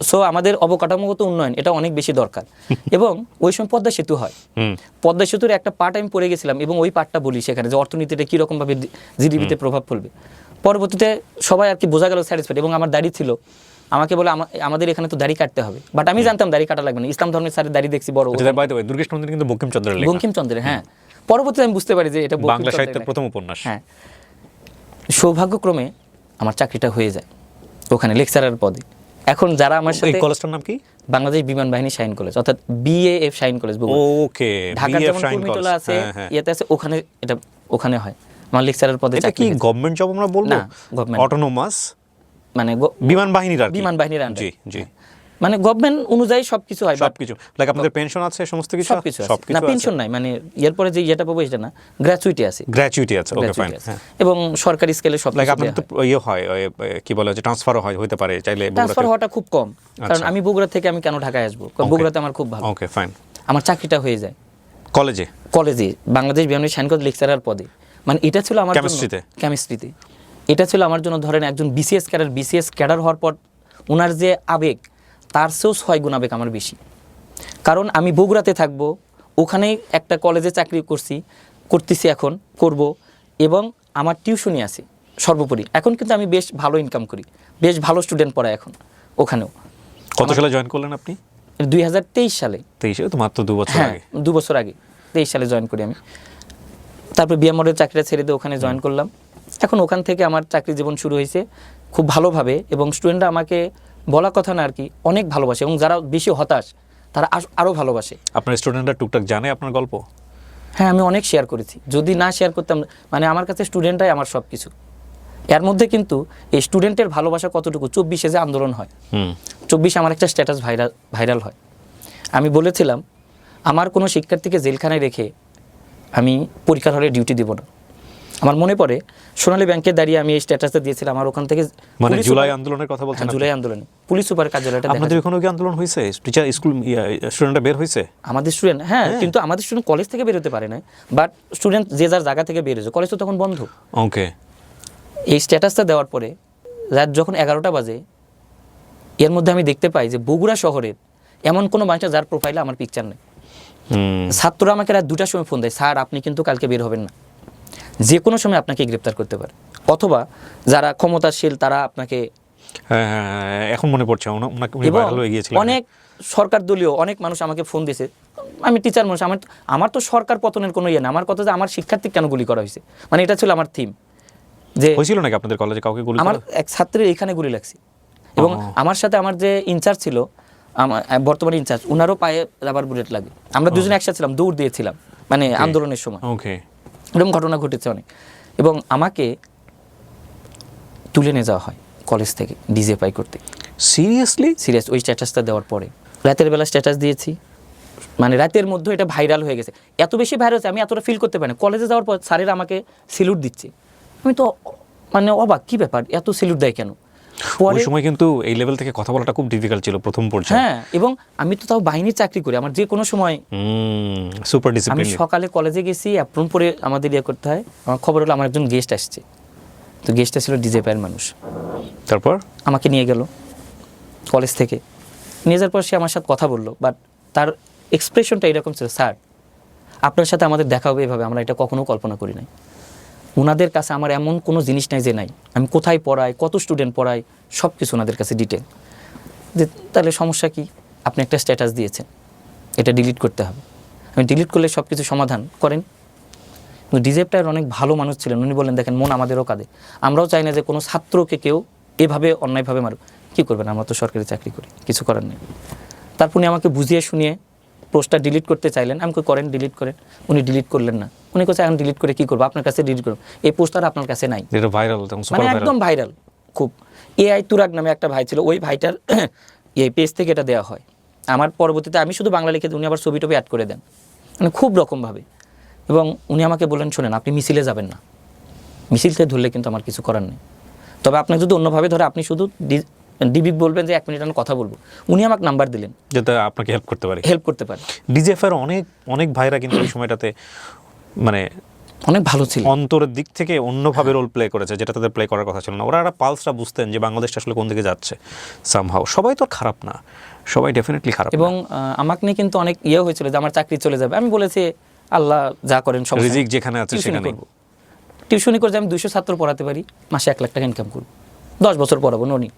সো আমাদের অবকাঠামোগত উন্নয়ন এটা অনেক বেশি দরকার। এবং ওই সময় পদ্মা সেতু হয়, পদ্মা সেতুর একটা পার্ট আমি পড়ে গেছিলাম, এবং ওই পার্টটা বলি সেখানে যে অর্থনীতিটা কীরকমভাবে জিডিপিতে প্রভাব ফেলবে। পরবর্তীতে সবাই আর কি বোঝা গেল স্যাটিসফাইড। এবং আমার দাড়ি ছিল, আমাকে বলে আমাদের এখানে তো দাড়ি কাটতে হবে, বাট আমি জানতাম দাড়ি কাটা লাগবে না, ইসলাম ধর্মের স্যারের দাড়ি দেখছি বড়। দুর্গেশ নন্দিনী কিন্তু বঙ্কিমচন্দ্রের লেখা। বঙ্কিমচন্দ্রের, হ্যাঁ। পরবর্তীতে আমি বুঝতে পারি যে এটা বাংলা সাহিত্যের প্রথম উপন্যাস। হ্যাঁ, সৌভাগ্যক্রমে আমার চাকরিটা হয়ে যায় ওখানে লেকচারার পদে। এখন যারা আমার সাথে, এই কলেজটার নাম কি? বাংলাদেশ বিমান বাহিনী শাহিন কলেজ, অর্থাৎ বিএএফ শাহিন কলেজ। ওকে, ঢাকার যেমন কুর্মিটোলা আছে, ইয়েতে আছে, ওখানে এটা ওখানে হয়। আমার লেকচারার পদে এটা কি গভর্নমেন্ট জব আমরা বলবো? না, গভর্নমেন্ট, অটোনোমাস, মানে বিমান বাহিনীর আর কি। বিমান বাহিনীর আন্ডারে। জি জি, মানে গভর্নমেন্ট অনুযায়ী সবকিছু হয়, সবকিছু লাইক আপনাদের পেনশন আছে, সমস্ত কিছু সবকিছু না, পেনশন নাই, মানে এরপরে যে ইয়েটা পাবো এটা না, গ্র্যাচুইটি আছে। গ্র্যাচুইটি আছে, ওকে ফাইন। এবং সরকারি স্কেলে সব লাইক আপনাদের তো ইয়ে হয়, কি বলে যে ট্রান্সফারও হয়, হতে পারে চাইলে। ট্রান্সফার হওয়াটা খুব কম, কারণ আমি বগুড়া থেকে আমি কেন ঢাকায় আসবো, কারণ বগুড়াতে আমার খুব ভালো। Okay fine. আমার চাকরিটা হয়ে যায় কলেজে বাংলাদেশ বিমান শাহিন কলেজ লেকচারার পদে। মানে এটা ছিল আমার কেমিস্ট্রিতে, এটা ছিল আমার জন্য ধরেন একজন বিসিএস ক্যাডার হওয়ার পর ওনার যে আবেগ, তার চেয়েও 6 গুণ আবেগ আমার বেশি। কারণ আমি বগুড়াতে থাকবো, ওখানেই একটা কলেজে চাকরি করতেছি, এখন করব, এবং আমার টিউশনি আছে সর্বোপরি। এখন কিন্তু আমি বেশ ভালো ইনকাম করি, বেশ ভালো স্টুডেন্ট পড়াই এখন ওখানেও। কত সালে জয়েন করলেন আপনি? 2023 সালে। 23-এ তো মাত্র 2 বছর হ্যাঁ, আগে। 2 বছর আগে 23 সালে জয়েন করি আমি। তারপর বিএমআরের চাকরিটা ছেড়ে দিয়ে ওখানে জয়েন করলাম। এখন ওখান থেকে আমার চাকরি জীবন শুরু হয়েছে খুব ভালোভাবে, এবং স্টুডেন্টরা আমাকে বলা কথা না আর কি অনেক ভালোবাসে, এবং যারা বেশি হতাশ তারা আরও ভালোবাসে। আপনার স্টুডেন্টরা টুকটাক জানে আপনার গল্প? হ্যাঁ, আমি অনেক শেয়ার করেছি। যদি না শেয়ার করতাম, মানে আমার কাছে স্টুডেন্টরাই আমার সব কিছু। এর মধ্যে কিন্তু এই স্টুডেন্টের ভালোবাসা কতটুকু, 24-এ যে আন্দোলন হয়, 24 আমার একটা স্ট্যাটাস ভাইরাল হয়। আমি বলেছিলাম আমার কোনো শিক্ষার্থীকে জেলখানায় রেখে আমি পরীক্ষার হলে ডিউটি দেব না। আমার মনে পড়ে সোনালী ব্যাংকে দাঁড়িয়ে আমি এই স্ট্যাটাসটা দিয়েছিলাম। আমার ওখান থেকে মানে জুলাই আন্দোলনের কথা বলছেন? জুলাই আন্দোলনে পুলিশ সুপার কার্যালয়টা দেখা আপনাদের ওখানেও কি আন্দোলন হয়েছে? টিচার স্কুল স্টুডেন্টরা বের হয়েছে? আমাদের স্টুডেন্ট, হ্যাঁ, কিন্তু আমাদের স্টুডেন্ট কলেজ থেকে বের হতে পারে না, বাট স্টুডেন্ট যে যার জায়গা থেকে বের হয়েছে, কলেজ তো তখন বন্ধ। ওকে। এই স্ট্যাটাসটা দেওয়ার পরে রাত যখন 11টা বাজে, এর মধ্যে আমি দেখতে পাই যে বগুড়া শহরের এমন কোনো মানুষ যার প্রোফাইলে আমার পিকচার নেই। ছাত্ররা আমাকে রাত 2টার সময় ফোন দেয়, স্যার আপনি কিন্তু কালকে বের হবেন না, যে কোনো সময় আপনাকে গ্রেপ্তার করতে পারে, অথবা যারা ক্ষমতাশীল তারা আপনাকে। হ্যাঁ, এখন মনে পড়ছে ওনাকে ভাইরাল হয়ে গিয়েছিল। অনেক সরকার দলীয় অনেক মানুষ আমাকে ফোন দিয়েছে। আমি টিচার মানুষ, আমার তো সরকার পতনের কোনো ইয়ে না, আমার কথা যে আমার শিক্ষার্থী কেন গুলি করা হয়েছে, মানে এটা ছিল আমার থিম। যে হয়েছিল নাকি আপনাদের কলেজে কাউকে গুলি? আমার এক ছাত্রের এখানে গুলি লাগছে, এবং আমার সাথে আমার যে ইনচার্জ ছিল, আমার বর্তমানে ইনচার্জ, ওনারও পায়ে রাবার বুলেট লাগে। আমরা দুজনে একসাথে ছিলাম, দৌড় দিয়েছিলাম মানে আন্দোলনের সময়। ওকে। এরকম ঘটনা ঘটেছে অনেক। এবং আমাকে তুলে নিয়ে যাওয়া হয় কলেজ থেকে ডিজেপাই করতে। সিরিয়াসলি? সিরিয়াস। ওই স্ট্যাটাসটা দেওয়ার পরে রাতের বেলা স্ট্যাটাস দিয়েছি, মানে রাতের মধ্যে এটা ভাইরাল হয়ে গেছে। এত বেশি ভাইরাল হয়েছে আমি এতটা ফিল করতে পারি না। কলেজে যাওয়ার পর স্যারেরা আমাকে স্যালুট দিচ্ছে, আমি তো মানে অবাক, কি ব্যাপার এত স্যালুট দেয় কেন? ওই সময় কিন্তু এই লেভেল থেকে কথা বলাটা খুব ডিফিকাল্ট ছিল প্রথম পর্যায়ে। হ্যাঁ, এবং আমি তো তাও বাহিনীর চাকরি করি, আমার যে কোনো সময় সুপার আমি ডিসিপ্লিন। সকালে কলেজে গেছি, অ্যাপ্রন পরে আমাদের ইয়ে করতে হয়। আমার খবর হলো আমার একজন গেস্ট আসছে, তো গেস্টটা ছিল ডিজেপাইয়ের মানুষ। তারপর আমাকে নিয়ে গেল কলেজ থেকে, নিয়ে যাওয়ার পর সে আমার সাথে কথা বললো, বাট তার এক্সপ্রেশনটা এরকম ছিল, স্যার আপনার সাথে আমাদের দেখা হবে এভাবে আমরা এটা কখনো কল্পনা করি নাই। ওনাদের কাছে আমার এমন কোনো জিনিস নাই যে নাই, আমি কোথায় পড়াই, কত স্টুডেন্ট পড়াই, সব কিছু ওনাদের কাছে ডিটেল। যে তাহলে সমস্যা কি, আপনি একটা স্ট্যাটাস দিয়েছেন, এটা ডিলিট করতে হবে। আমি ডিলিট করলে সব কিছু সমাধান করেন। কিন্তু ডিজেপটার অনেক ভালো মানুষ ছিলেন, উনি বলেন দেখেন মন আমাদেরও কাঁদে, আমরাও চাই না যে কোনো ছাত্রকে কেউ এভাবে অন্যায়ভাবে মারুক। কী করবেন, আমরা তো সরকারি চাকরি করি, কিছু করার নেই। তারপর উনি আমাকে বুঝিয়ে শুনিয়ে পোস্টটা ডিলিট করতে চাইলেন, আমি করেন ডিলিট করেন। উনি ডিলিট করলেন না। উনি কোথায় এখন ডিলিট করে কী করবো, আপনার কাছে ডিলিট করবো, এই পোস্ট আর আপনার কাছে নাই। এটা ভাইরাল, মানে একদম ভাইরাল খুব। এআই তুরাগ নামে একটা ভাই ছিল, ওই ভাইটার এই পেজ থেকে এটা দেওয়া হয়। আমার পরবর্তীতে আমি শুধু বাংলা লিখে দিই, উনি আবার ছবি টবি অ্যাড করে দেন, মানে খুব রকমভাবে। এবং উনি আমাকে বললেন শোনেন আপনি মিছিলে যাবেন না, মিছিলতে ধরলে কিন্তু আমার কিছু করার নেই, তবে আপনাকে যদি অন্যভাবে ধরে আপনি শুধু ডিবি বলবেন যে 1 মিনিট আমি কথা বলবো। উনি আমাকে নাম্বার দিলেন যেটা আপনাকে হেল্প করতে পারে। ডিজেফের অনেক ভাইরা কিন্তু ওই সময়টাতে মানে অনেক ভালো ছিল, অন্তরের দিক থেকে অন্যভাবে রোল প্লে করেছে, যেটা তাদের প্লে করার কথা ছিল না। ওরা একটা পালসটা বুঝতেন যে বাংলাদেশটা আসলে কোন দিকে যাচ্ছে। সামহাও সবাই তো খারাপ না, সবাই ডেফিনেটলি খারাপ। এবং আমাকে নিয়ে কিন্তু অনেক ইয়ে হয়েছিল যে আমার চাকরি চলে যাবে। আমি বলেছি আল্লাহ যা করেন সব রিজিক যেখানে আছে সেখানে করব। টিউশনি করে যে আমি 200 ছাত্র পড়াতে পারি, মাসে 1 লাখ টাকা ইনকাম করব, 10 বছর পড়াবো, ননি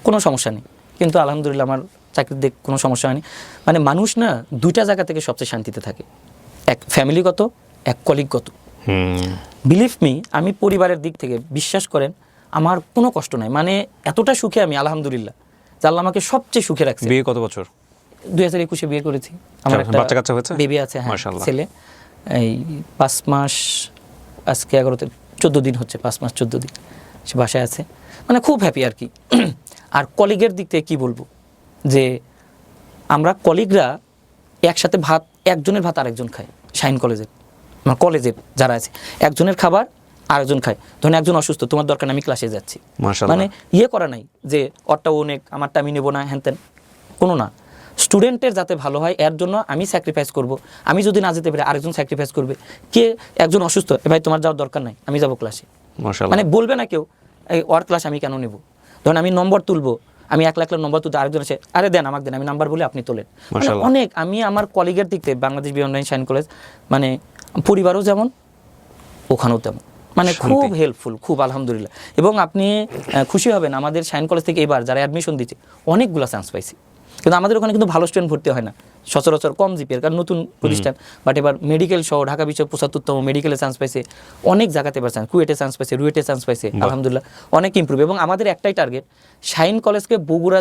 কোনো সমস্যা নেই। কিন্তু আলহামদুলিল্লাহ আমার চাকরির দিক কোনো সমস্যা হয়নি। মানে মানুষ না দুইটা জায়গা থেকে সবচেয়ে শান্তিতে থাকে, এক ফ্যামিলিগত, এক কলিগগত। বিলিভ মি, আমি পরিবারের দিক থেকে বিশ্বাস করেন আমার কোনো কষ্ট নাই, মানে এতটা সুখে আমি আলহামদুলিল্লাহ, যে আল্লাহ আমাকে সবচেয়ে সুখে রাখছে। বিয়ে কত বছর? 2021-এ বিয়ে করেছি। আমার একটা বাচ্চা কাচ্চা হয়েছে, বেবি আছে, হ্যাঁ, মাশাআল্লাহ। ছেলে। এই 5 মাস, আজকে 14 দিন হচ্ছে, 5 মাস 14 দিন সে বাসায় আছে, মানে খুব হ্যাপি আর কি। আর কলিগের দিক থেকে কী বলবো, যে আমরা কলিগরা একসাথে ভাত, একজনের ভাত আরেকজন খায়। শাইন কলেজের, আমার কলেজের যারা আছে, একজনের খাবার আরেকজন খায়। ধরুন একজন অসুস্থ, তোমার দরকার আমি ক্লাসে যাচ্ছি, মাশাআল্লাহ। মানে ইয়ে করা নাই যে ওরটা অনেক আমারটা আমি নেবো না, হ্যান ত্যান কোনো না। স্টুডেন্টের যাতে ভালো হয় এর জন্য আমি স্যাক্রিফাইস করব। আমি যদি না যেতে পারি আরেকজন স্যাক্রিফাইস করবে। কে একজন অসুস্থ, ভাই তোমার যাওয়ার দরকার নাই, আমি যাবো ক্লাসে, মাশাআল্লাহ। মানে বলবে না কেউ এই ওর ক্লাস আমি কেন নেব। ধরুন আমি নম্বর তুলবো, আমি 1 লাখ নম্বর তুলতে, আরেকজন আছে আরে দেন আমাকে দেন, আমি নাম্বার বলে আপনি তোলেন। মানে অনেক আমি আমার কলিগের দিক থেকে বাংলাদেশ বিএনআই শাইন কলেজ, মানে পরিবারও যেমন ওখানেও তেমন, মানে খুব হেল্পফুল, খুব আলহামদুলিল্লাহ। এবং আপনি খুশি হবেন, আমাদের শাইন কলেজ থেকে এবার যারা অ্যাডমিশন দিচ্ছে অনেকগুলো চান্স পাইছি, কিন্তু আমাদের ওখানে কিন্তু ভালো স্টুডেন্ট ভর্তি হয় না সচরাচর, কম জিপিএর, কারণ নতুন প্রতিষ্ঠান। বাট এবার মেডিকেল সহ ঢাকা বিশ্বের 75তম মেডিকেলে চান্স পাইছে, অনেক জায়গাতে এবার চান্স, কুয়েটে চান্স পাইছে, রুয়েটে চান্স পাইছে, আলহামদুলিল্লাহ অনেক ইমপ্রুভ। এবং আমাদের একটাই টার্গেট, শাইন কলেজকে বগুড়া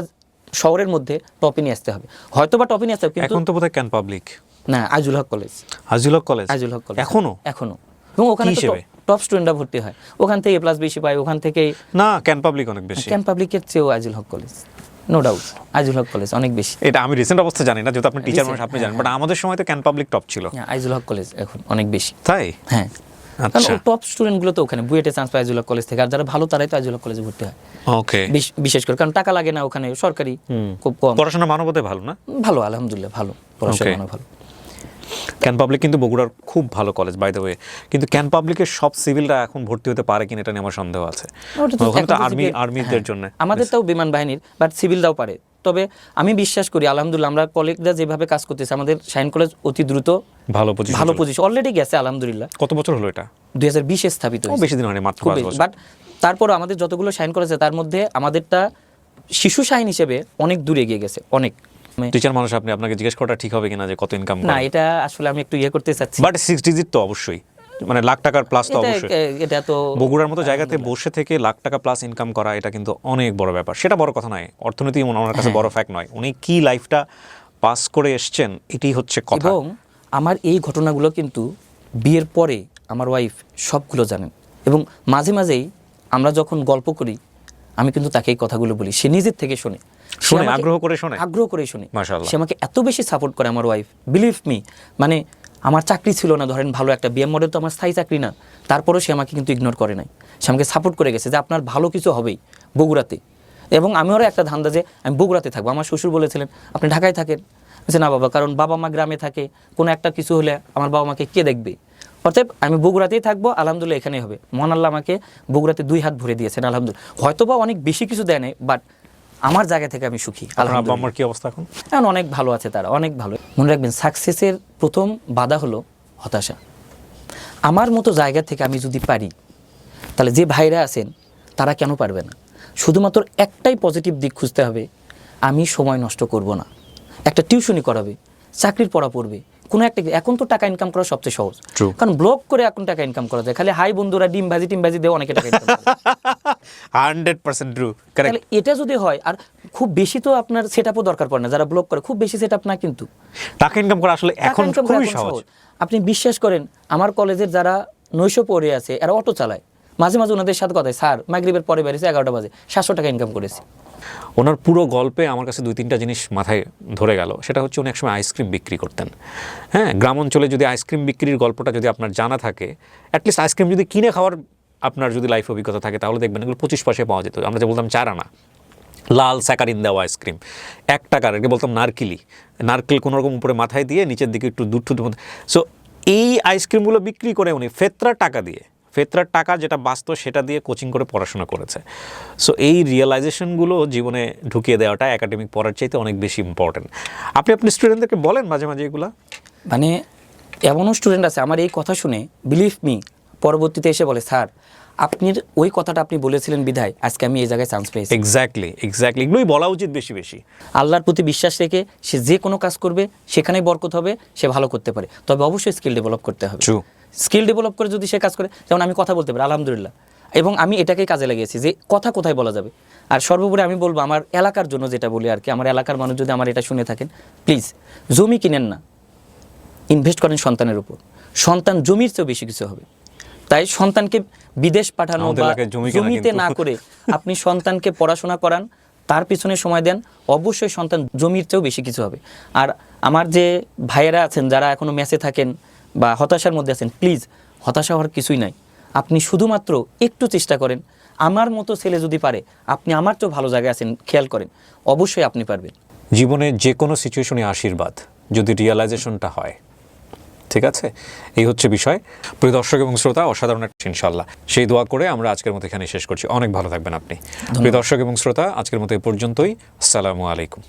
শহরের মধ্যে টপে নিয়ে আসতে হবে, হয়তো বা টপে নিয়ে আসতে হবে, কিন্তু এখন তো বোধহয় ক্যান পাবলিক না, আইজুল হক কলেজ, আজিল হক কলেজ, আইজুল হক কলেজ এখনো এবং ওখানে কি হিসেবে? টপ স্টুডেন্টরা ভর্তি হয়, ওখান থেকে প্লাস বেশি পায়, ওখান থেকে না ক্যান পাবলিক অনেক বেশি, ক্যান পাবলিকের চেয়েও আইজুল হক কলেজ, নো ডাউট আইজুল হক কলেজ অনেক বেশি। এটা আমি রিসেন্ট অবস্থা জানি না, যেহেতু আপনি টিচার মানুষ আপনি হ্যাঁ, জানেন, বাট আমাদের সময় তো ক্যান পাবলিক টপ ছিল। হ্যাঁ, আইজুল হক কলেজ এখন অনেক বেশি, তাই? হ্যাঁ, কারণ আচ্ছা, টপ স্টুডেন্টগুলো তো ওখানে বুয়েটে চান্স পায় আইজুল হক কলেজ থেকে, আর যারা ভালো তারাই তো আইজুল হক কলেজে ভর্তি হয় ওকে। বিশেষ করে, কারণ টাকা লাগে না ওখানে, সরকারি খুব কম, পড়াশোনা মানবতে ভালো না? ভালো আলহামদুলিল্লাহ, ভালো পড়াশোনা Okay. ভালো। ক্যান পাবলিক কিন্তু বগুড়ার খুব ভালো কলেজ বাই দ্য ওয়ে, কিন্তু ক্যান পাবলিকের সব সিভিলরা এখন ভর্তি হতে পারে কিনা এটা নিয়ে আমার সন্দেহ আছে। ওটা তো ওখানে তো এখন আর্মিদের হ্যাঁ, জন্য আমাদের তাও বিমান বাহিনীর, বাট সিভিলরাও পারে। তবে আমি বিশ্বাস করি আলহামদুলিল্লাহ আমরা কলেজরা যেভাবে কাজ করতেছে, আমাদের শাইন কলেজ অতি দ্রুত ভালো ভালো পজিশন। পজিশন অলরেডি গেছে আলহামদুলিল্লাহ। কত বছর হলো এটা? 2020-এ স্থাপিত ও হয়েছে, বেশি দিন হয়নি, মাত্র 5 বছর। বাট তারপর আমাদের যতগুলো শাইন কলেজ আছে তার মধ্যে আমাদেরটা শিশু শাইন হিসেবে অনেক দূরে এগিয়ে গেছে, অনেক। টিচার মানুষ আপনি, আপনাকে জিজ্ঞেস করাটা ঠিক হবে কিনা যে কত ইনকাম না, করে? এটা আসলে আমি একটু করতে চাচ্ছি, বাট 6 ডিজিট তো অবশ্যই, মানে লাখ টাকার প্লাস তো অবশ্যই। এটা তো বগুড়ার মতো জায়গাতে বসে থেকে লাখ টাকা প্লাস ইনকাম করা, এটা কিন্তু অনেক বড় ব্যাপার। সেটা বড় কথা নয়, অর্থনীতি ওনার কাছে বড় ফ্যাক্ট নয়, উনি কি লাইফটা পাস করে এসছেন এটাই হচ্ছে কথা। এবং আমার এই ঘটনাগুলো কিন্তু বিয়ের পরে আমার ওয়াইফ সবগুলো জানেন, এবং মাঝে মাঝেই আমরা যখন গল্প করি আমি কিন্তু তাকে এই কথাগুলো বলি, সে নিজের থেকে শোনে, সে শুনে আমাকে আগ্রহ করে শোনে, আগ্রহ করেই শুনে। মাশাআল্লাহ। সে আমাকে এত বেশি সাপোর্ট করে আমার ওয়াইফ, বিলিভ মি। মানে আমার চাকরি ছিল না, ধরেন ভালো একটা বিএম মডেল তো আমার স্থায়ী চাকরি না, তারপরেও সে আমাকে কিন্তু ইগনোর করে নাই, সে আমাকে সাপোর্ট করে গেছে যে আপনার ভালো কিছু হবেই বগুড়াতে। এবং আমিও একটা ধান্দা যে আমি বগুড়াতে থাকবো। আমার শ্বশুর বলেছিলেন আপনি ঢাকায় থাকেন, বলছে না বাবা, কারণ বাবা মা গ্রামে থাকে, কোনো একটা কিছু হলে আমার বাবা মাকে কে দেখবে, অর্থাৎ আমি বগুড়াতেই থাকবো, আলহামদুলিল্লাহ এখানেই হবে। মহান আল্লাহ আমাকে বগুড়াতে 2 হাত ভরে দিয়েছেন আলহামদুলিল্লাহ। হয়তো বা অনেক বেশি কিছু দেয় নাই, বাট আমার জায়গা থেকে আমি সুখী আপনার আব্বা আলহামদুলিল্লাহ। আম্মার কি অবস্থা এখন? এখন অনেক ভালো আছে তারা, অনেক ভালো। মনে রাখবেন, সাকসেসের প্রথম বাধা হলো হতাশা। আমার মতো জায়গা থেকে আমি যদি পারি, তাহলে যে ভাইরা আছেন তারা কেন পারবে না? শুধুমাত্র একটাই পজিটিভ দিক খুঁজতে হবে, আমি সময় নষ্ট করব না, একটা টিউশনি করাবে, চাকরির পড়া পড়বে, কোনো একটা। এখন তো টাকা ইনকাম করা সবচেয়ে সহজ, True. কারণ ব্লগ করে এখন টাকা ইনকাম করা যায়। খালি হাই বন্ধুরা ডিম ভাজি দিয়ে অনেকে টাকা ইনকাম করে। 100% ট্রু, কারেক্ট। তাহলে এটা যদি হয়, আর খুব বেশি তো আপনার সেটআপও দরকার পড়ে না, যারা ব্লগ করে খুব বেশি সেটআপ না, কিন্তু টাকা ইনকাম করা আসলে টাকা এখন income করা খুবই এখন সহজ। আপনি বিশ্বাস করেন, আমার কলেজের যারা নৈশ পড়ে আছে এরা অটো চালায়, মাঝে মাঝে ওনাদের সাথে কথা, স্যার মাগরিবের পরে বেরিয়েছে 11টা বাজে, 700 টাকা ইনকাম করেছে। ওনার পুরো গল্পে আমার কাছে 2-3টা জিনিস মাথায় ধরে গেল। সেটা হচ্ছে উনি একসময় আইসক্রিম বিক্রি করতেন। হ্যাঁ, গ্রাম অঞ্চলে যদি আইসক্রিম বিক্রির গল্পটা যদি আপনার জানা থাকে, অ্যাটলিস্ট আইসক্রিম যদি কিনে খাওয়ার আপনার যদি লাইফ অভিজ্ঞতা থাকে, তাহলে দেখবেন এগুলো 25 পয়সায় পাওয়া যেত। আমরা যে বলতাম 4 আনা লাল স্যাকারিন দেওয়া আইসক্রিম, 1 টাকার, এটাকে বলতাম নারকেল কোনোরকম উপরে মাথায় দিয়ে নিচের দিকে একটু দুধ সো এই আইসক্রিমগুলো বিক্রি করে উনি ফেতরার টাকা যেটা বাঁচত সেটা দিয়ে কোচিং করে পড়াশোনা করেছে। সো এই রিয়েলাইজেশনগুলো জীবনে ঢুকিয়ে দেওয়াটা একাডেমিক পড়ার চাইতে অনেক বেশি ইম্পর্টেন্ট। আপনি স্টুডেন্টদেরকে বলেন মাঝে মাঝে এগুলা? মানে এমনও স্টুডেন্ট আছে আমার এই কথা শুনে, বিলিভ মি, পরবর্তীতে এসে বলে স্যার আপনি ওই কথাটা আপনি বলেছিলেন বিধায় আজকে আমি এই জায়গায় চান্স পেয়েছি। এক্স্যাক্টলি এগুলোই বলা উচিত বেশি বেশি। আল্লাহর প্রতি বিশ্বাস রেখে সে যে কোনো কাজ করবে সেখানেই বরকত হবে, সে ভালো করতে পারে, তবে অবশ্যই স্কিল ডেভেলপ করতে হবে। True. স্কিল ডেভেলপ করে যদি সে কাজ করে, যেমন আমি কথা বলতে পারি আলহামদুলিল্লাহ, এবং আমি এটাকেই কাজে লাগিয়েছি যে কথা কোথায় বলা যাবে। আর সর্বোপরি আমি বলবো আমার এলাকার জন্য যেটা বলি আর কি, আমার এলাকার মানুষ যদি আমার এটা শুনে থাকেন, প্লিজ জমি কিনেন না, ইনভেস্ট করেন সন্তানের উপর। সন্তান জমির চেয়েও বেশি কিছু হবে। তাই সন্তানকে বিদেশ পাঠানো আমাদের বা এলাকায় জমি কেনা জমিতে কিন্তু। না করে আপনি সন্তানকে পড়াশোনা করান, তার পিছনে সময় দেন, অবশ্যই সন্তান জমির চেয়েও বেশি কিছু হবে। আর আমার যে ভাইয়েরা আছেন যারা এখনো মেসে থাকেন বা হতাশার মধ্যে আছেন, প্লিজ হতাশা হওয়ার কিছুই নাই। আপনি শুধুমাত্র একটু চেষ্টা করেন, আমার মতো ছেলে যদি পারে, আপনি আমার চেয়েও ভালো জায়গায় আছেন, খেয়াল করেন, অবশ্যই আপনি পারবেন। জীবনে যে কোনো সিচুয়েশনে আশীর্বাদ যদি রিয়েলাইজেশনটা হয়, ঠিক আছে, এই হচ্ছে বিষয়। প্রিয় দর্শক এবং শ্রোতা, অসাধারণ একটা ইনশাআল্লাহ সেই দোয়া করে আমরা আজকের মতো এখানে শেষ করছি। অনেক ভালো থাকবেন আপনি। প্রিয় দর্শক এবং শ্রোতা, আজকের মতো এই পর্যন্তই। আসসালামু আলাইকুম।